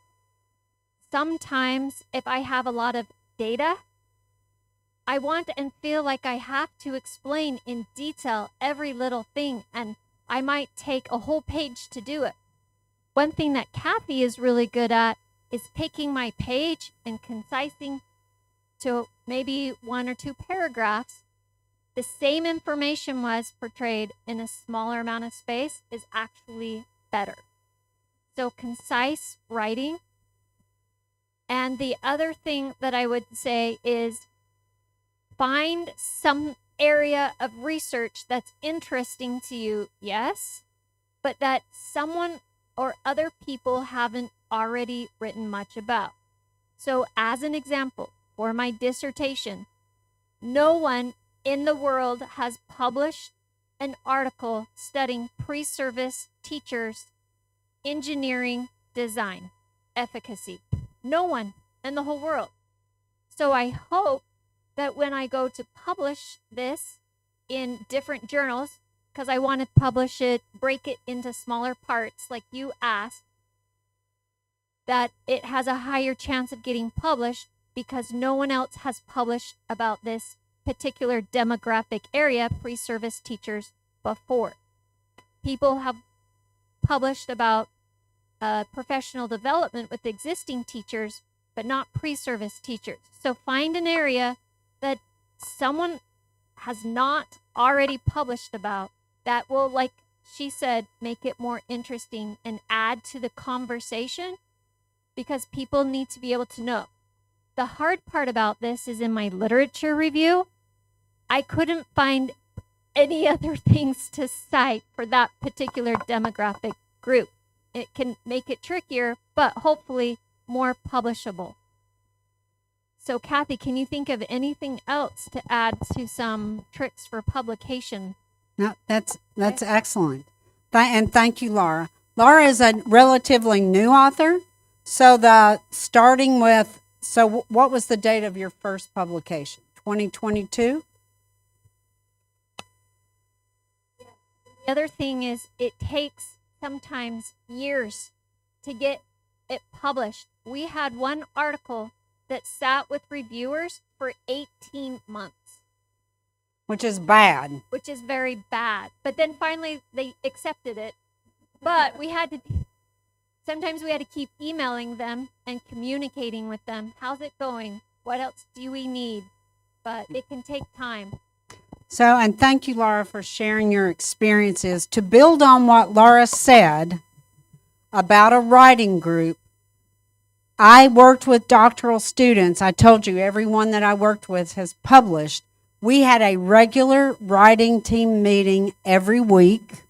sometimes if I have a lot of data, I want and feel like I have to explain in detail every little thing, and I might take a whole page to do it. One thing that Kathy is really good at is taking my page and concising to maybe 1 or 2 paragraphs. The same information was portrayed in a smaller amount of space is actually better. So concise writing. And the other thing that I would say is find some area of research that's interesting to you, yes, but that someone or other people haven't already written much about. So as an example, for my dissertation, no one in the world has published an article studying pre-service teachers' engineering design efficacy. No one in the whole world. So I hope that when I go to publish this in different journals, because I want to publish it, break it into smaller parts like you asked, that it has a higher chance of getting published because no one else has published about this particular demographic area, pre-service teachers, before. People have published about professional development with existing teachers, but not pre-service teachers. So find an area that someone has not already published about that will, like she said, make it more interesting and add to the conversation, because people need to be able to know. The hard part about this is in my literature review, I couldn't find any other things to cite for that particular demographic group. It can make it trickier, but hopefully more publishable. So Kathy, can you think of anything else to add to some tricks for publication? No, that's excellent. And thank you, Laura. Laura is a relatively new author. So what was the date of your first publication? 2022? The other thing is it takes sometimes years to get it published. We had one article that sat with reviewers for 18 months. Which is bad. Which is very bad. But then finally they accepted it. But sometimes we had to keep emailing them and communicating with them. How's it going? What else do we need? But it can take time. So, and thank you, Laura, for sharing your experiences. To build on what Laura said about a writing group, I worked with doctoral students. I told you everyone that I worked with has published. We had a regular writing team meeting every week.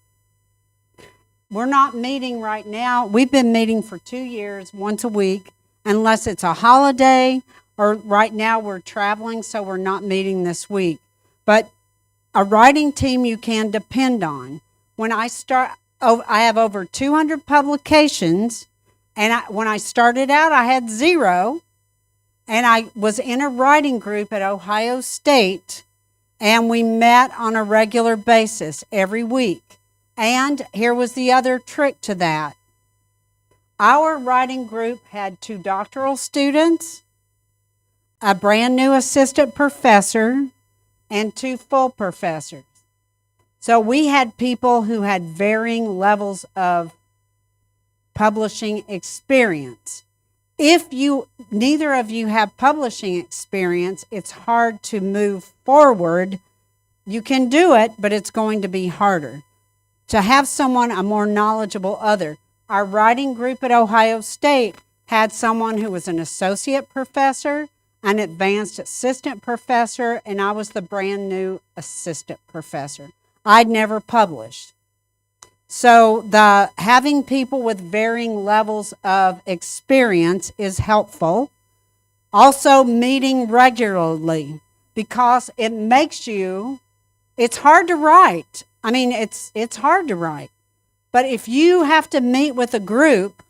We're not meeting right now. We've been meeting for 2 years, once a week, unless it's a holiday, or right now we're traveling, so we're not meeting this week. But a writing team you can depend on. When I have over 200 publications, and when I started out, I had 0, and I was in a writing group at Ohio State, and we met on a regular basis every week. And here was the other trick to that. Our writing group had 2 doctoral students, a brand new assistant professor, and 2 full professors. So we had people who had varying levels of publishing experience. If neither of you have publishing experience, it's hard to move forward. You can do it, but it's going to be harder. To have someone, a more knowledgeable other. Our writing group at Ohio State had someone who was an associate professor, an advanced assistant professor, and I was the brand new assistant professor. I'd never published. So having people with varying levels of experience is helpful. Also, meeting regularly, because it makes it's hard to write. I mean, it's hard to write. But if you have to meet with a group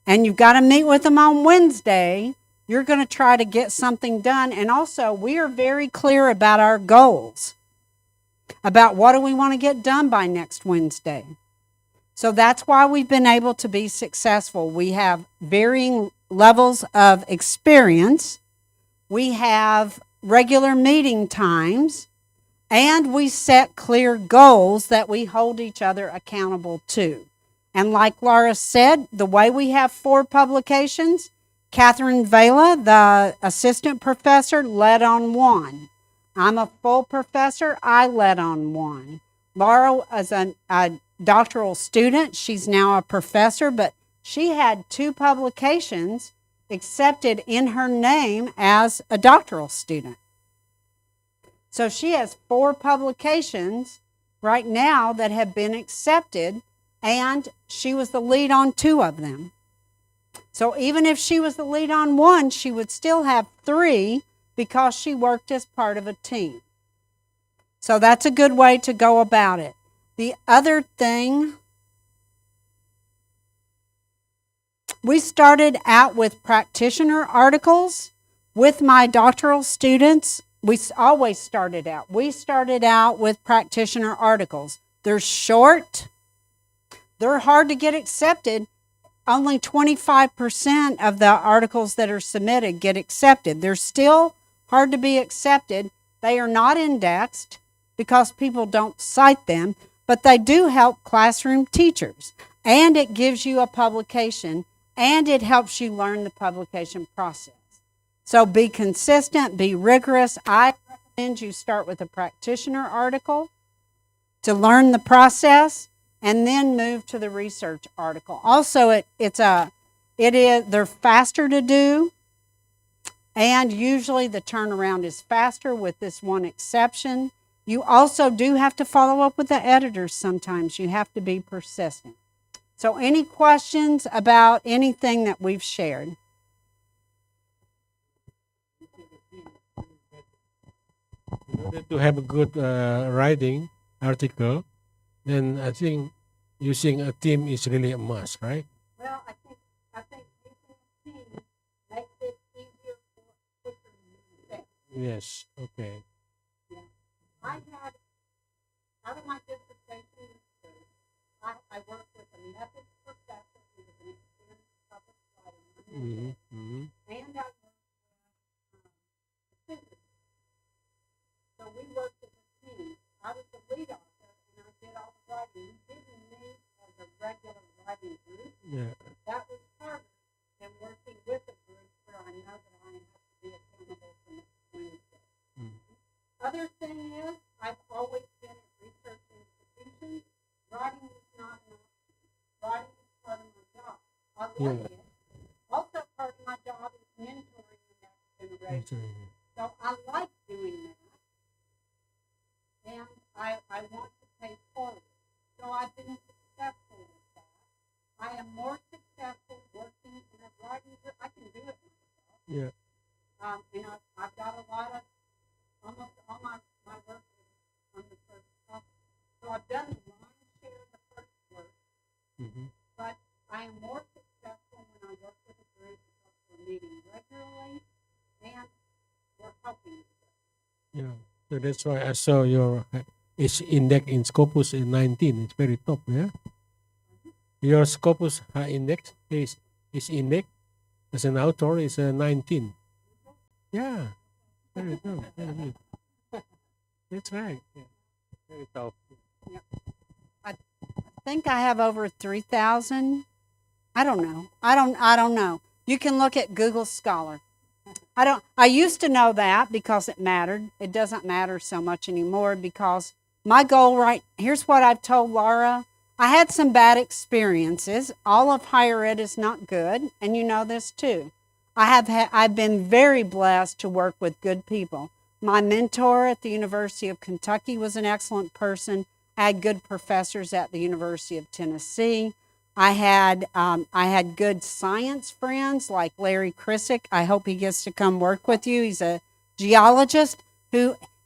and you've got to meet with them on Wednesday, you're going to try to get something done. And also, we are very clear about our goals, about what do we want to get done by next Wednesday. So that's why we've been able to be successful. We have varying levels of experience. We have regular meeting times. And we set clear goals that we hold each other accountable to. And like Laura said, the way we have 4 publications, Catherine Vela, the assistant professor, led on 1. I'm a full professor, I led on 1. Laura is a doctoral student, she's now a professor, but she had 2 publications accepted in her name as a doctoral student. So she has 4 publications right now that have been accepted, and she was the lead on 2 of them. So even if she was the lead on 1, she would still have 3 because she worked as part of a team. So that's a good way to go about it. The other thing, we started out with practitioner articles with my doctoral students. We always started out. We started out with practitioner articles. They're short. They're hard to get accepted. Only 25% of the articles that are submitted get accepted. They're still hard to be accepted. They are not indexed because people don't cite them, but they do help classroom teachers. And it gives you a publication, and it helps you learn the publication process. So be consistent, be rigorous. I recommend you start with a practitioner article to learn the process, and then move to the research article. Also, they're faster to do, and usually the turnaround is faster with this one exception. You also do have to follow up with the editors sometimes. You have to be persistent. So any questions about anything that we've shared? In order to have a good writing article, then I think using a team is really a must, right? Well, I think using a team makes it easier for quicker success. Yes, okay. Yeah. I had, out of my dissertation research, I worked with a methods professor who was an experienced public writer, and I worked with a physicist. So we worked as a team. I was the lead author, and I did all the writing. We didn't meet as a regular writing group. Yeah. That was harder than working with a group where I know that I have to be accountable for next Wednesday. Other thing is, I've always been at research institutions. Writing is not an option. Writing is part of my job. I love it. Also, part of my job is mentoring the next generation. So I like doing that. And I've got a lot of, almost all my work is on the first topic. So I've done lion's share of the first work, but I am more successful when I work with a group because we're meeting regularly and we're helping each other. Yeah. So that's why I saw your is index in Scopus is 19. It's very top, yeah. Your Scopus high index is index as an author is 19. Yeah. Very top. Very good. That's right. Yeah. Very top. I think I have over 3,000. I don't know. I don't know. You can look at Google Scholar. I used to know that because it mattered. It doesn't matter so much anymore because my goal here's what I've told Laura. I had some bad experiences. All of higher ed is not good, and you know this too. I've been very blessed to work with good people. My mentor at the University of Kentucky was an excellent person. I had good professors at the University of Tennessee. I had good science friends like Larry Krissick. I hope he gets to come work with you. He's a geologist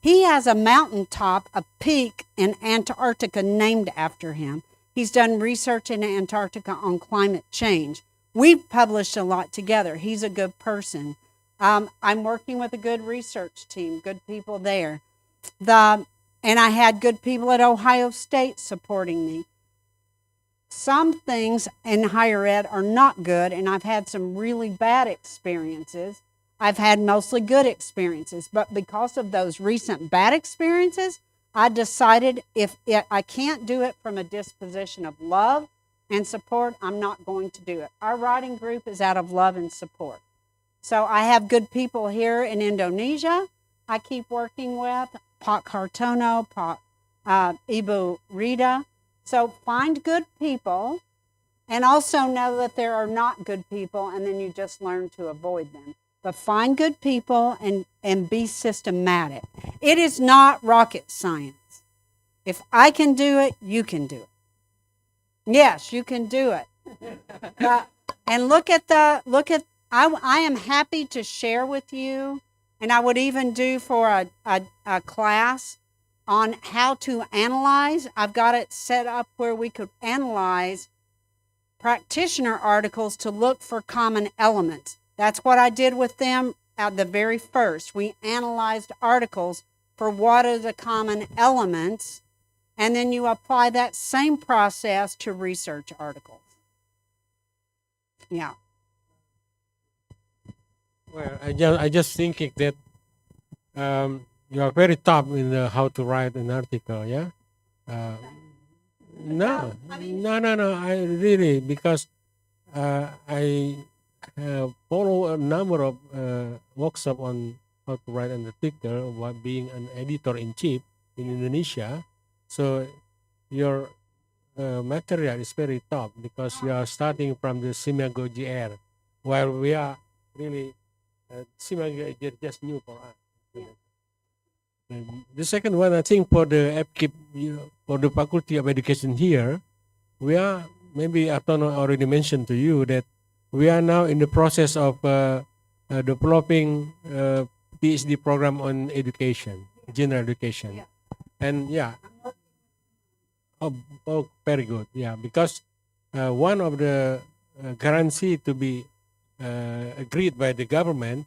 he has a mountaintop, a peak in Antarctica named after him. He's done research in Antarctica on climate change. We've published a lot together. He's a good person. I'm working with a good research team, good people there. And I had good people at Ohio State supporting me. Some things in higher ed are not good, and I've had some really bad experiences. I've had mostly good experiences, but because of those recent bad experiences, I decided I can't do it from a disposition of love and support, I'm not going to do it. Our writing group is out of love and support. So I have good people here in Indonesia I keep working with, Pak Hartono, Ibu Rita. So find good people and also know that there are not good people, and then you just learn to avoid them. But find good people and be systematic. It is not rocket science. If I can do it, you can do it. Yes, you can do it. And I am happy to share with you, and I would even do for a class on how to analyze. I've got it set up where we could analyze practitioner articles to look for common elements. That's what I did with them at the very first. We analyzed articles for what are the common elements, and then you apply that same process to research articles. Yeah. Well, I just thinking that you are very top in how to write an article, yeah? No. I really, because I follow a number of workshops on how to write an article while being an editor-in-chief in Indonesia. So your material is very top because you are starting from the Simagogi era, while we are really Simagogi is just new for us. Yeah. The second one, I think, for the FKIP, for the Faculty of Education here, we are, maybe Artono already mentioned to you that we are now in the process of developing a PhD program on education, general education. Yeah. And yeah, very good. Yeah, because one of the guarantee to be agreed by the government,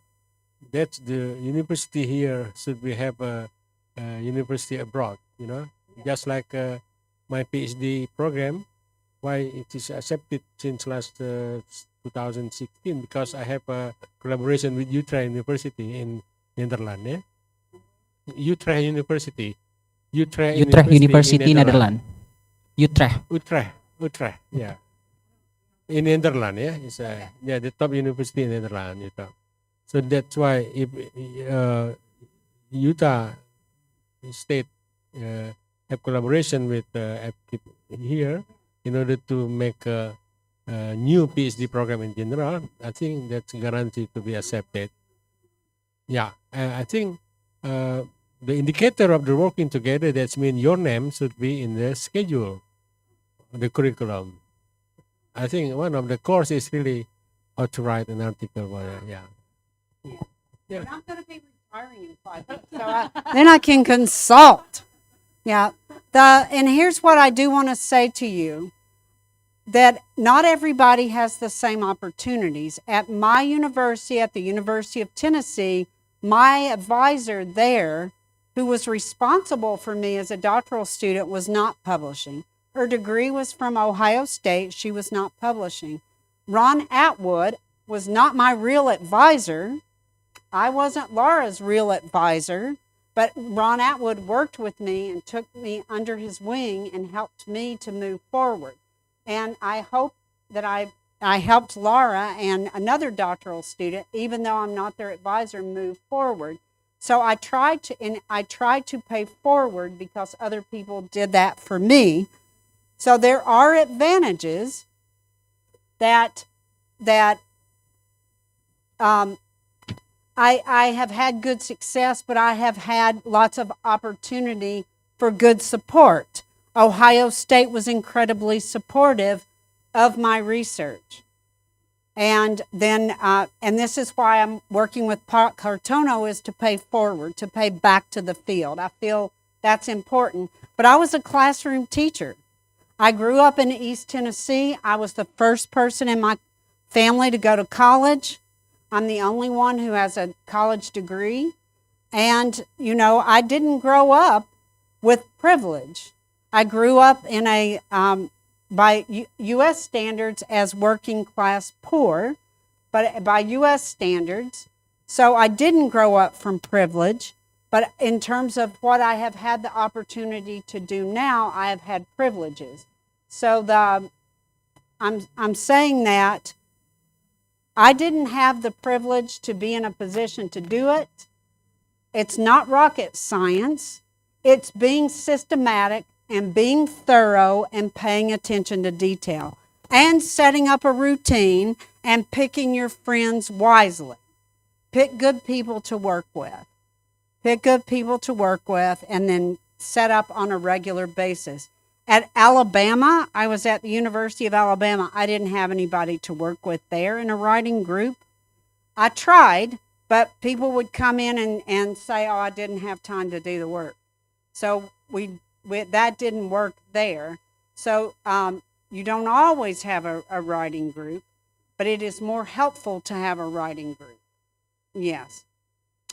that the university here should have a university abroad, just like my PhD program, why it is accepted since last 2016, because I have a collaboration with Utrecht University in Netherlands. Yeah? Utrecht University Netherlands. Utrecht, yeah. In Netherlands, yeah, it's the top university in Netherlands. So that's why if Utah State have collaboration with FKIP here in order to make a new PhD program in general, I think that's guaranteed to be accepted. Yeah, I think the indicator of the working together, that means your name should be in the schedule, the curriculum. I think one of the course is really how to write an article. Yeah. But I'm going to be retiring in 5 years, so then I can consult. Yeah. And here's what I do want to say to you, that not everybody has the same opportunities. At my university, at the University of Tennessee, my advisor there, who was responsible for me as a doctoral student, was not publishing. Her degree was from Ohio State. She was not publishing. Ron Atwood was not my real advisor. I wasn't Laura's real advisor, but Ron Atwood worked with me and took me under his wing and helped me to move forward. And I hope that I helped Laura and another doctoral student, even though I'm not their advisor, move forward. So I tried to pay forward because other people did that for me. So there are advantages that I have had good success, but I have had lots of opportunity for good support. Ohio State was incredibly supportive of my research. And then, and this is why I'm working with Cartono, is to pay forward, to pay back to the field. I feel that's important. But I was a classroom teacher. I grew up in East Tennessee. I was the first person in my family to go to college. I'm the only one who has a college degree. And, you know, I didn't grow up with privilege. I grew up in a, by U.S. standards, as working class poor, but by U.S. standards. So I didn't grow up from privilege, but in terms of what I have had the opportunity to do now, I have had privileges. So I'm saying that I didn't have the privilege to be in a position to do it. It's not rocket science. It's being systematic and being thorough and paying attention to detail and setting up a routine and picking your friends wisely. Pick good people to work with. Pick good people to work with and then set up on a regular basis. At Alabama, I was at the University of Alabama. I didn't have anybody to work with there in a writing group. I tried, but people would come in and say, oh, I didn't have time to do the work. So that didn't work there. So you don't always have a writing group, but it is more helpful to have a writing group. Yes.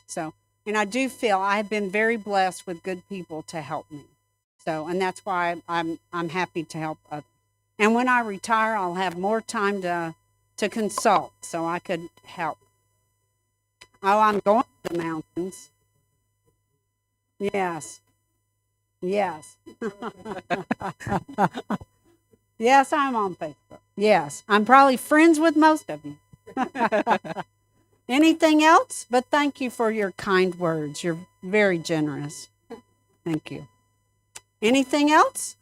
So, and I do feel I have been very blessed with good people to help me. So, and that's why I'm happy to help others. And when I retire, I'll have more time to consult, so I could help. Oh, I'm going to the mountains. Yes. Yes. Yes, I'm on Facebook. Yes, I'm probably friends with most of you. Anything else? But thank you for your kind words. You're very generous. Thank you. Anything else?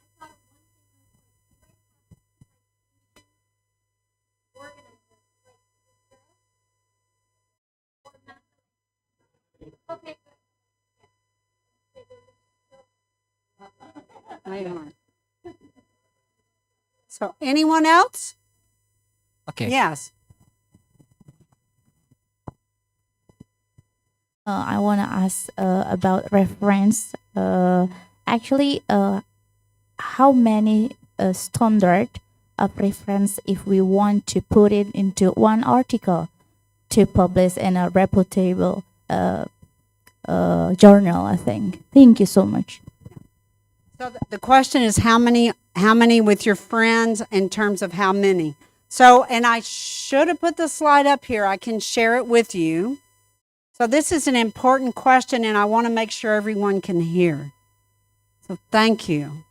They aren't. So, anyone else? Okay. Yes. I want to ask about reference. Actually, how many standard of reference if we want to put it into one article to publish in a reputable journal, I think. Thank you so much. So the question is how many with your friends in terms of how many. So, and I should have put the slide up here. I can share it with you. So this is an important question, and I want to make sure everyone can hear. So thank you.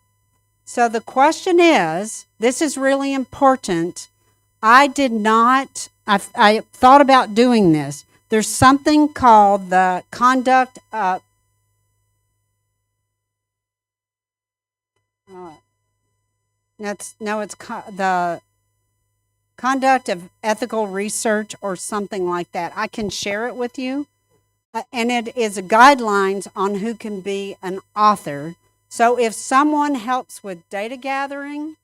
So the question is, this is really important. I thought about doing this. There's something called the conduct of, the conduct of ethical research or something like that. I can share it with you. And it is guidelines on who can be an author. So if someone helps with data gathering,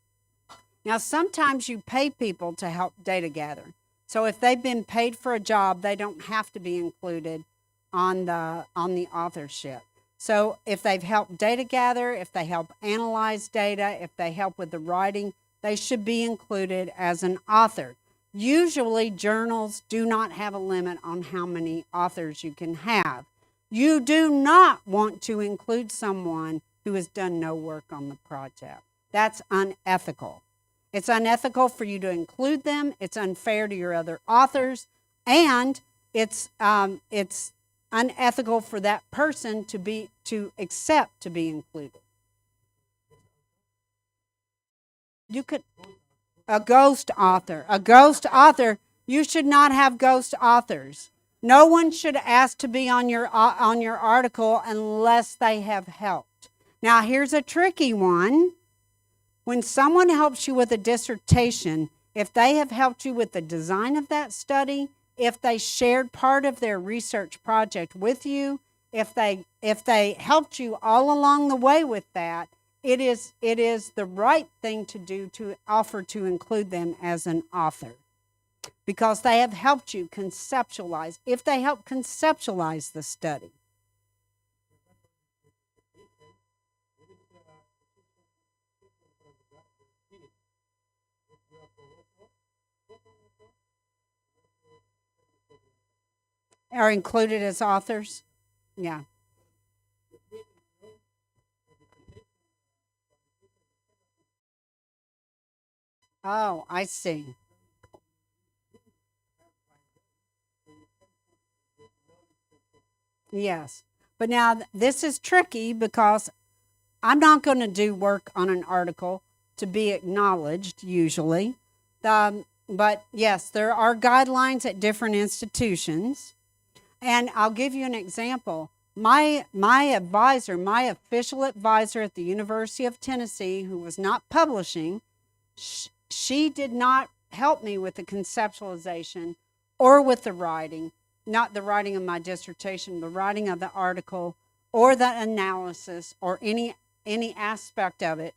now sometimes you pay people to help data gather. So if they've been paid for a job, they don't have to be included. on the authorship. So if they've helped data gather, if they help analyze data, if they help with the writing, they should be included as an author. Usually journals do not have a limit on how many authors you can have. You do not want to include someone who has done no work on the project. That's unethical. It's unethical for you to include them. It's unfair to your other authors, and it's unethical for that person to accept to be included. You could a ghost author. You should not have ghost authors. No one should ask to be on your article unless they have helped. Now here's a tricky one. When someone helps you with a dissertation, if they have helped you with the design of that study, if they shared part of their research project with you, if they helped you all along the way with that, it is the right thing to do to offer to include them as an author, because they have helped you conceptualize, if they help conceptualize the study. Are included as authors? Yeah. Oh, I see. Yes. But now this is tricky because I'm not going to do work on an article to be acknowledged usually. But yes, there are guidelines at different institutions. And I'll give you an example. My advisor, my official advisor at the University of Tennessee, who was not publishing, she did not help me with the conceptualization or with the writing, not the writing of my dissertation, the writing of the article or the analysis or any aspect of it.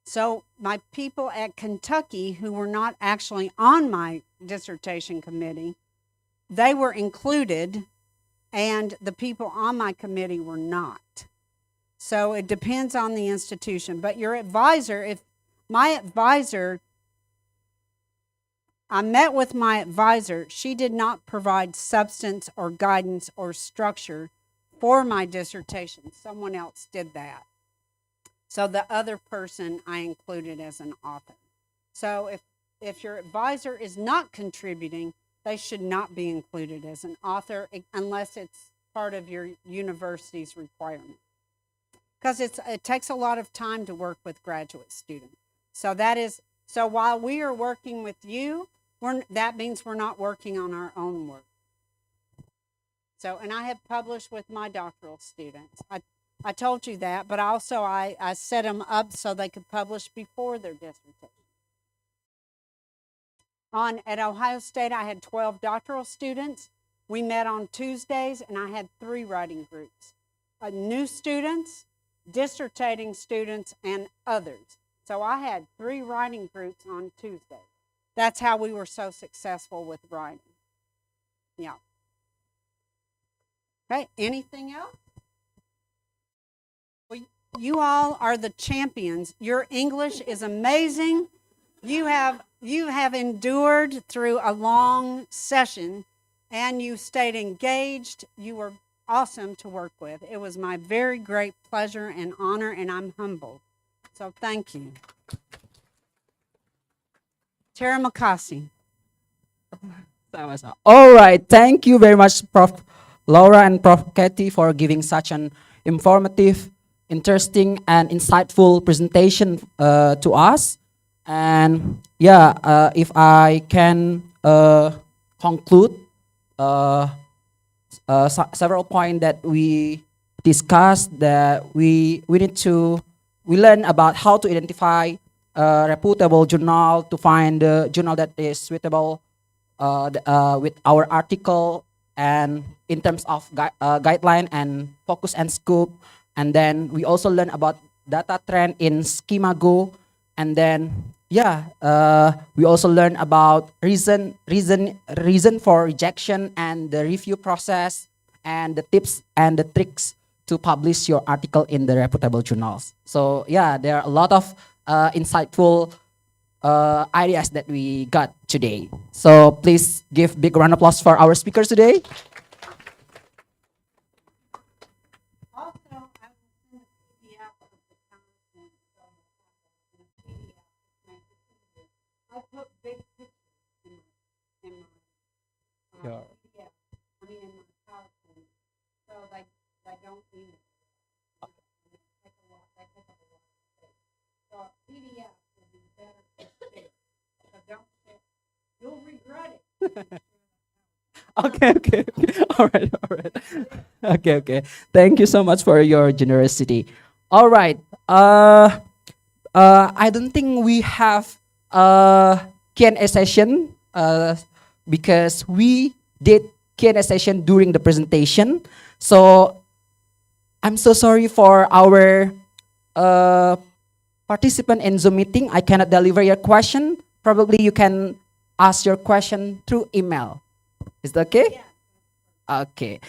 So my people at Kentucky who were not actually on my dissertation committee, they were included, and the people on my committee were not. So it depends on the institution. But your advisor, if my advisor, I met with my advisor, she did not provide substance or guidance or structure for my dissertation. Someone else did that. So the other person I included as an author. So if your advisor is not contributing, they should not be included as an author unless it's part of your university's requirement. Because it takes a lot of time to work with graduate students. So while we are working with you, that means we're not working on our own work. So, and I have published with my doctoral students. I told you that, but also I set them up so they could publish before their dissertation. At Ohio State, I had 12 doctoral students. We met on Tuesdays, and I had 3 writing groups. New students, dissertating students, and others. So I had 3 writing groups on Tuesdays. That's how we were so successful with writing. Yeah. Okay, anything else? Well, you all are the champions. Your English is amazing. You have endured through a long session, and you stayed engaged. You were awesome to work with. It was my very great pleasure and honor, and I'm humbled. So thank you. Terima kasih. All right, thank you very much, Prof. Laura and Prof. Katie, for giving such an informative, interesting, and insightful presentation to us. And yeah, if I can conclude several points that we discussed, that we learn about how to identify a reputable journal, to find the journal that is suitable with our article, and in terms of guideline and focus and scope. And then we also learn about data trend in Schema Go. And then, yeah, we also learn about reason for rejection and the review process, and the tips and the tricks to publish your article in the reputable journals. So yeah, there are a lot of insightful ideas that we got today. So please give big round of applause for our speakers today. Also, I will send a PDF of the content so in a PDF to make it easier. I put big pictures in my Yeah. PDF. I mean in my PowerPoint, so they don't need it. They take a lot. They take up a lot of space. So a PDF will be better to share. So don't share. You'll regret it. Okay. All right. Okay. Thank you so much for your generosity. All right. I don't think we have a Q&A session because we did Q&A session during the presentation. So I'm so sorry for our participant in Zoom meeting. I cannot deliver your question. Probably you can ask your question through email. Is that okay? Yeah. Okay.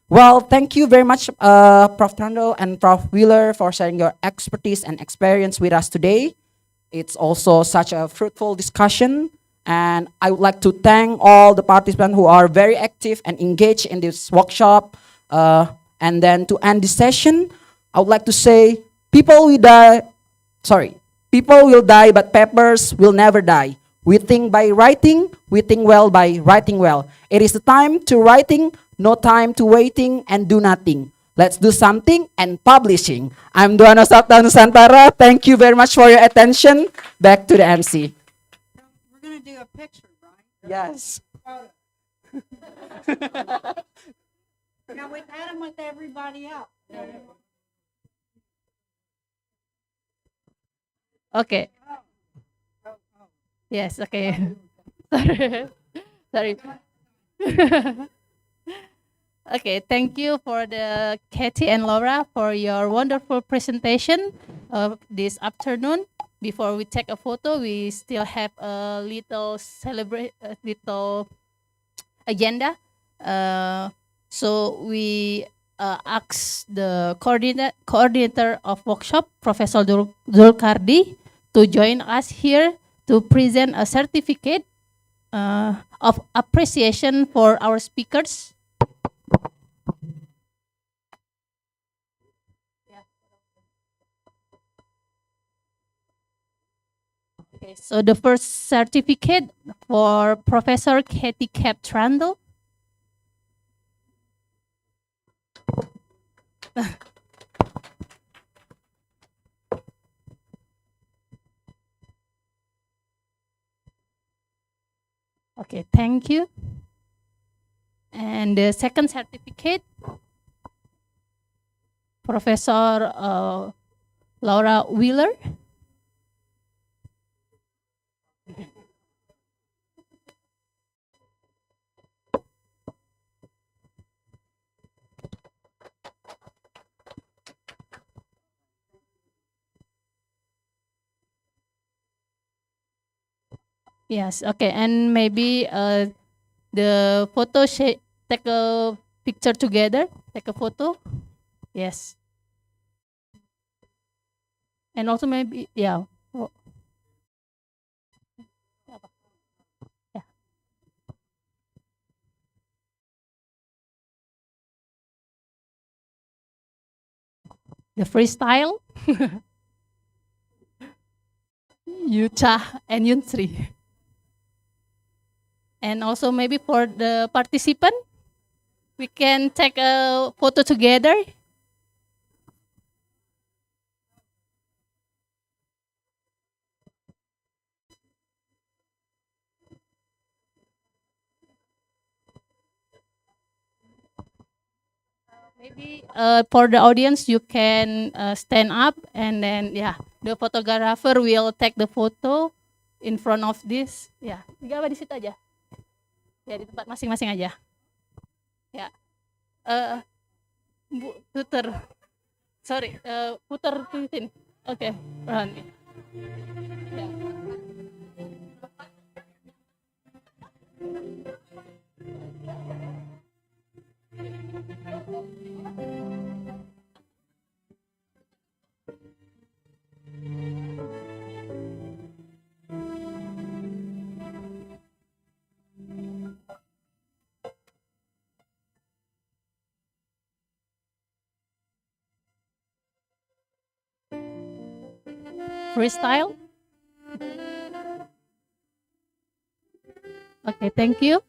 Well, thank you very much, Prof. Trando and Prof. Wheeler, for sharing your expertise and experience with us today. It's also such a fruitful discussion. And I would like to thank all the participants who are very active and engaged in this workshop. And then to end this session, I would like to say, people will die, but papers will never die. We think by writing, we think well by writing well. It is the time to writing, no time to waiting and do nothing. Let's do something and publishing. I'm Duana Sabta Nusantara. Thank you very much for your attention. Back to the MC. We're going to do a picture, right? Yes. Photo. Now we've had them with everybody else. Okay. Yes, okay. Sorry. Okay, thank you for the Katie and Laura for your wonderful presentation of this afternoon. Before we take a photo, we still have a little little agenda. So we asked the coordinator of workshop, Professor Zulkardi, to join us here to present a certificate of appreciation for our speakers. Okay, so the first certificate for Professor Katie Trando. Okay, thank you. And the second certificate, Professor Laura Wheeler. Yes, okay, and maybe the photo take a picture together, take a photo. Yes. And also maybe, yeah. Oh. Yeah. The freestyle. Yucha and Yunsri. And also maybe for the participant, we can take a photo together. Maybe for the audience, you can stand up and then the photographer will take the photo in front of this. Ya, tinggal di situ aja. Ya, di tempat masing-masing aja. Ya. Puter. Sorry, puter ke sini. Oke, berhenti. Ya. freestyle? Okay, thank you.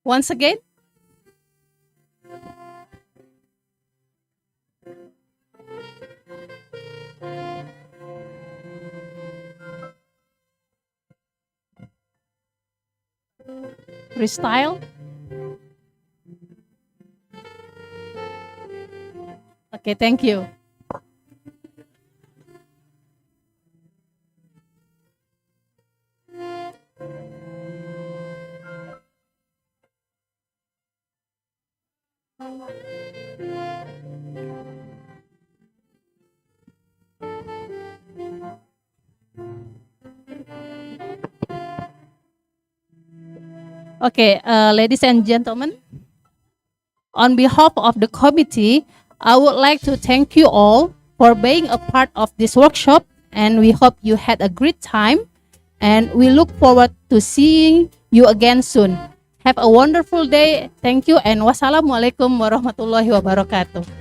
Once again. Freestyle. Okay, thank you. Okay, ladies and gentlemen, on behalf of the committee, I would like to thank you all for being a part of this workshop, and we hope you had a great time, and we look forward to seeing you again soon. Have a wonderful day. Thank you, and wassalamualaikum warahmatullahi wabarakatuh.